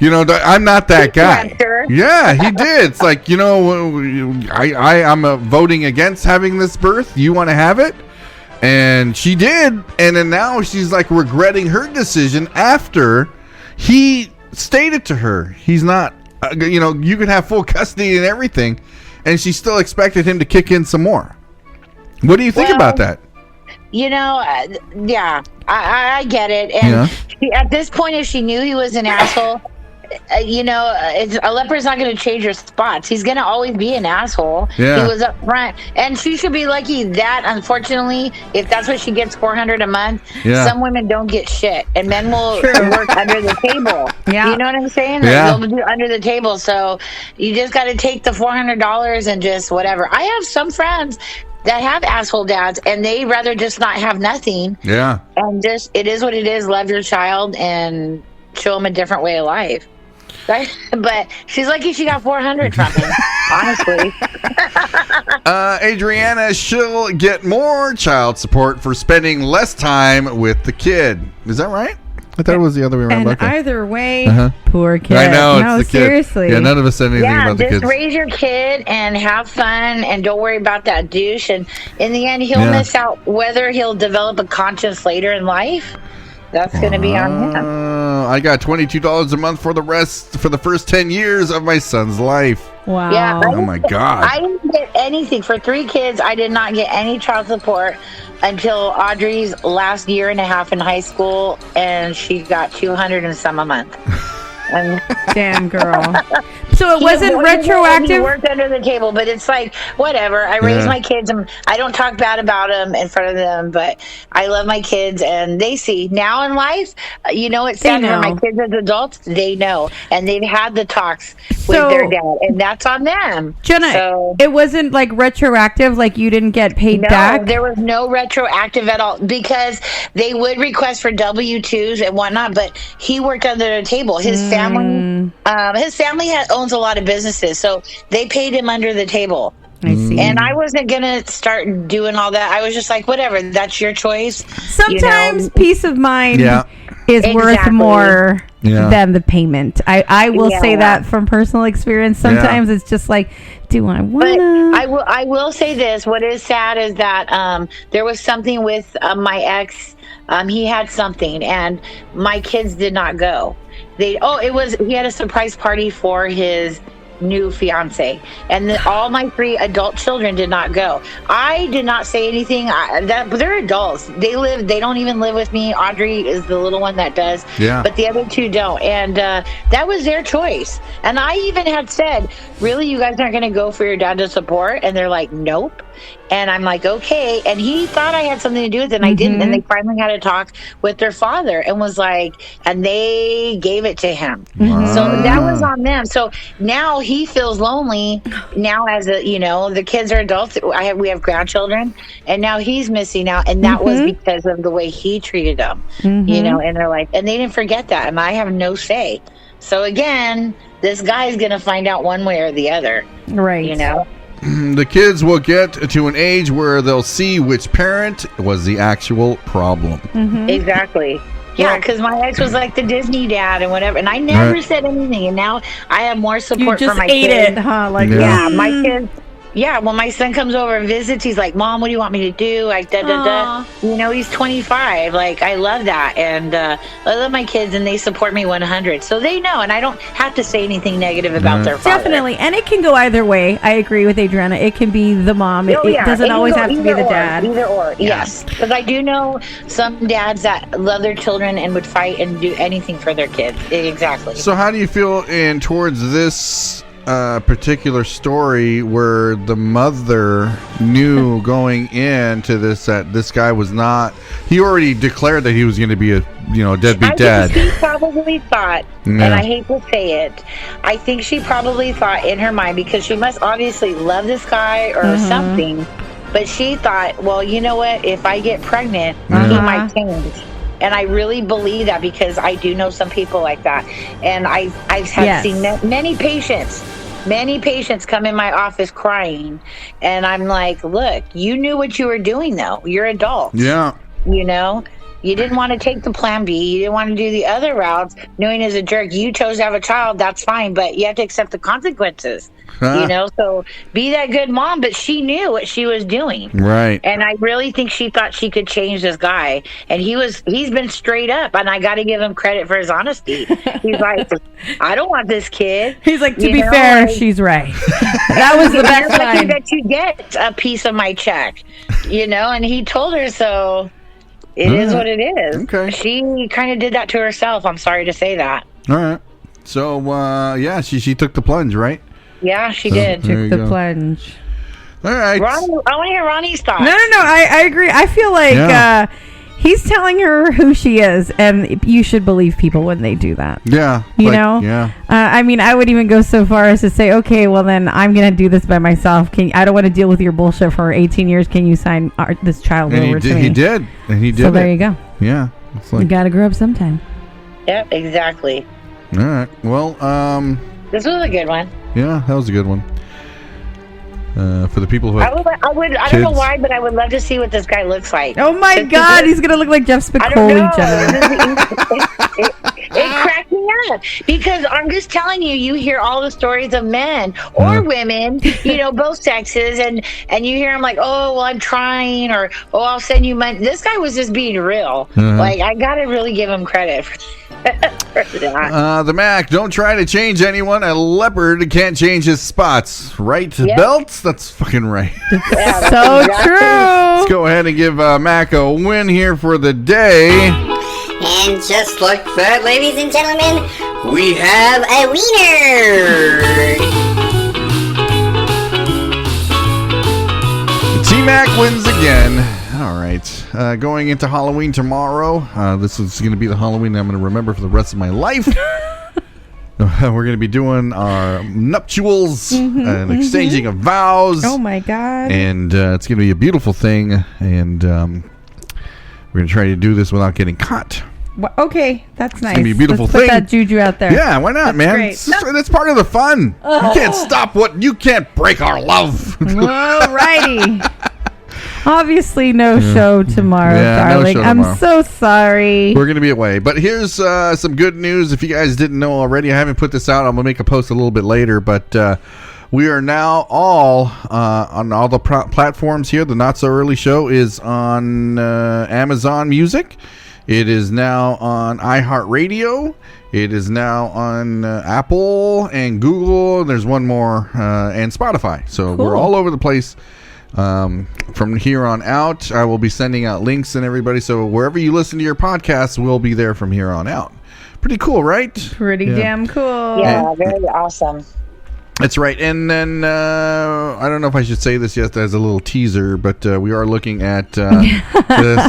You know, I'm not that guy. Yeah, he did. It's like, you know, I'm voting against having this birth. You want to have it? And she did. And then now she's like regretting her decision after he stated to her, he's not, you know, you can have full custody and everything. And she still expected him to kick in some more. What do you think about that? You know, yeah, I get it. And at this point, if she knew he was an asshole, you know, a leopard's not going to change her spots. He's going to always be an asshole. Yeah. He was up front. And she should be lucky that, unfortunately, if that's what she gets, $400 a month, some women don't get shit. And men will work under the table. Yeah. You know what I'm saying? They'll do under the table. So you just got to take the $400 and just whatever. I have some friends that have asshole dads, and they rather just not have nothing. Yeah. And just, it is what it is. Love your child and show them a different way of life. Right? But she's lucky she got $400 from him, honestly. Adriana, she'll get more child support for spending less time with the kid. Is that right? I thought it was the other way around. And either way, poor kid. I know, no, it's the seriously. Kid. Yeah, none of us said anything about the kids. Just raise your kid and have fun and don't worry about that douche. And in the end, he'll miss out whether he'll develop a conscience later in life. That's going to be on him. I got $22 a month for the first 10 years of my son's life. Wow. Yeah, oh my God. I didn't get anything. For 3 kids, I did not get any child support until Audrey's last year and a half in high school, and she got $200 and some a month. Damn girl. So it wasn't He retroactive? worked under the table, but it's like, whatever. I raise my kids, and I don't talk bad about them in front of them, but I love my kids, and they see. Now in life, it's sad for my kids as adults, they know, and they've had the talks with their dad, and that's on them. Jenna, it wasn't like retroactive, like you didn't get paid back? No, there was no retroactive at all, because they would request for W-2s and whatnot, but he worked under the table. His family owns a lot of businesses, so they paid him under the table. I see. And I wasn't going to start doing all that. I was just like, whatever, that's your choice. Sometimes peace of mind is worth more than the payment. I will say that from personal experience. Sometimes it's just like, do I want to? I will say this. What is sad is that there was something with my ex. He had something, and my kids did not go. He had a surprise party for his new fiance, and all my 3 adult children did not go. I did not say anything. But they're adults. They don't even live with me. Audrey is the little one that does. Yeah. But the other 2 don't, and that was their choice. And I even had said, "Really, you guys aren't going to go for your dad to support?" And they're like, "Nope." And I'm like, okay. And he thought I had something to do with it, and I didn't. And they finally had a talk with their father, and was like, and they gave it to him. Mm-hmm. So that was on them. So now he feels lonely. Now, as the kids are adults. We have grandchildren, and now he's missing out. And that was because of the way he treated them, in their life. And they didn't forget that. And I have no say. So again, this guy's gonna find out one way or the other. Right. The kids will get to an age where they'll see which parent was the actual problem. Mm-hmm. Exactly. Yeah, because my ex was like the Disney dad and whatever, and I never said anything. And now I have more support for my kids. You just ate it, huh? Like, yeah, my kids. Yeah, when my son comes over and visits, he's like, "Mom, what do you want me to do?" Like, he's 25. Like, I love that. And I love my kids, and they support me 100. So they know, and I don't have to say anything negative about their father. Definitely. And it can go either way. I agree with Adriana. It can be the mom. It doesn't always have to be the dad. Either or, yes. Because I do know some dads that love their children and would fight and do anything for their kids. Exactly. So how do you feel towards this particular story where the mother knew going into this that this guy was not, he already declared that he was going to be a deadbeat dad? She probably thought, and I hate to say it, I think she probably thought in her mind, because she must obviously love this guy or something, but she thought, well, you know what, if I get pregnant, he might change. And I really believe that, because I do know some people like that. And I've seen many patients come in my office crying. And I'm like, look, you knew what you were doing, though. You're adults. Yeah. You didn't want to take the plan B. You didn't want to do the other routes, knowing as a jerk. You chose to have a child. That's fine. But you have to accept the consequences. So be that good mom. But she knew what she was doing. Right. And I really think she thought she could change this guy. And he's been straight up. And I got to give him credit for his honesty. He's like, I don't want this kid. He's like, to be fair, she's right. That was the best line. That you get a piece of my check. And he told her so. It is what it is. Okay. She kind of did that to herself. I'm sorry to say that. All right. So, she took the plunge, right? Yeah, she did. Took the plunge. All right. Ronnie, I want to hear Ronnie's thoughts. No. I agree. I feel like he's telling her who she is, and you should believe people when they do that. Yeah. Yeah. I mean, I would even go so far as to say, okay, well then I'm going to do this by myself. I don't want to deal with your bullshit for 18 years. Can you sign this child over to me? He did. And he did. So there you go. Yeah. You got to grow up sometime. Yep, exactly. All right. Well, this was a good one. Yeah, that was a good one. For the people who I don't know why, but I would love to see what this guy looks like. Oh my God, he's gonna look like Jeff Spicoli, It cracked me up, because I'm just telling you, you hear all the stories of men or women, both sexes, and you hear them like, oh, well, I'm trying, or, oh, I'll send you money. This guy was just being real. Like, I gotta really give him credit for that. The Mac, don't try to change anyone. A leopard can't change his spots. Right, Belts? That's fucking right. Yeah, so true. Let's go ahead and give Mac a win here for the day. And And just like that, ladies and gentlemen, we have a wiener! T-Mac wins again. All right. Going into Halloween tomorrow. This is going to be the Halloween I'm going to remember for the rest of my life. We're going to be doing our nuptials and exchanging of vows. Oh, my God. And it's going to be a beautiful thing. And we're going to try to do this without getting caught. Well, okay, that's nice. It's going to be a beautiful Let's thing. Put that juju out there. Yeah, why not, man? That's part of the fun. You can't stop you can't break our love. All righty. Obviously, no show tomorrow, darling. No show tomorrow. I'm so sorry. We're going to be away. But here's some good news. If you guys didn't know already, I haven't put this out. I'm going to make a post a little bit later. But we are now all on all the platforms here. The Not So Early Show is on Amazon Music. It is now on iHeartRadio. It is now on Apple and Google. There's one more, and Spotify. So we're all over the place. From here on out, I will be sending out links and everybody. So wherever you listen to your podcasts, we'll be there from here on out. Pretty cool, right? Pretty damn cool. Yeah, very awesome. That's right. And then I don't know if I should say this yet as a little teaser, but we are looking at the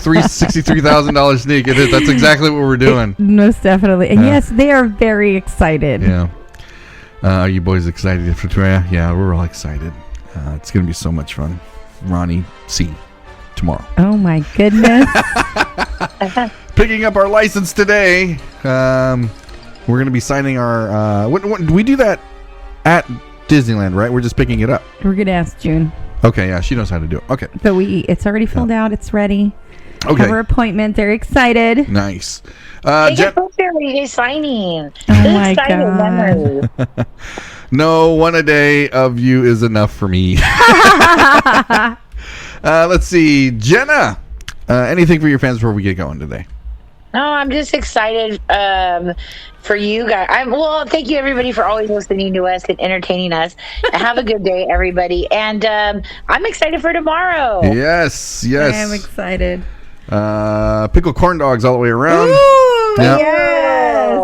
$363,000 sneak. That's exactly what we're doing. Most definitely. And yes, they are very excited. Yeah. Are you boys excited for Troya? Yeah, we're all excited. It's going to be so much fun. Roni C. tomorrow. Oh, my goodness. Picking up our license today. We're going to be signing our... we do that at Disneyland, right? We're just picking it up. We're going to ask June. Okay, yeah, she knows how to do it. Okay. But it's already filled out. It's ready. Okay. Have our appointment. They're excited. Nice. He's signing. Oh, my God. No, one a day of you is enough for me. Let's see. Jenna, anything for your fans before we get going today? No, I'm just excited for you guys. Thank you, everybody, for always listening to us and entertaining us. Have a good day, everybody. And I'm excited for tomorrow. Yes. I am excited. Pickled corn dogs all the way around. Ooh, yep. yes.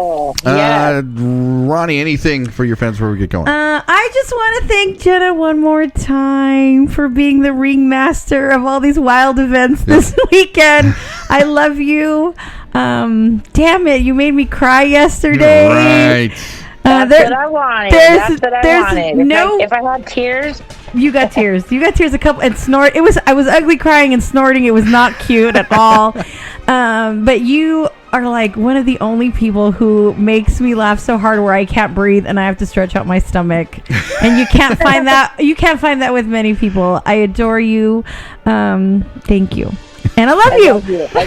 Roni, anything for your fans before we get going? I just want to thank Jenna one more time for being the ringmaster of all these wild events this weekend. I love you. Damn it, you made me cry yesterday. Right. That's what I wanted. That's what I wanted. If I had tears. You got tears. You got tears a couple and snort. I was ugly crying and snorting. It was not cute at all. But you are like one of the only people who makes me laugh so hard where I can't breathe and I have to stretch out my stomach. And you can't find that. You can't find that with many people. I adore you. Thank you. And I love you. I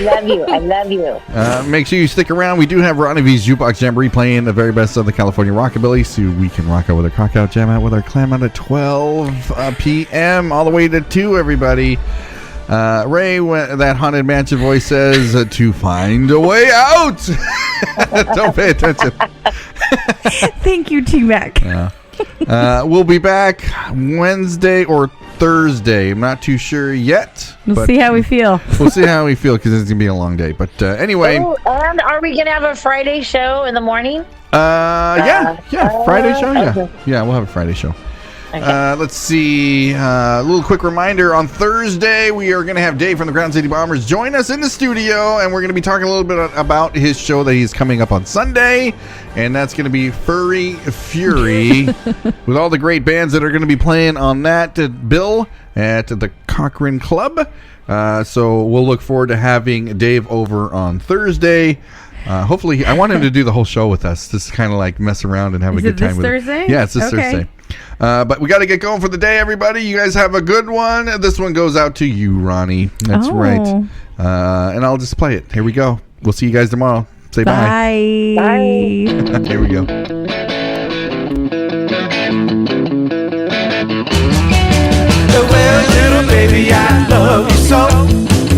love you. Make sure you stick around. We do have Ronnie V's Jukebox Jamboree playing the very best of the California Rockabilly, so we can rock out with our cock out, jam out with our clam out at 12 p.m. all the way to 2, everybody. Ray, that Haunted Mansion voice says to find a way out. Don't pay attention. Thank you, T-Mac. We'll be back Wednesday or Thursday. I'm not too sure yet. We'll see how we feel. We'll see how we feel because it's going to be a long day. But anyway. And are we going to have a Friday show in the morning? Yeah. Friday show? Yeah. Okay. Yeah, we'll have a Friday show. Okay. Let's see. A little quick reminder. On Thursday, we are going to have Dave from the Ground City Bombers join us in the studio, and we're going to be talking a little bit about his show that he's coming up on Sunday, and that's going to be Furry Fury with all the great bands that are going to be playing on that bill at the Cochrane Club. So we'll look forward to having Dave over on Thursday. Hopefully, I want him to do the whole show with us. Just kind of like mess around and have a good time with Thursday? Yeah, it's this Thursday. But we got to get going for the day, everybody. You guys have a good one. This one goes out to you, Roni. That's right. And I'll just play it. Here we go. We'll see you guys tomorrow. Say bye. Bye. Here we go. Well, little baby, I love you so,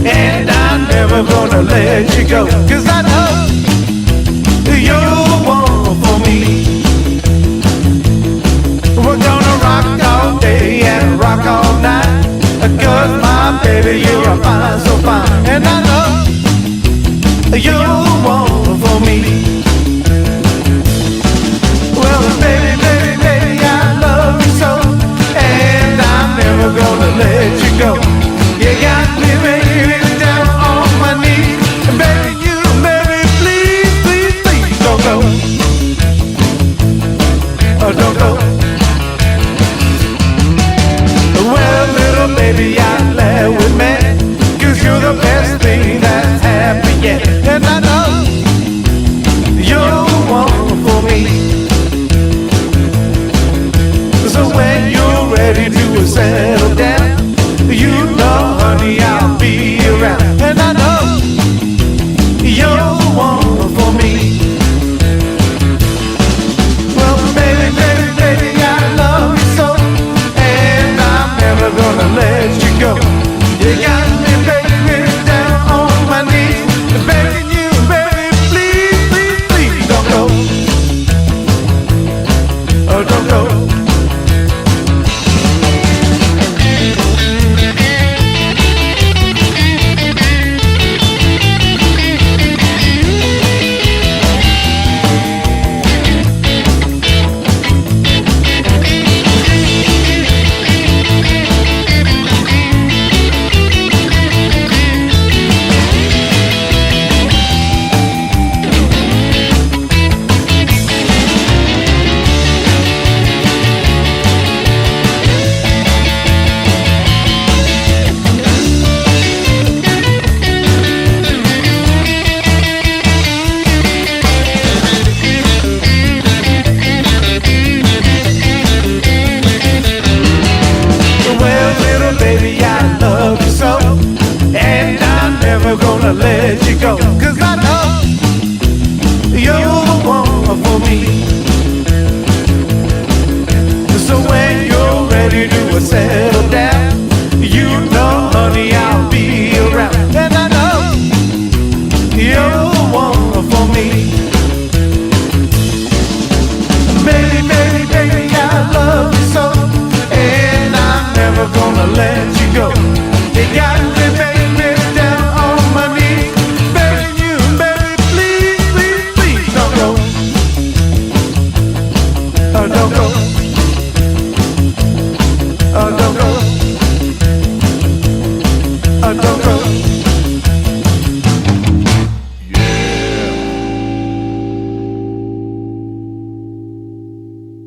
and I'm never gonna let you go, 'cause I know you're the one for me. We're gonna rock all day and rock all night, 'cause my baby, you're fine, so fine, and I know you're the one no.